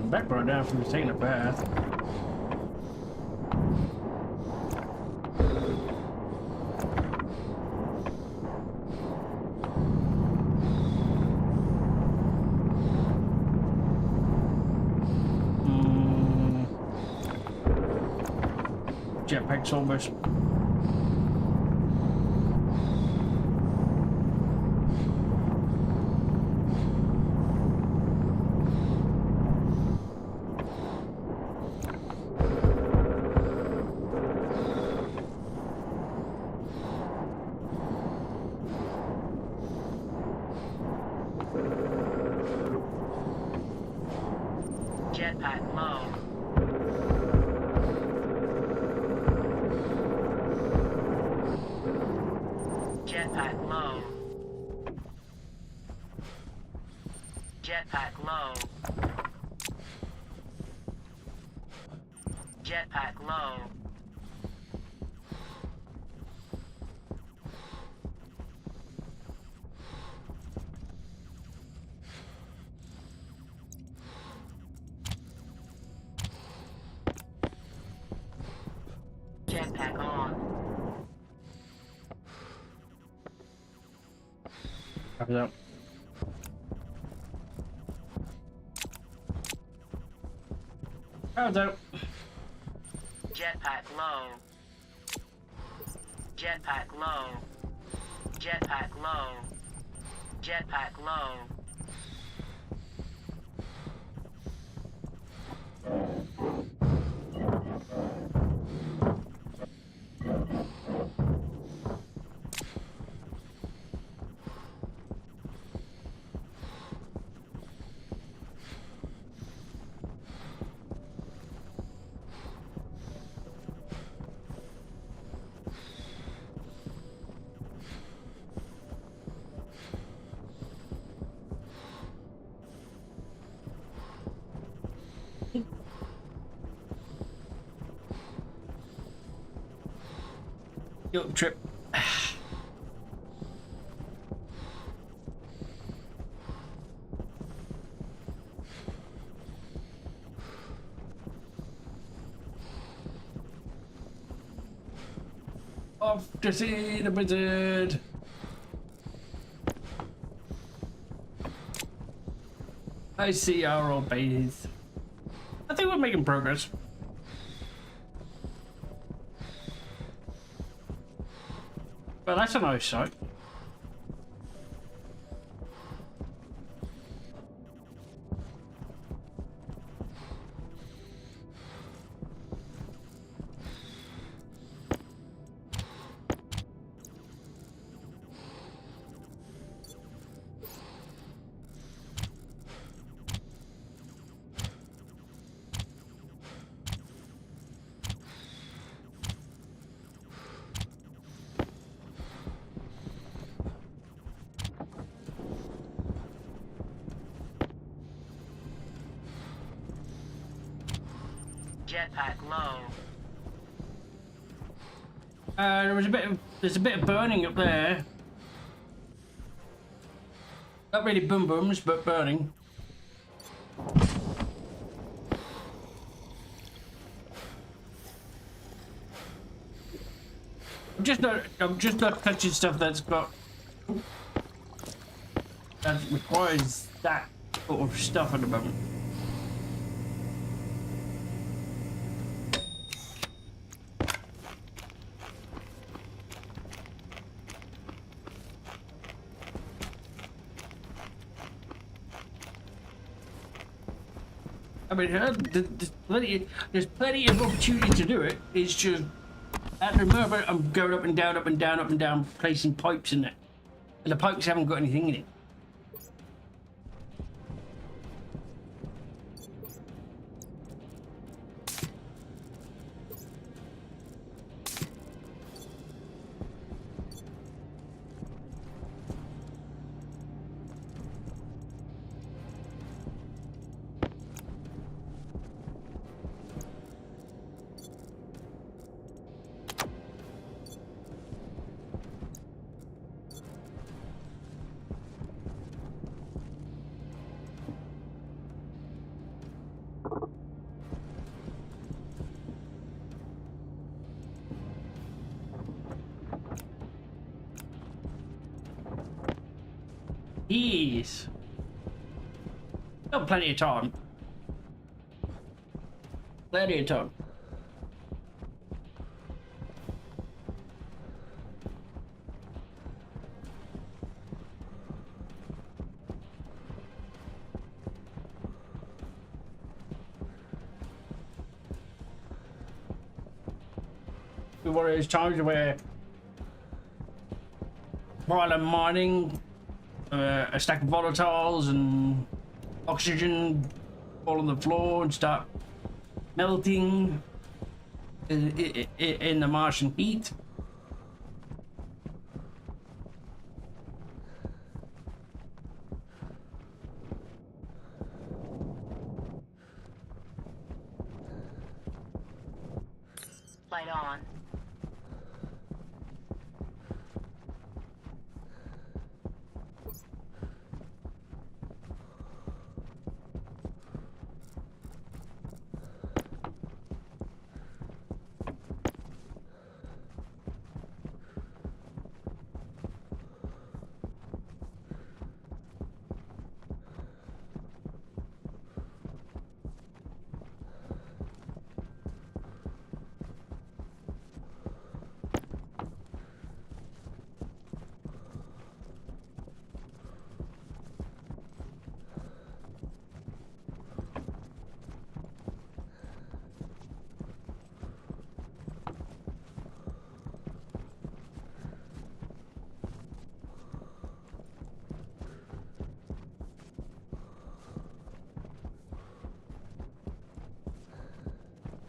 Back brought down from taking a bath. jetpacks almost. Jetpack low. Jetpack low. Jetpack low. Jetpack low. Jetpack on. Copy that. Copy that. Jetpack low. Jetpack low. Jetpack low. Jetpack low. Guilt trip. Off to see the wizard. I see our old base. I think we're making progress. Well, that's a nice sight. Jetpack low. There's a bit of burning up there. Not really boom booms, but burning. I'm just not touching stuff that requires that sort of stuff at the moment. I mean, there's plenty of opportunity to do it. It's just at the moment I'm going up and down, up and down, up and down, placing pipes in it, and the pipes haven't got anything in it. Yes. Got plenty of time. Plenty of time. be one of those times where while I'm mining a stack of volatiles and oxygen fall on the floor and start melting in the Martian heat. Light on.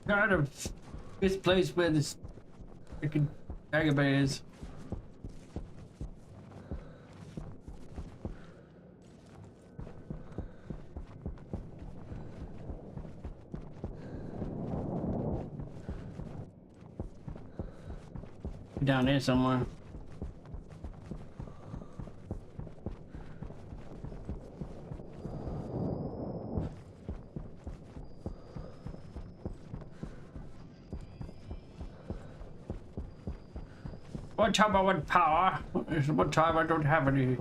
Kind of this place where this freaking Dagobah is. Down there somewhere. What time I want power? What time I don't have any.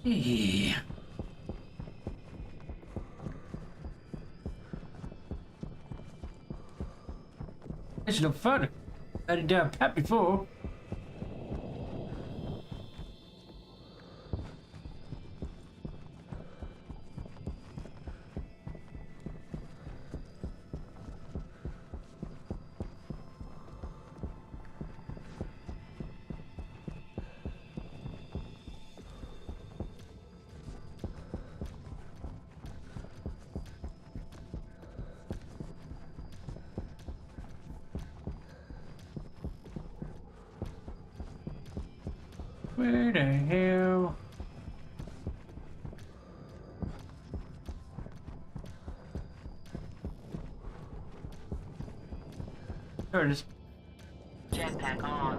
Yeah. It's no fun. I did a pat before. Where the hell? There it is. Jetpack on.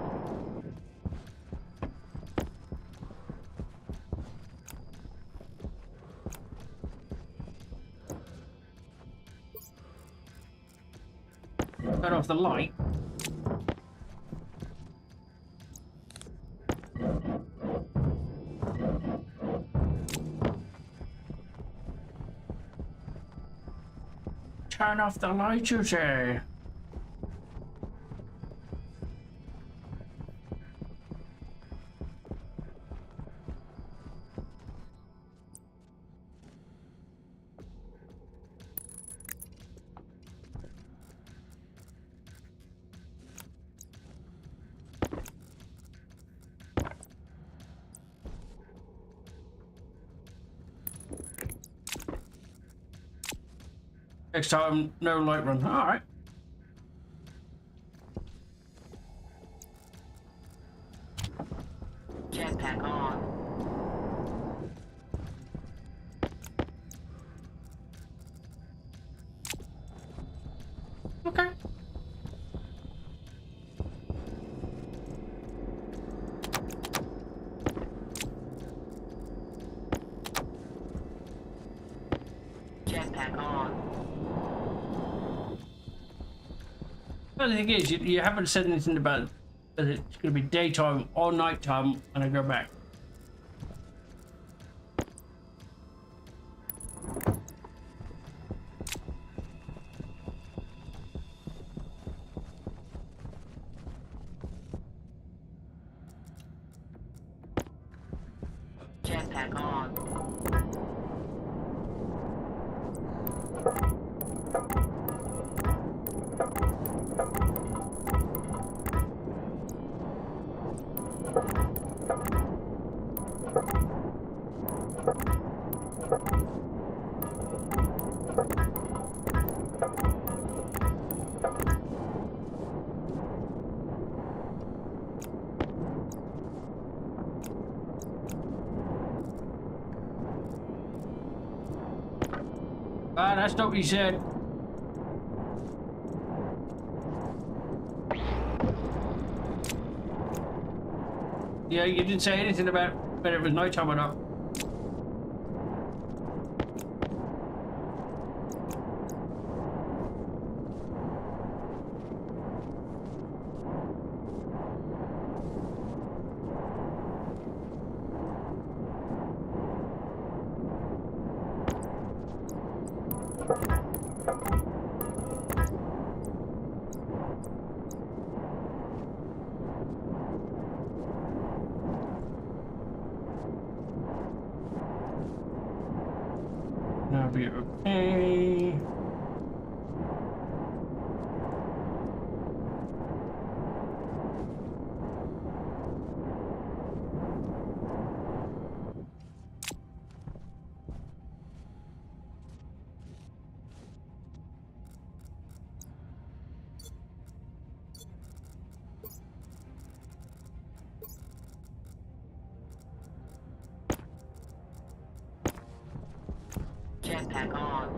Turn off the light. Turn off the light, you say? Next time, no light run. All right. Jetpack on. Okay. Jetpack on. Well, the thing is, you haven't said anything about whether it's going to be daytime or nighttime when I go back. Jetpack on. Ah, that's not what you said. Yeah, you didn't say anything about whether it was nighttime or not. That'll be okay. Jetpack on.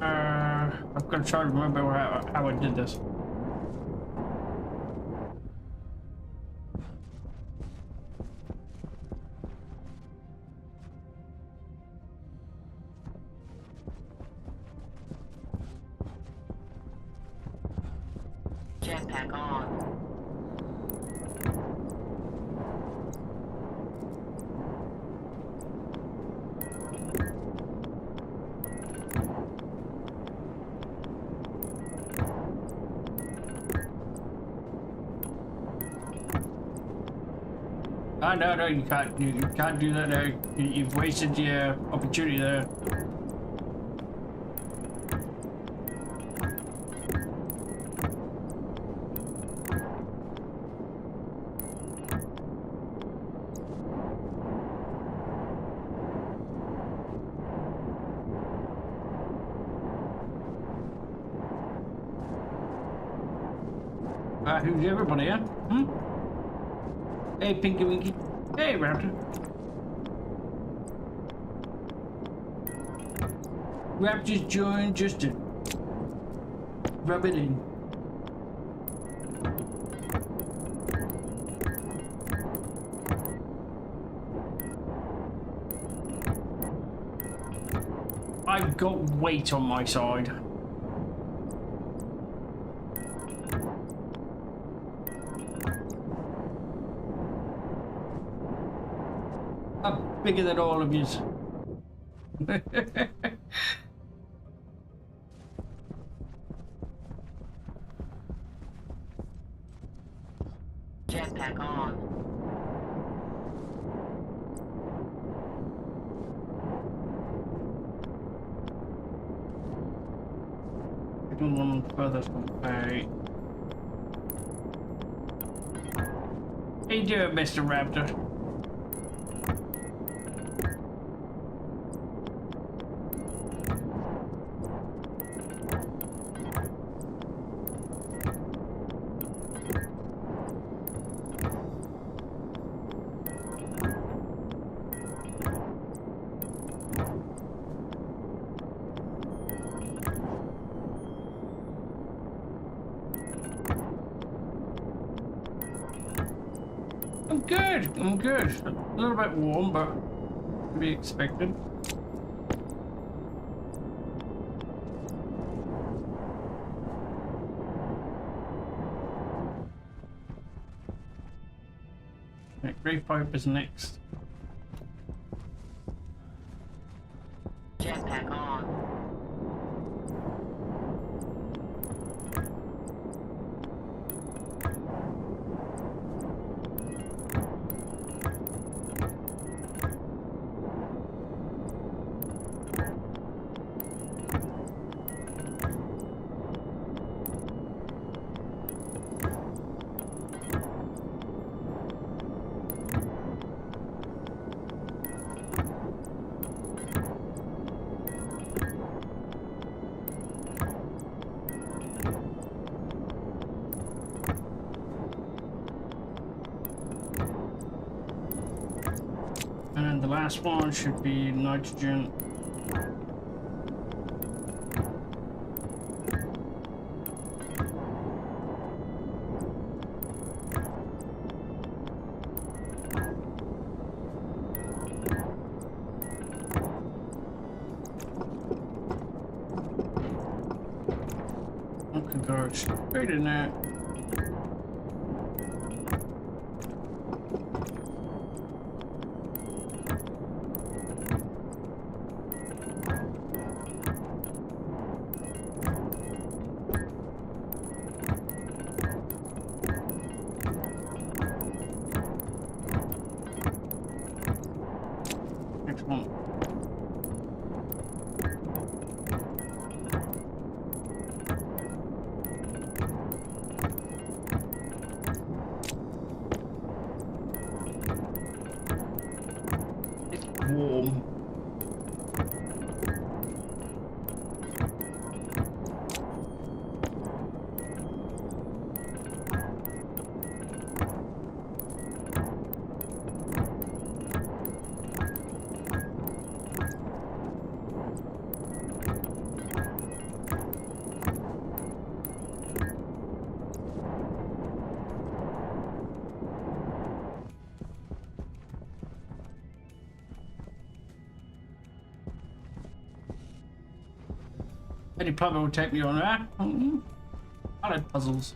I'm gonna try to remember how I did this. Jetpack on. Ah, no, you can't. You can't do that now. You've wasted your opportunity there. Who's everybody, yeah? Hmm? Hey, Pinky Winky. Hey, Raptor. Raptor's joined just to rub it in. I've got weight on my side. I'm bigger than all of yous. Jetpack on. One further away. How you doing, Mr. Raptor? I'm good. I'm good. A little bit warm, but to be expected. Right, Grave Pipe is next. last one should be nitrogen. I could go straight in there. Next one. It's warm. Any plumber will take me on that. I like puzzles.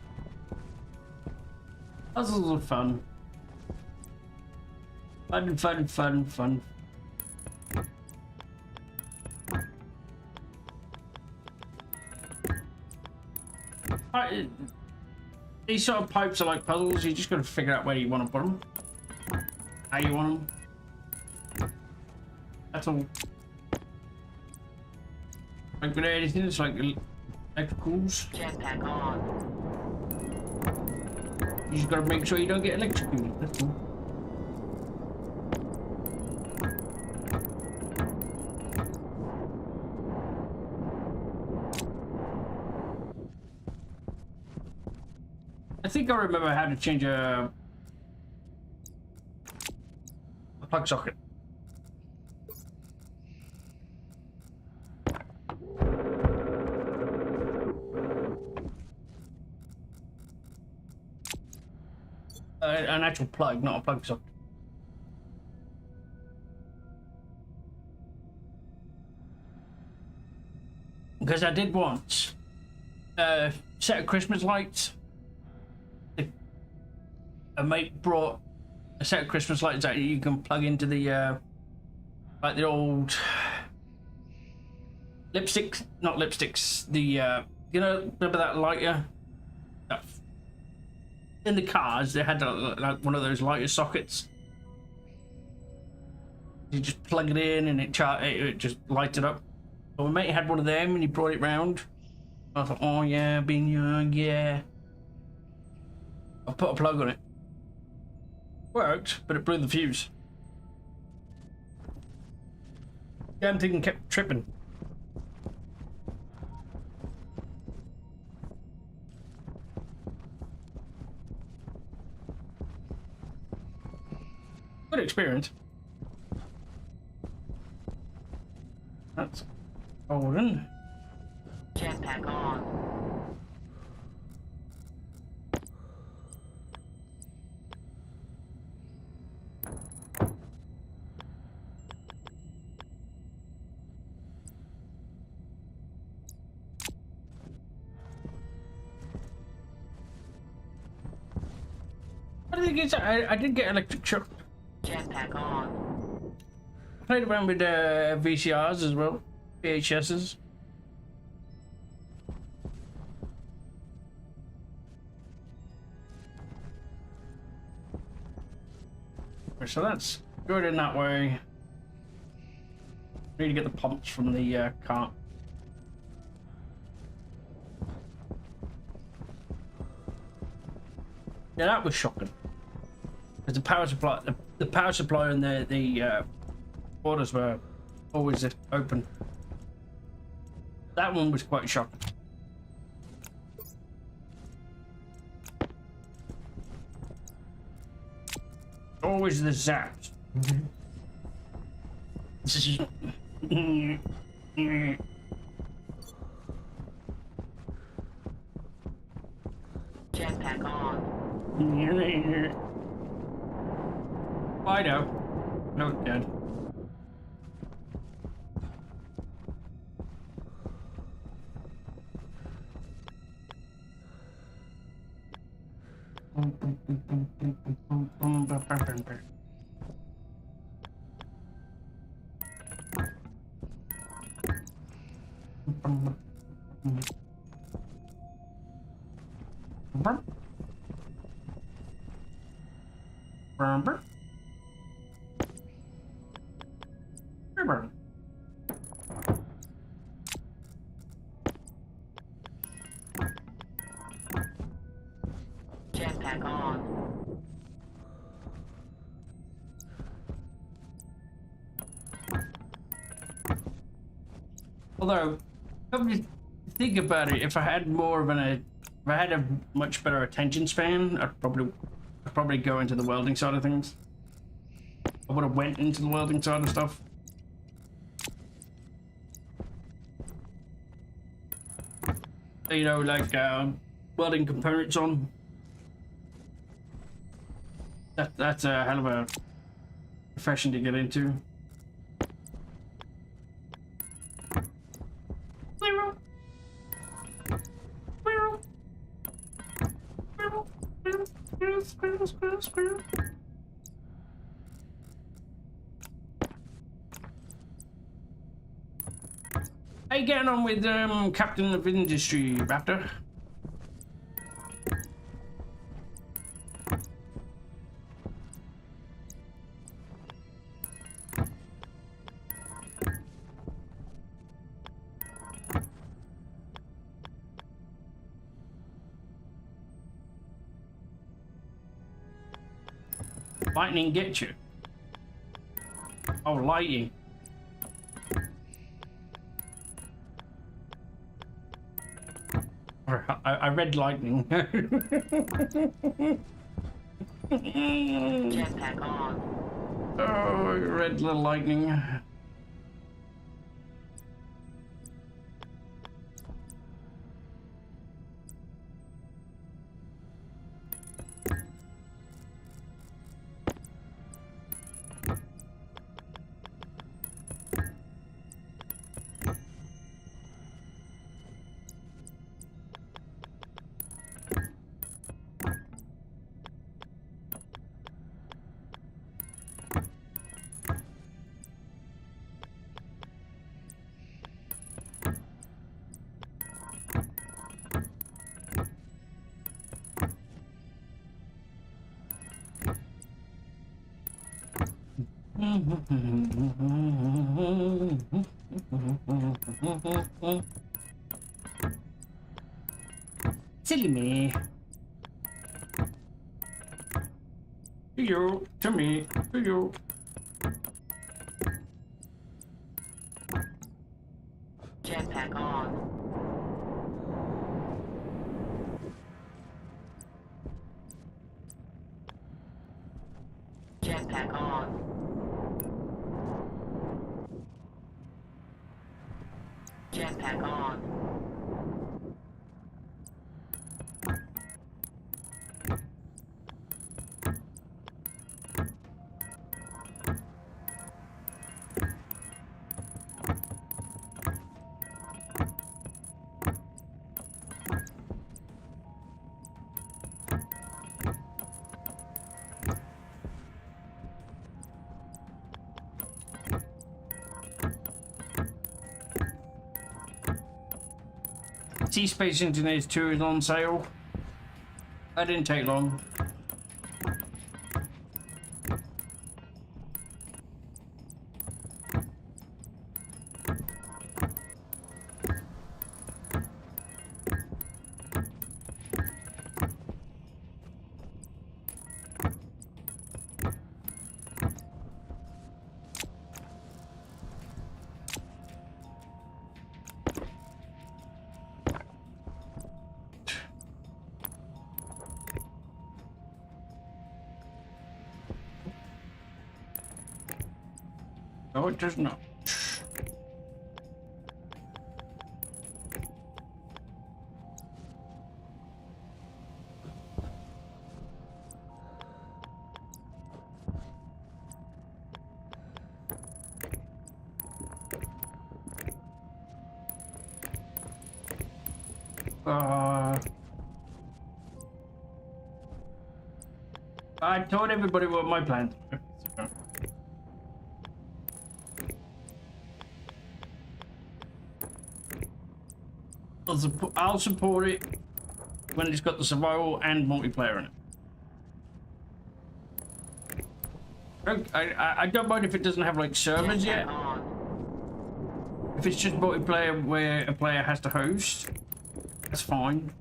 Puzzles are fun. Fun. These sort of pipes are like puzzles. You just got to figure out where you want to put them, how you want them. That's all. Like with anything, it's like electricals. Jetpack on. You just gotta make sure you don't get electrocuted. That's all. I think I remember how to change a plug socket. An actual plug, not a plug socket. Because I did once a set of Christmas lights. A mate brought a set of Christmas lights that you can plug into the like the old lipsticks, not lipsticks. The you know, remember that lighter? That in the cars, they had like one of those lighter sockets. You just plug it in and it just lights it up. So my mate had one of them and he brought it round. I thought, oh yeah, being young, yeah. I put a plug on it. Worked, but it blew the fuse. Damn thing kept tripping. Good experience. That's golden. Jetpack on. I think it's. I did get electric shock. Jetpack on. I played around with VCRs as well, VHSs. So that's good in that way. Need to get the pumps from the cart. Yeah, that was shocking. Because the power supply and the orders were always open. That one was quite shocking. Always the zaps. Jetpack on. I know. No, it's dead. Jetpack on. Although, come to think about it, if I had more of if I had a much better attention span, I'd probably go into the welding side of things. I would have went into the welding side of stuff. You know, like welding components on. That's a hell of a profession to get into. How you getting on with Captain of Industry, Raptor? Lightning get you. Oh, lighting. I read lightning. Jetpack on. Oh, red little lightning. Silly me. To you, to me, to you. Jetpack on. Jetpack on. Jetpack on. Sea Space Engineers 2 is on sale. That didn't take long. No, it does not. I told everybody what my plans were. I'll support it when it's got the survival and multiplayer in it. I don't mind if it doesn't have like servers yet. If it's just multiplayer where a player has to host, that's fine.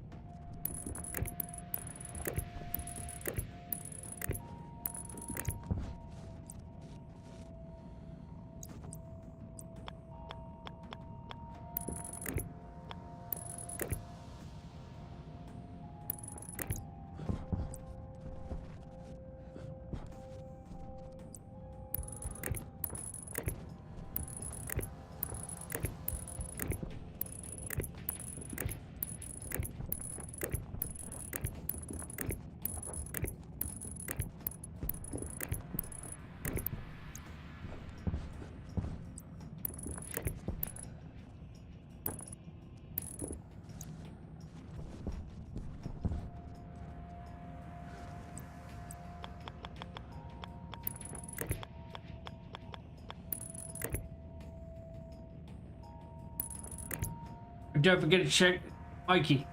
Don't forget to check Mikey.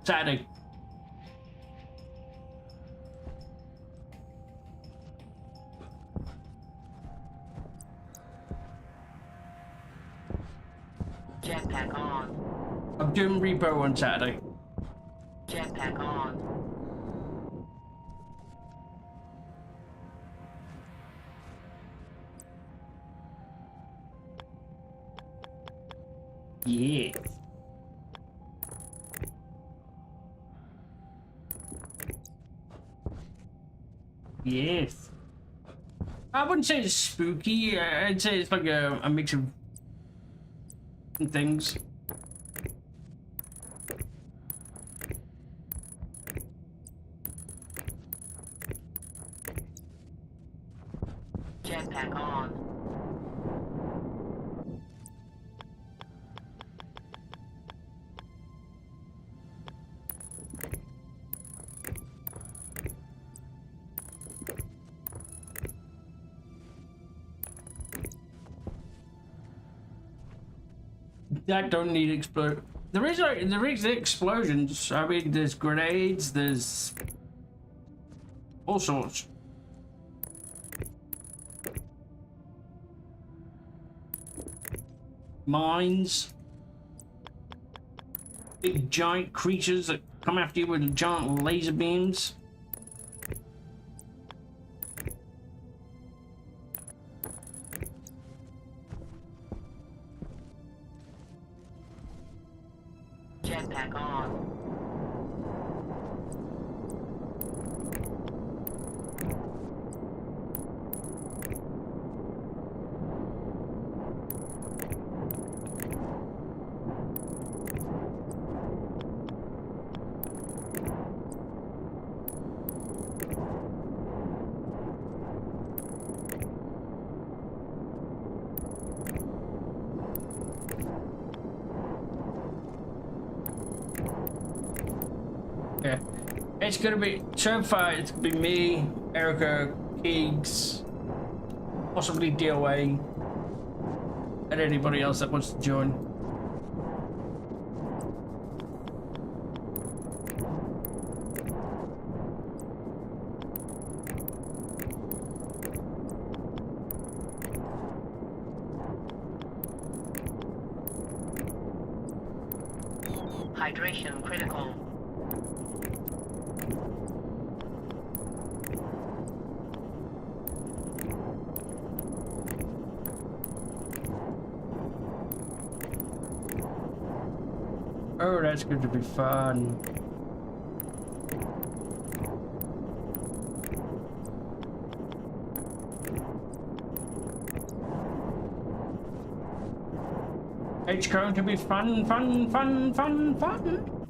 Saturday. Jetpack on. I'm doing repo on Saturday. Jetpack on. Yes. Yes. I wouldn't say it's spooky. I'd say it's like a mix of things. Jetpack on. That don't need explode. There is explosions. I mean, there's grenades. There's all sorts. Mines. Big giant creatures that come after you with giant laser beams. Jetpack on. Yeah. It's gonna be, so far, it's gonna be me, Erica, Keegs, possibly DOA, and anybody else that wants to join. Hydration critical. Oh, that's going to be fun. It's going to be fun, fun, fun, fun, fun.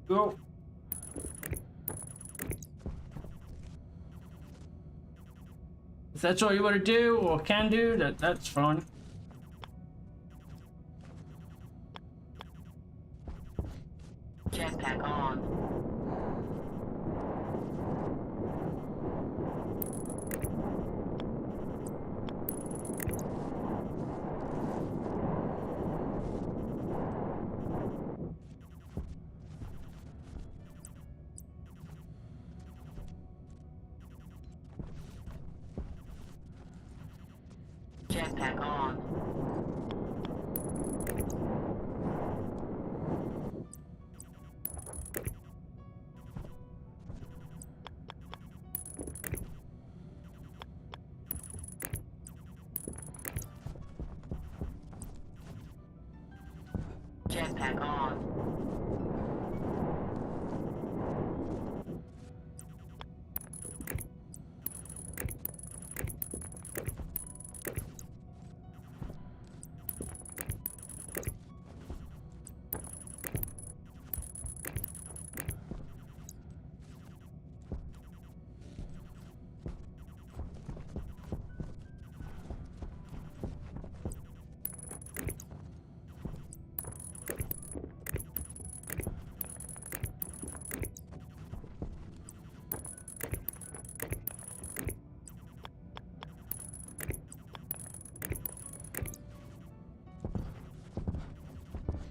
Go. If that's all you want to do or can do, that's fine. Jetpack on. Jetpack on. Jetpack on.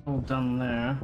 All done there.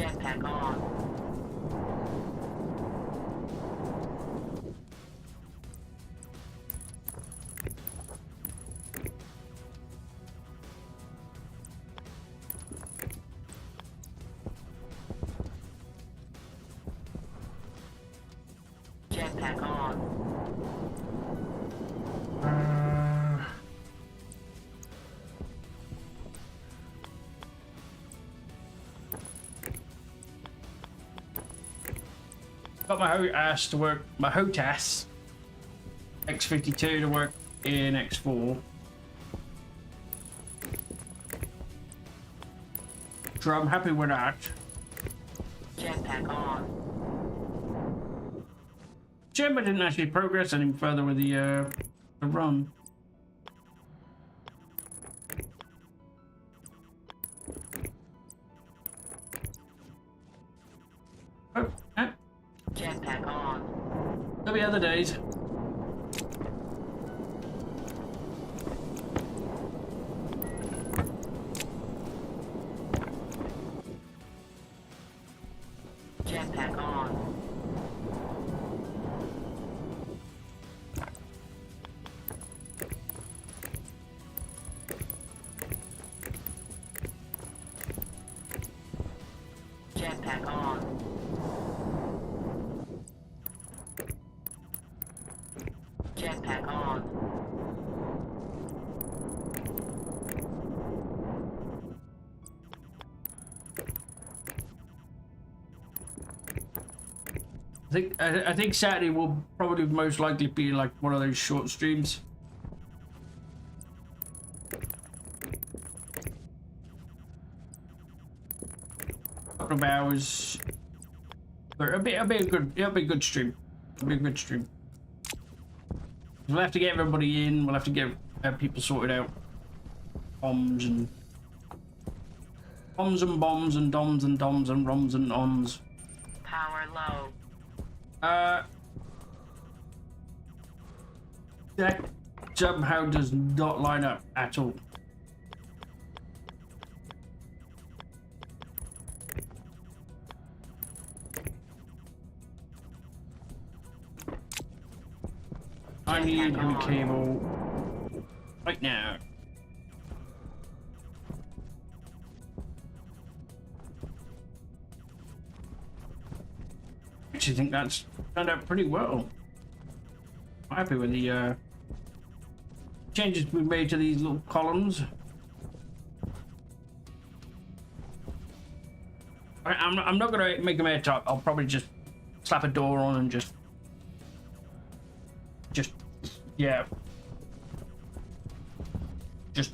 Jetpack on. Jetpack on. Got my HOTAS to work. My HOTAS X52 to work in X4. So I'm happy with that. Jetpack on. Shame I didn't actually progress any further with the run. Oh, Jetpack on. there'll be other days. Jetpack on. Jetpack on. I think Saturday will probably most likely be like one of those short streams. Couple of hours. But it'll be a good stream. It'll be a good stream. We'll have to get everybody in. We'll have to get people sorted out. Bombs and doms and doms and roms and ons. Power low. That somehow does not line up at all. I need a cable right now. Actually think that's turned out pretty well. I'm happy with the changes we made to these little columns. I'm not gonna make them airtight. I'll probably just slap a door on and just yeah. Just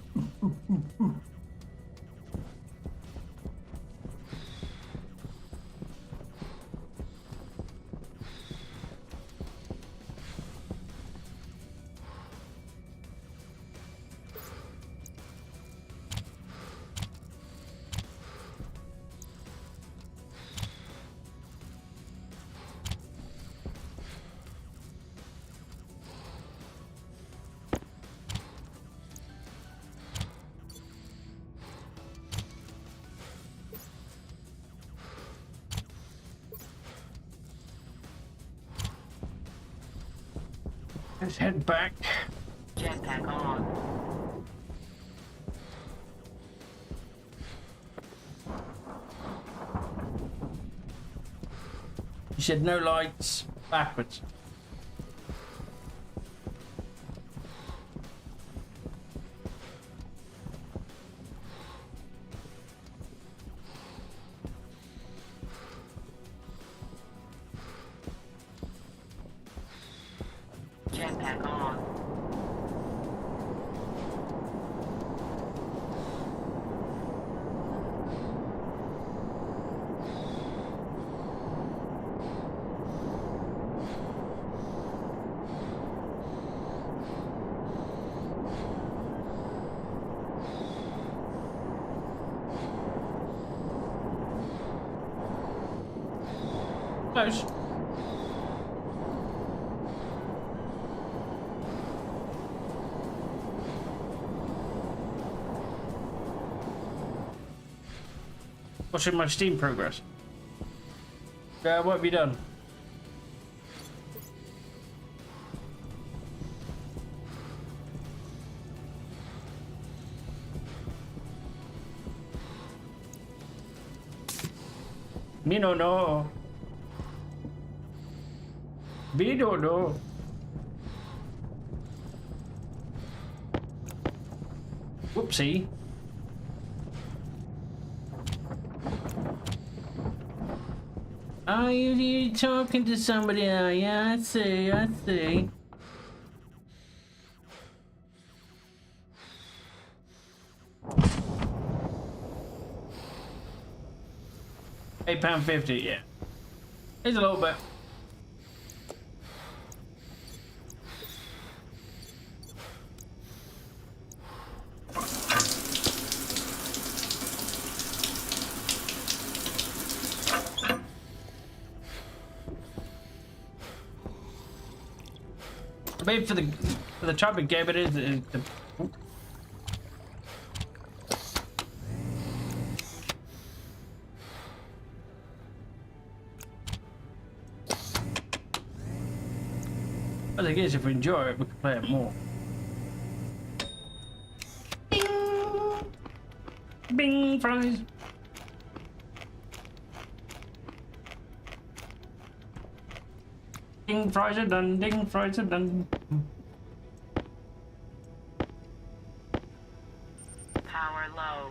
let's head back. Jetpack on. You said no lights, backwards. Jetpack on. Close. Watching my Steam progress. What have you done? Me no know. Me don't know. Whoopsie. Oh, you talking to somebody now? Yeah, I see, I see. £8.50, yeah. It's a little bit. Maybe for the type of game it is the I think is if we enjoy it, we can play it more. Bing, Bing fries. Ding fries are done. Ding fries are done. Power low.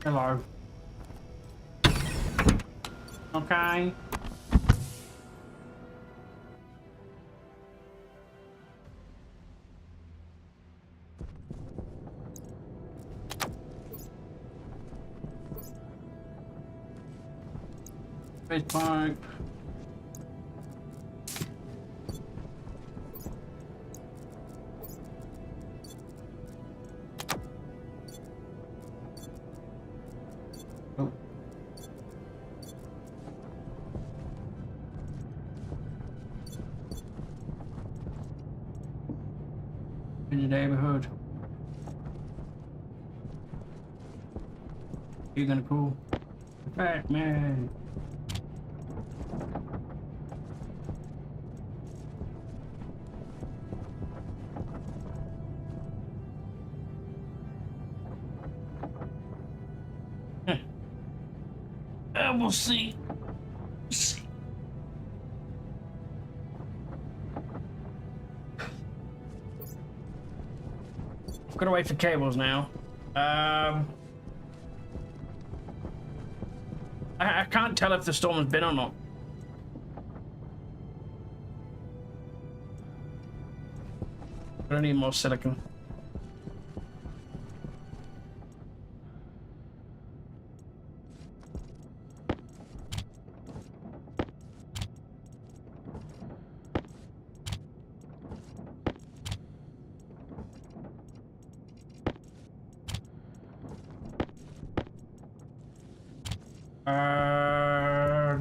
Hello. Okay. Space pipe. Oh. In your neighborhood. You're gonna cool. Batman. We'll see. We'll see. Gotta wait for cables now. I can't tell if the storm has been or not. I need more silicon.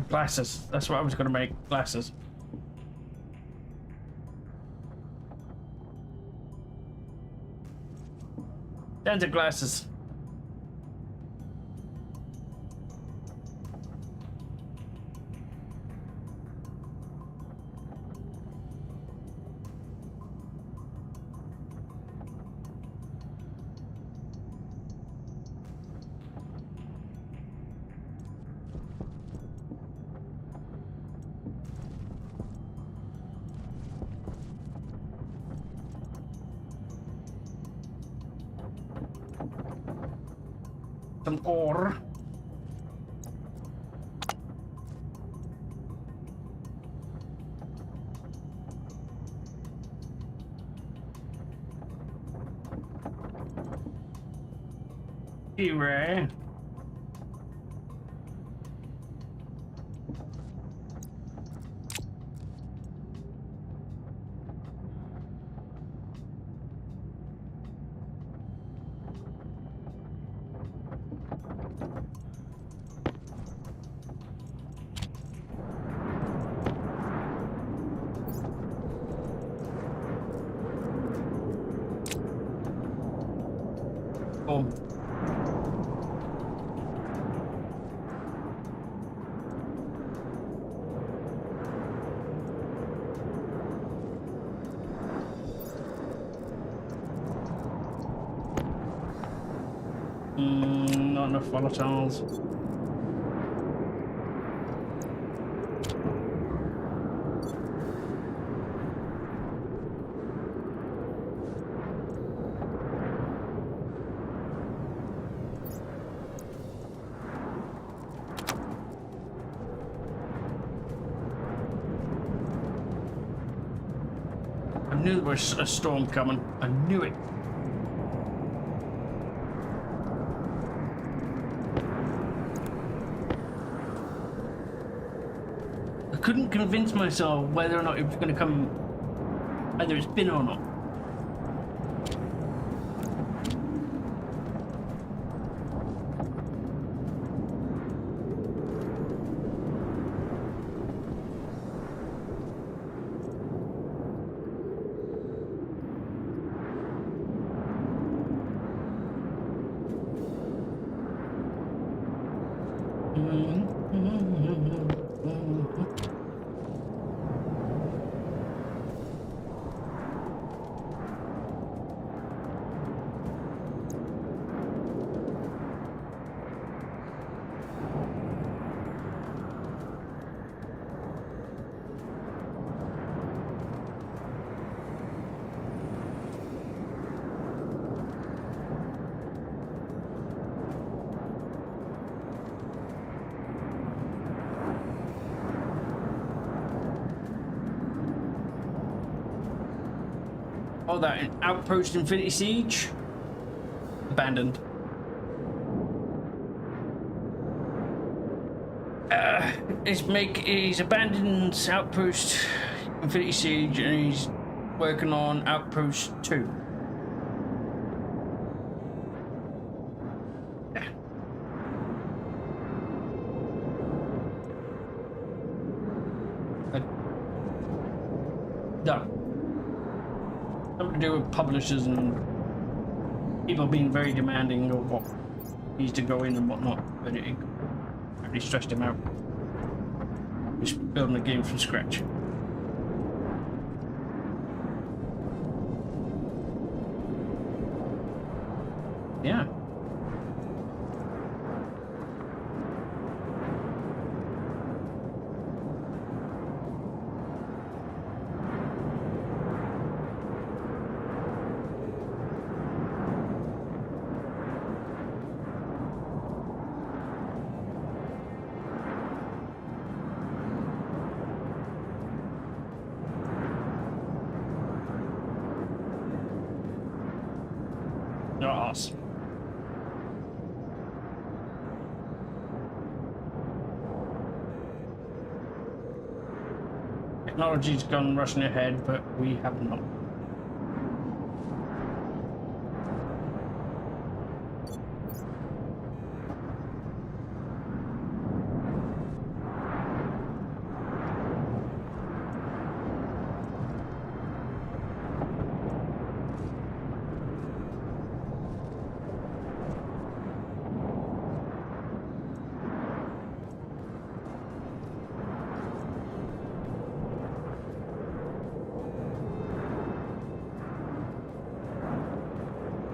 Glasses. That's what I was gonna make. Glasses. Down to glasses. Some ore. Ray. Oh. Not enough volatiles. I knew there was a storm coming. I knew it. I couldn't convince myself whether or not it was going to come, whether it's been or not. Oh, that outpost Infinity Siege? Abandoned. He's abandoned Outpost Infinity Siege and he's working on Outpost 2. Yeah. Done. Something to do with publishers and people being very demanding of what needs to go in and whatnot, but it really stressed him out. Just building a game from scratch. Yeah. Awesome. Technology's gone rushing ahead, but we have not.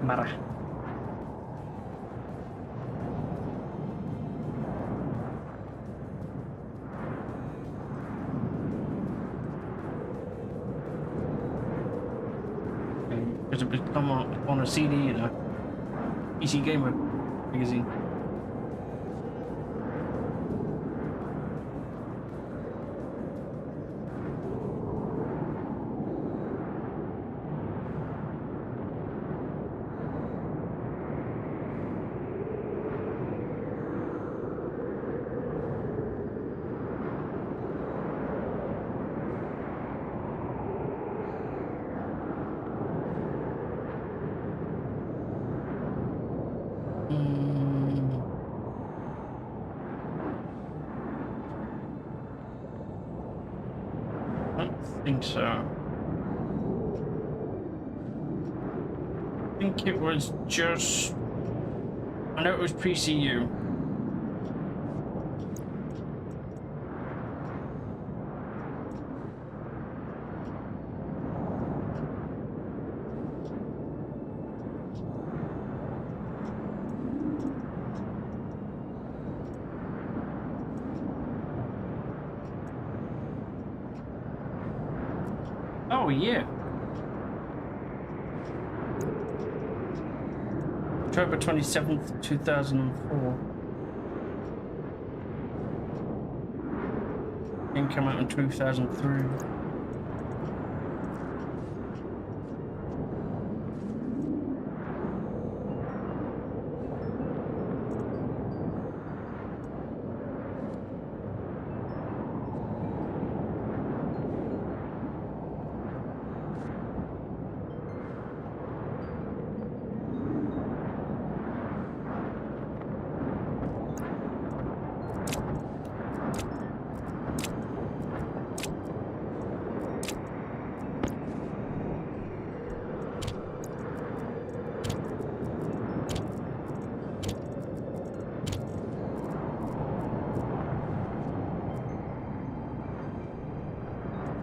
Mara. Because it was come on a CD in a PC Gamer magazine. I think so. I think it was just... I know it was PCU. Oh, yeah. October 27th, 2004. Game came out in 2003.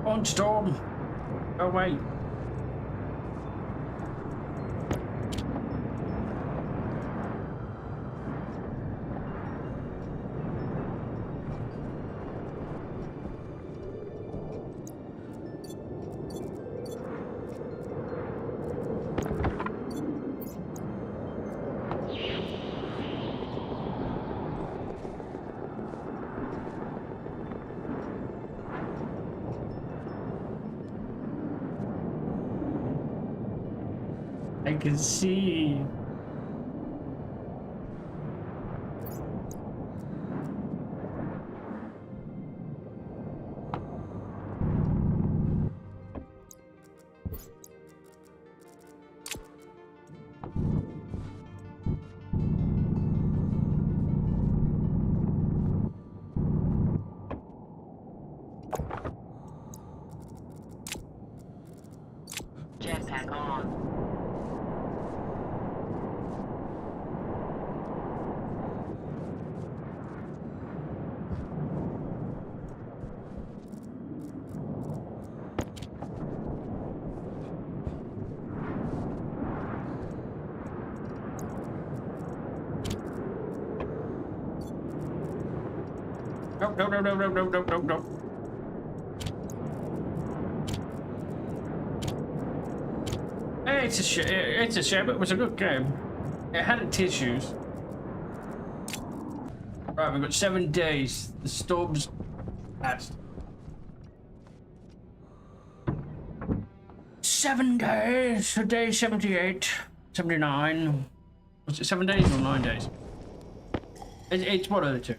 On storm. Go away. I can see. Jetpack on. Nope, nope, nope, nope, nope, nope, nope, nope, nope. Hey, it's a shame. It was a good game. It had its issues. Right, we've got 7 days. The storm's passed. 7 days. So day 78, 79. Was it 7 days or 9 days? It's one of the two.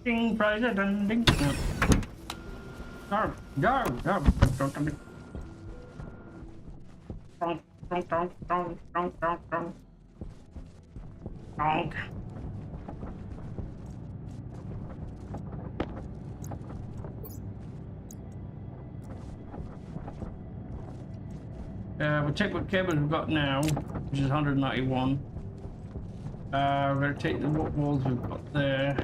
Ding, president, ding. Go, go, go. Donk, donk, donk, donk, donk, donk, donk. Donk. We'll take what cables we've got now, which is 191. We're going to take the walls we've got there.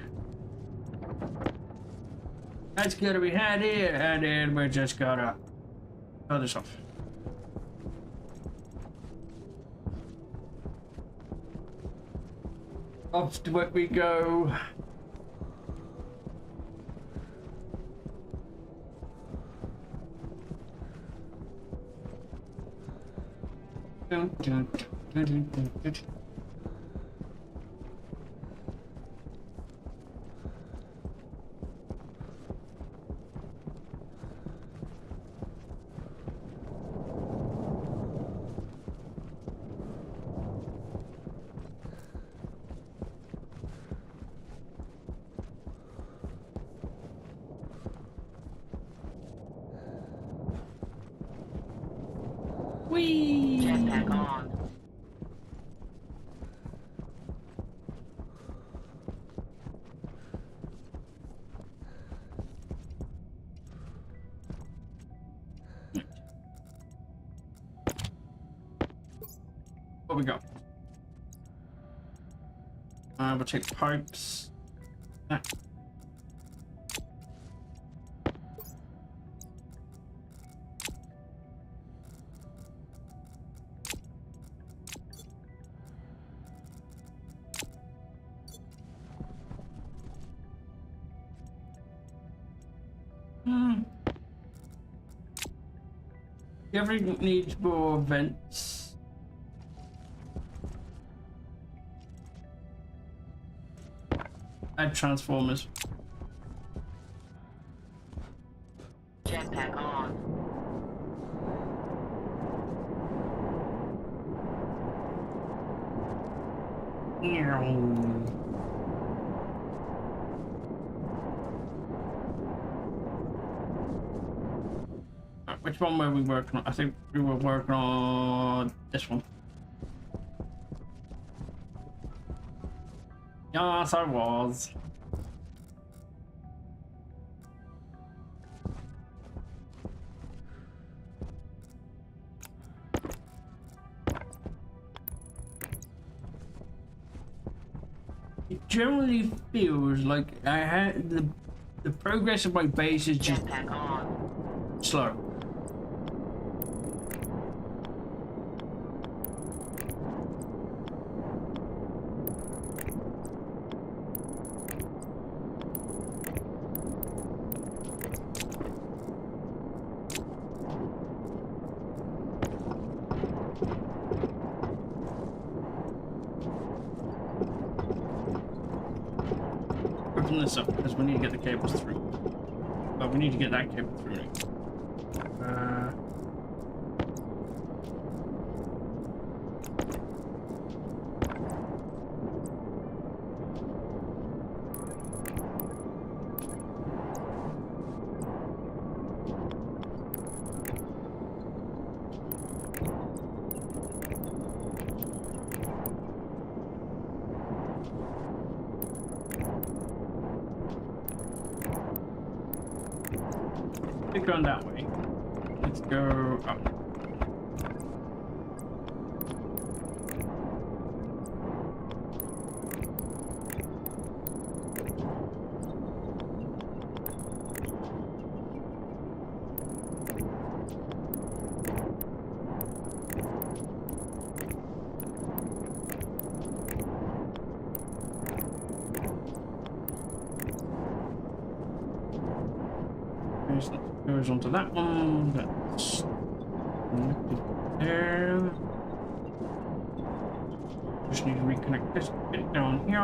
That's gonna be handy, and then we're just gonna cut this off. Off to where we go. Dun, dun, dun, dun, dun, dun. Whee! Jetpack on. What we got? We'll take pipes. Ah. Everything needs more vents. Add transformers. Jetpack on. Which one were we working on? I think we were working on this one. Yes, I was. It generally feels like I had the progress of my base is just Jetpack on. slow. open this up because we need to get the cables through. Well, we need to get that cable through. Keep going that way. Let's go up. Goes onto that one. That's connected there. Just need to reconnect this bit down here.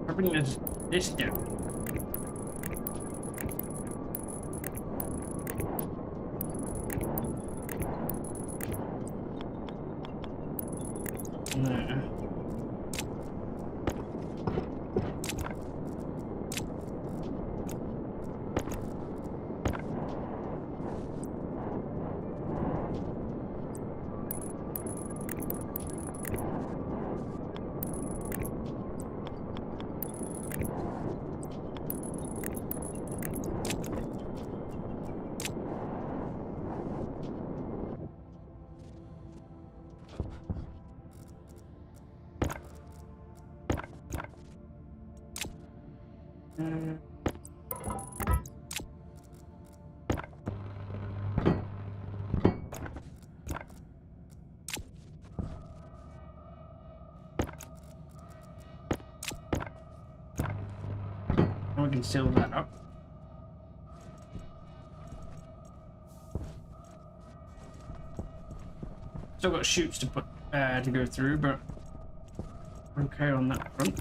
I'll bring this down. There. We can seal that up. Still got chutes to put to go through, but okay on that front.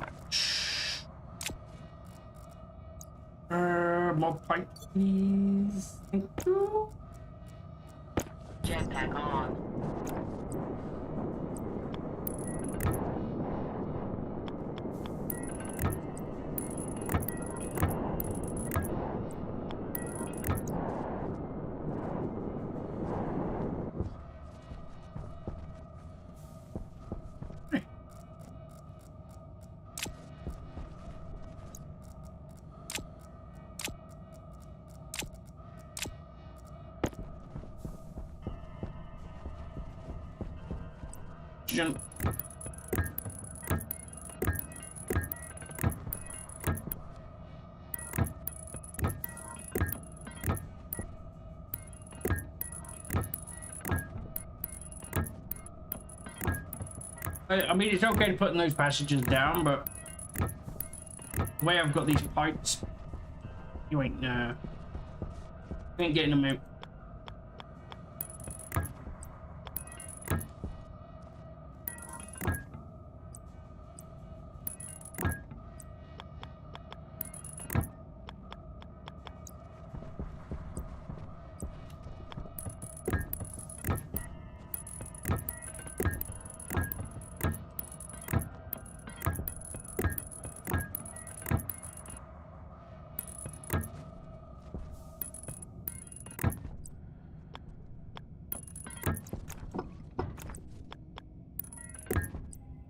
More pipe, please. Thank you. Jetpack on. Jump. I mean, it's okay to put in those passages down, but the way I've got these pipes, you ain't getting them out.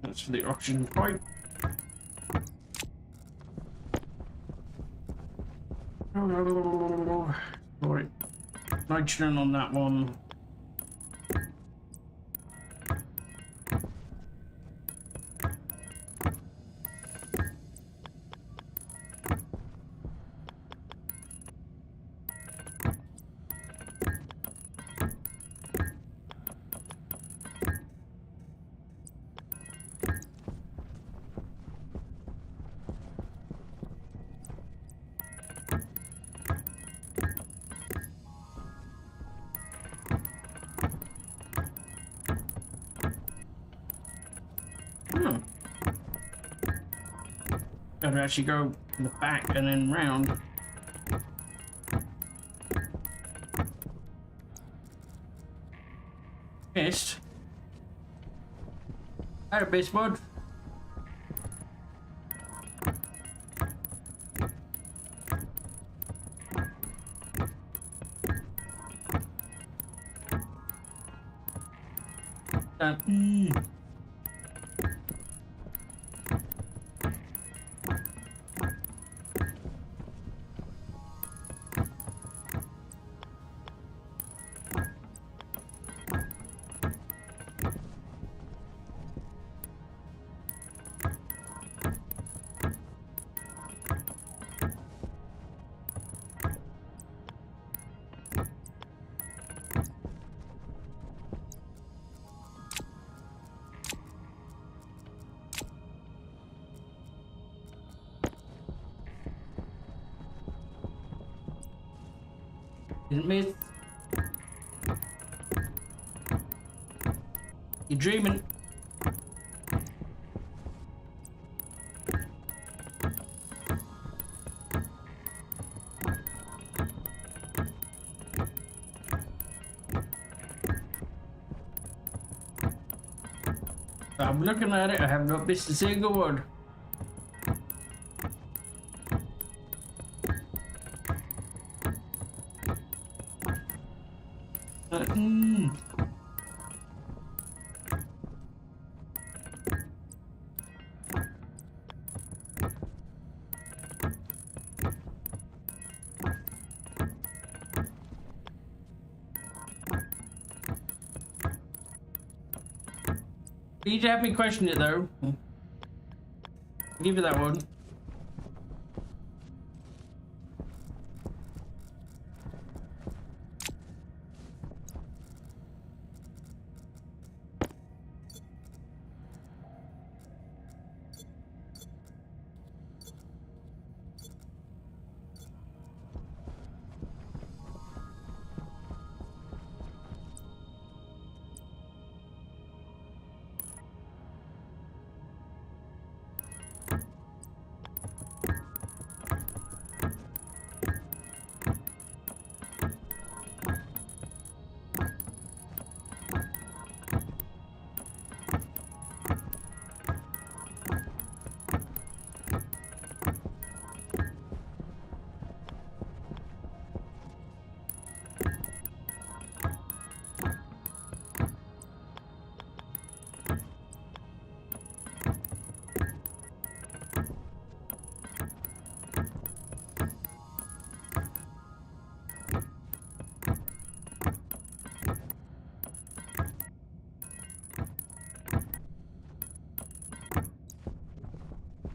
That's for the oxygen pipe. Right. Nitrogen on that one. to actually go to the back and then round. Missed. I had a base bud. Didn't miss. You're dreaming. I'm looking at it. I have not missed a single one. You have me question it though. I'll give you that one.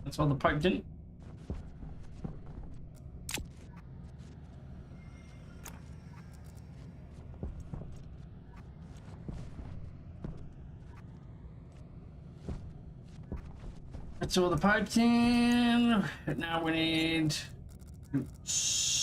That's all the pipe didn't. That's all the pipes in. Now we need roots.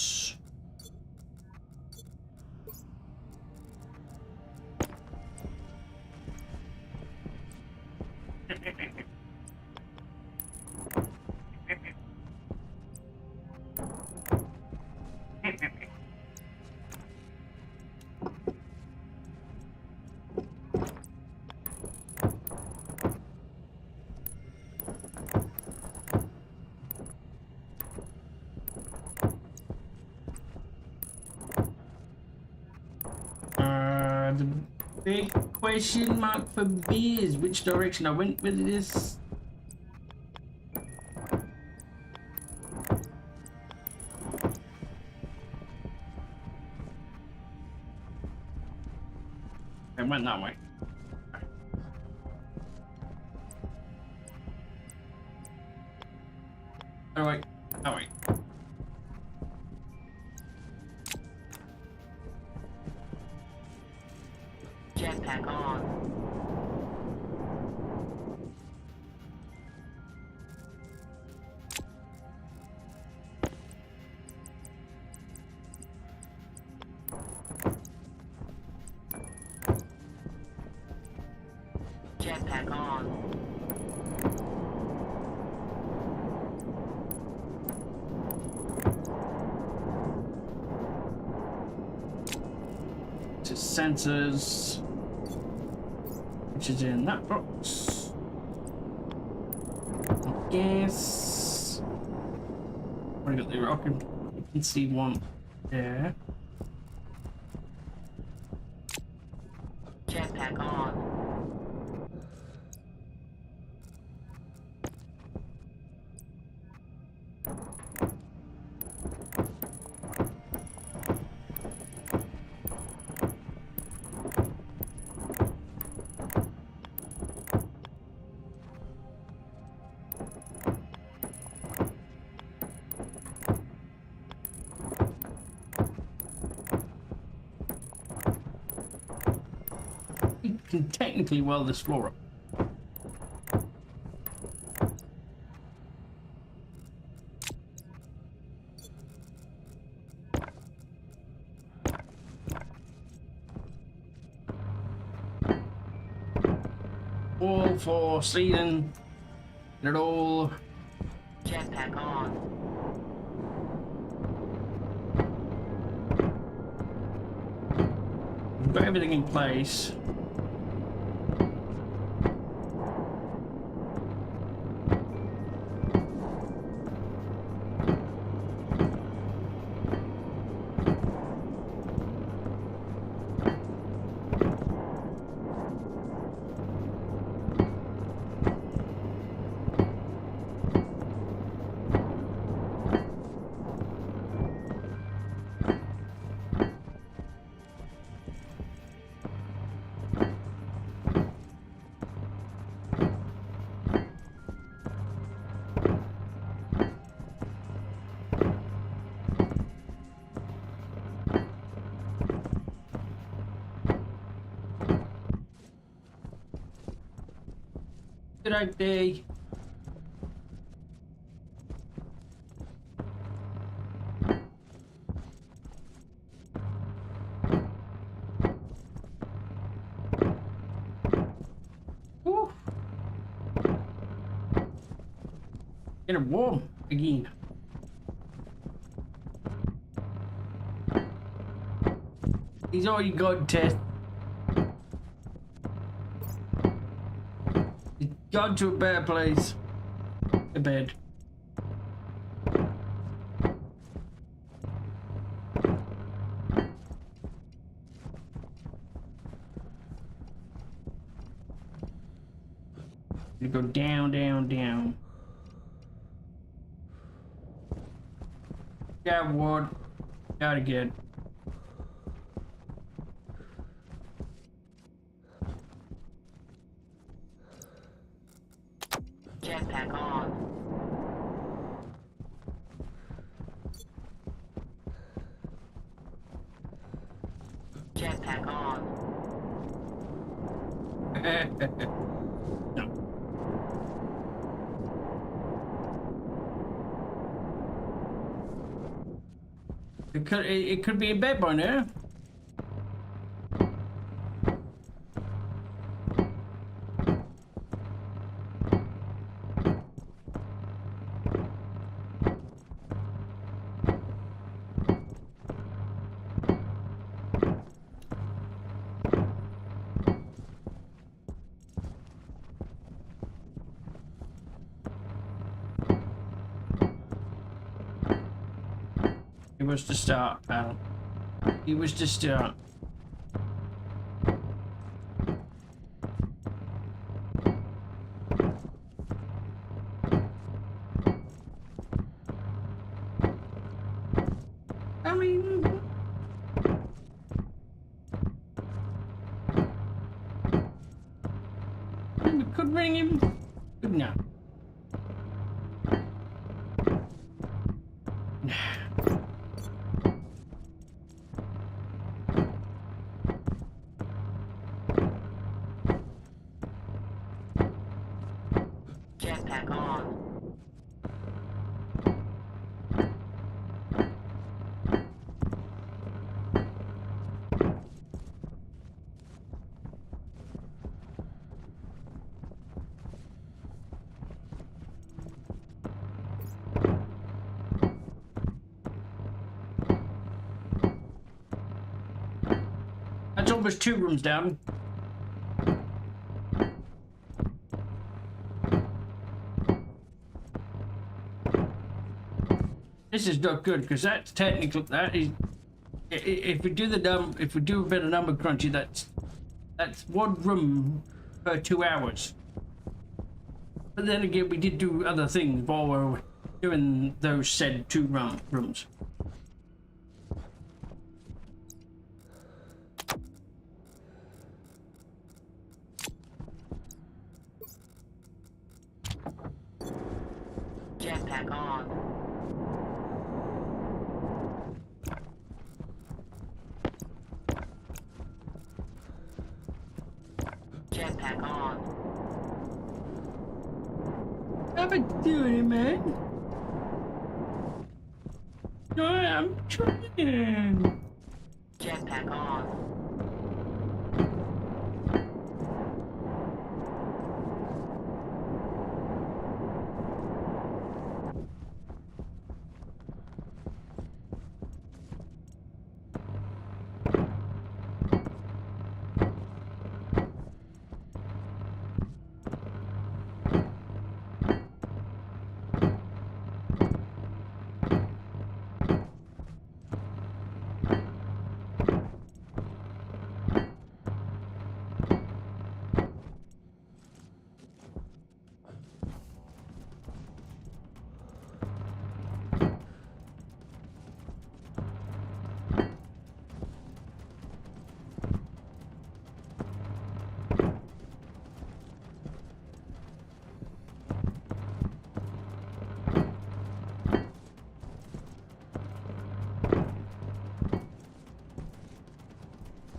The big question mark for me is which direction I went with this. I went that way. All right, all right. Jetpack on. Jetpack on. is sensors, which is in that box. Yes. I got the rocket. You can see one there. Jetpack on. You can technically weld this floor up. All for sealing it all. Jetpack on. We've got everything in place. Good idea. Woo. Getting warm again. He's already got test. He's gone to a bad place. A bed. You go down, down, down. Yeah, Ward. Gotta get. Jetpack on. Jetpack on. No. It could be a bed by now. It was to start, pal. It was to start. I mean, we could bring him. Good enough. Jetpack on. almost 2 rooms down. This is not good because that's technically that is. If we do if we do a bit of number crunching, that's 1 room per 2 hours. But then again, we did do other things while we were doing those said 2 rooms. Jetpack on. Jetpack on. How am I doing, man? No, I'm trying. Jetpack on.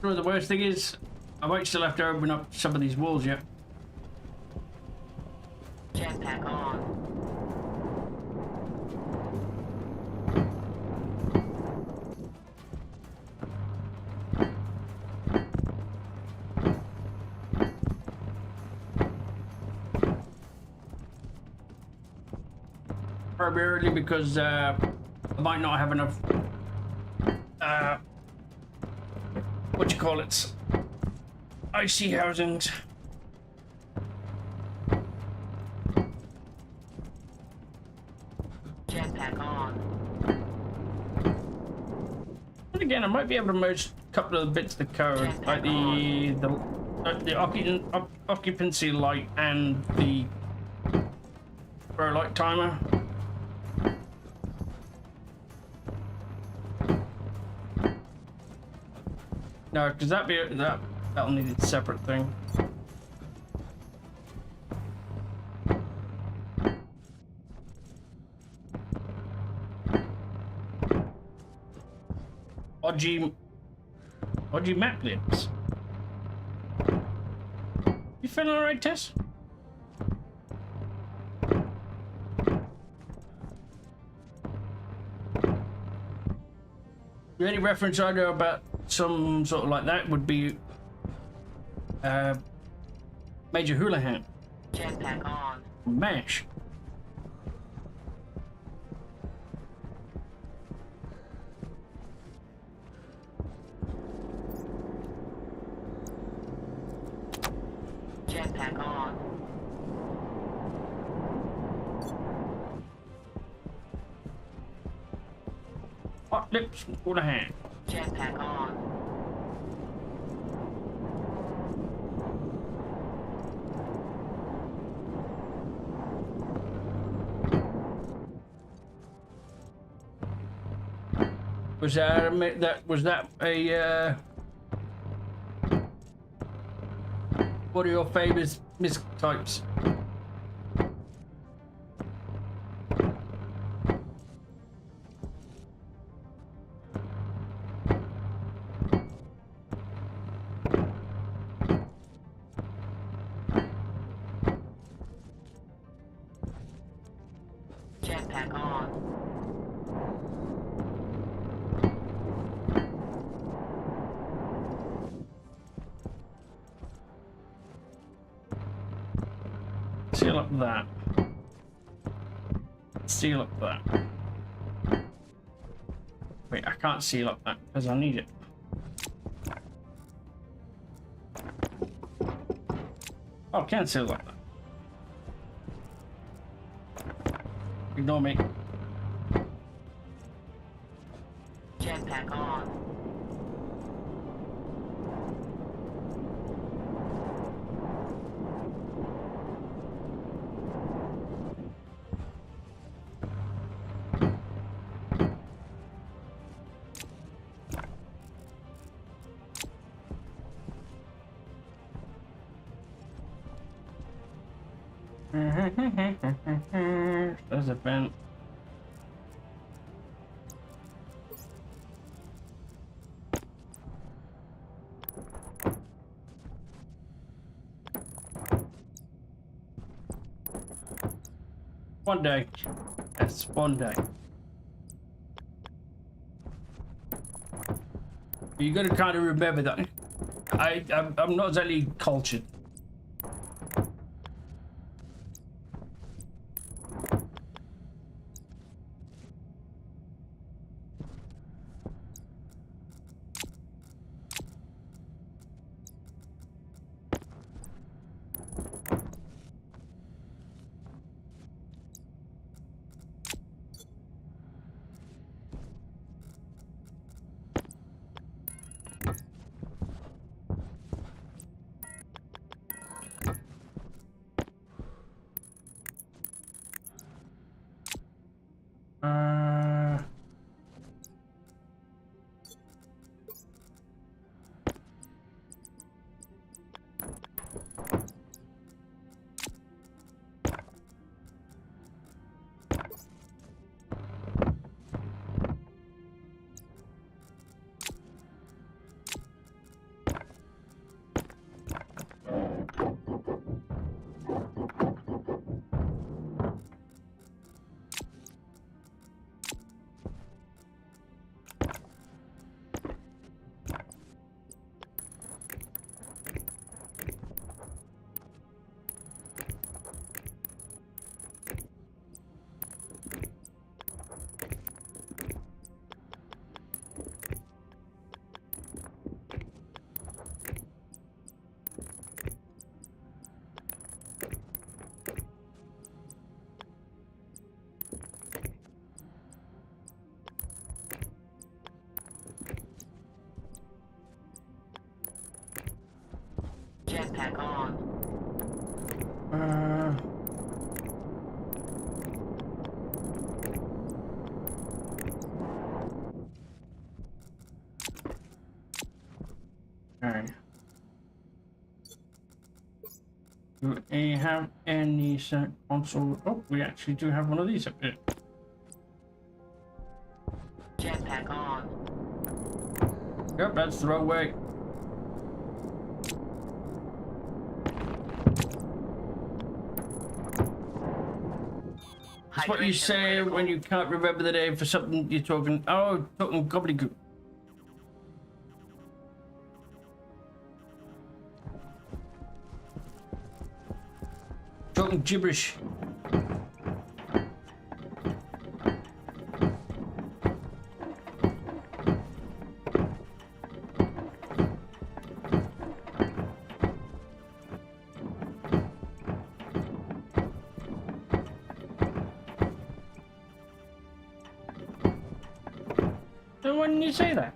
You know, the worst thing is, I might still have to open up some of these walls yet. Jetpack on. Primarily because I might not have enough. What you call it? IC housings. Jetpack on. And again, I might be able to merge a couple of the bits of the code, like the occupancy light and the grow light timer. No, because that'll need a separate thing. OG map libs. You feeling alright, Tess? The only reference I know about some sort of like that would be Major Houlihan. Jetpack on. MASH. Jetpack on. Hot lips Houlihan. Jetpack on. Was that a what are your famous mistypes? Jetpack on. Seal up that. Seal up that. Wait, I can't seal up that because I need it. Oh, can't say it like that. Ignore me. Jetpack on. There's a vent. One day. Yes, one day. You gotta kind of remember that. I'm not exactly cultured. Uh, Jetpack on. uh, Alright. Do we have any console? Oh, we actually do have one of these up here. Jetpack on. Yep, that's the wrong way. That's what you Hydration say critical. when you can't remember the name for something you're talking. Oh, talking gobbledygook. Talking gibberish. So when you say that?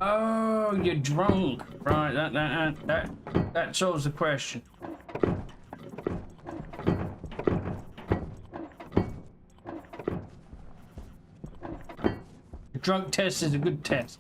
Oh, you're drunk. Right, that solves the question. The drunk test is a good test.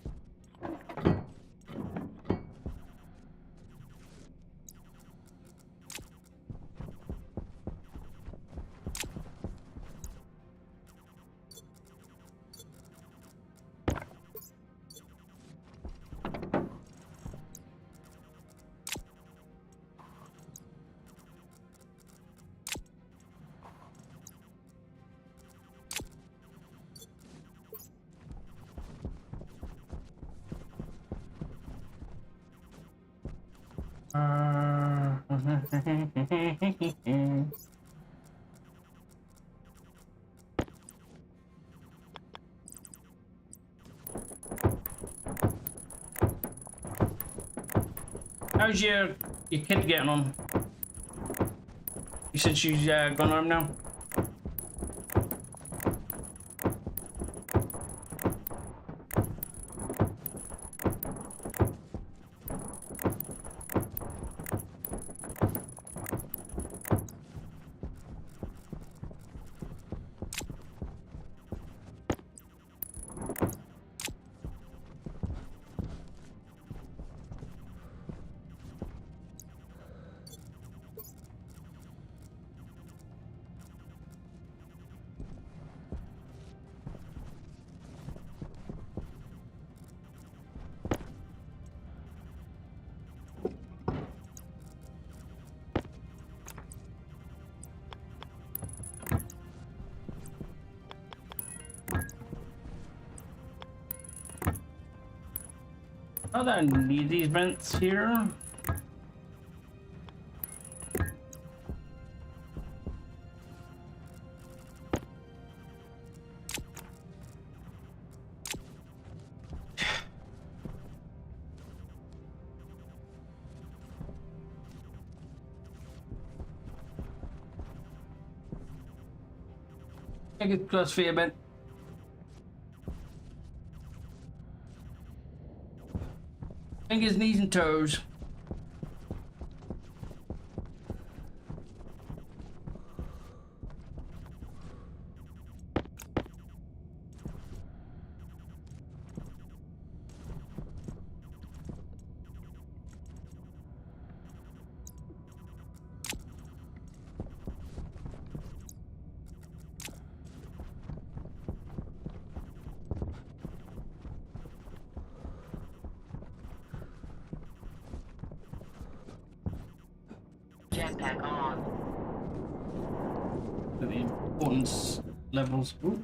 How's your kid getting on? You said she's gone home now? Oh, I need these vents here. Take it close for you, Ben. Fingers, knees, and toes. Jetpack on. The importance levels. Ooh.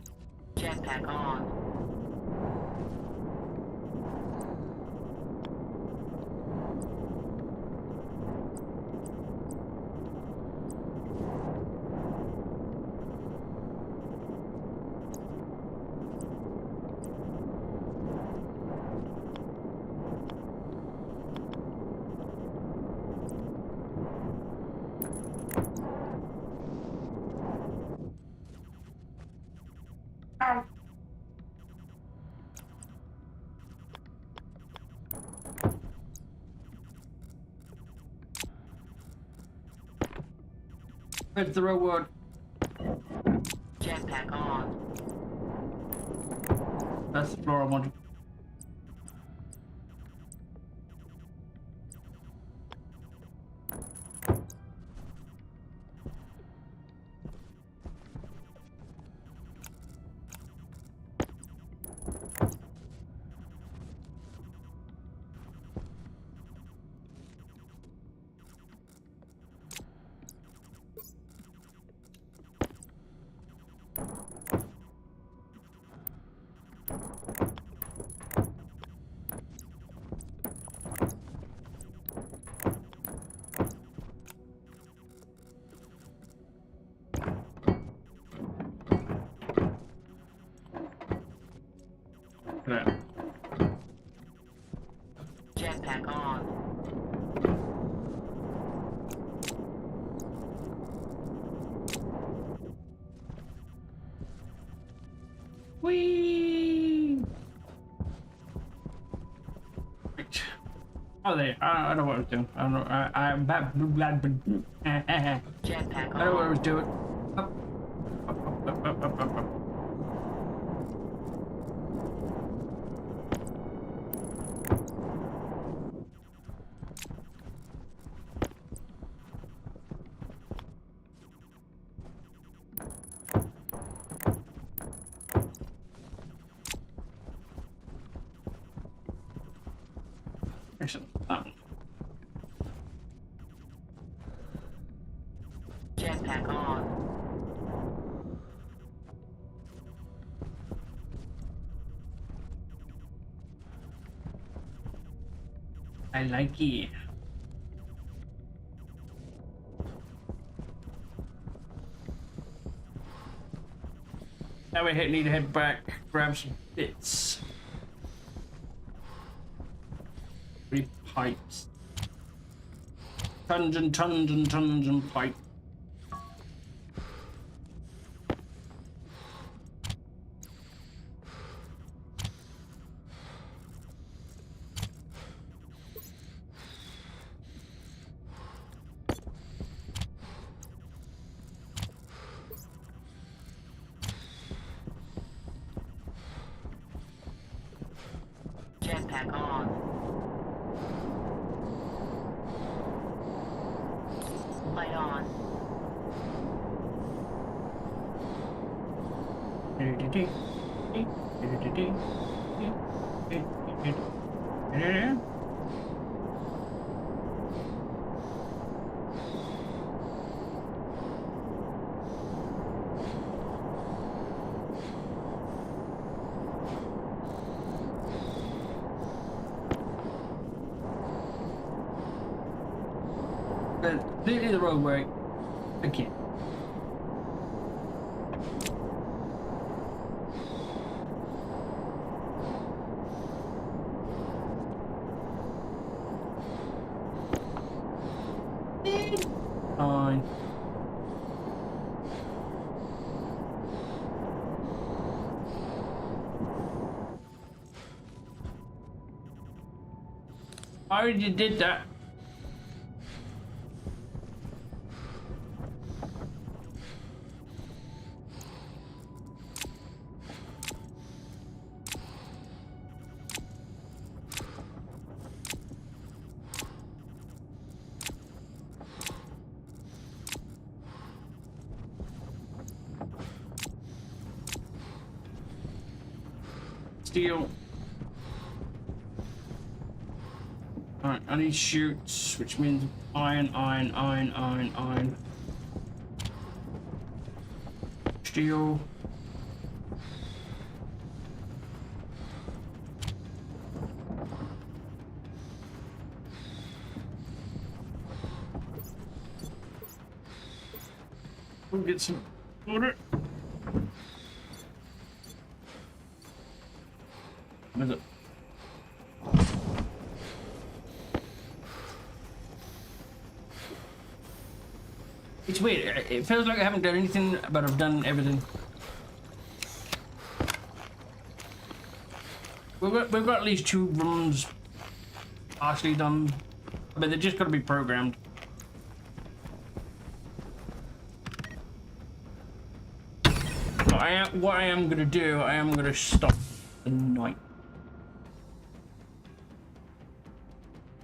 Jetpack on. Where's the reward? Jetpack on. That's the floor I wanted. Look at that. Jetpack on. Whee! Right. Oh, there. I know what I was doing. I don't know. Jetpack I know what I on. was doing. Up. Up. Excellent. Jetpack on. I like it. Now we need to head back, grab some bits. Three pipes. Tons and tons and tons and pipe. Jetpack on. Light on. Completely the wrong way. Again. Fine. I already did that. Steel. Alright, I need shoots, which means iron. Steel. We'll get some water. What is it? It's weird. It feels like I haven't done anything, but I've done everything. We've got at least 2 rooms partially done, but they're just got to be programmed. But what I am going to do, I am going to stop the night.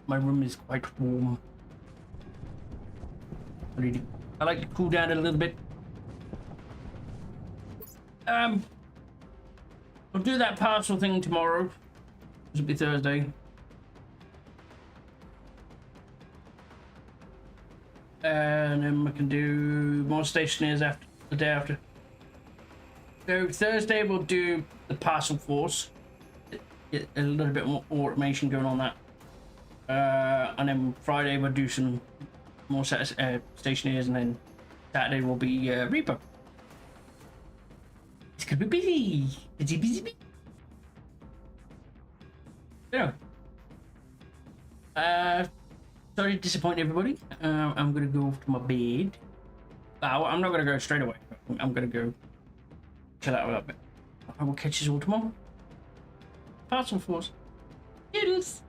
My room is quite warm. I like to cool down a little bit. I'll do that parcel thing tomorrow. It'll be Thursday. And then we can do more stationeers after the day after. So Thursday we'll do the parcel force. Get a little bit more automation going on that. And then Friday we'll do some more stationeers, and then Saturday will be Reaper. It's gonna be busy. Busy. Yeah. Sorry to disappoint everybody. I'm gonna go to my bed. I'm not gonna go straight away. I'm gonna go chill out a little bit. I will catch you all tomorrow. Parcel force. It is.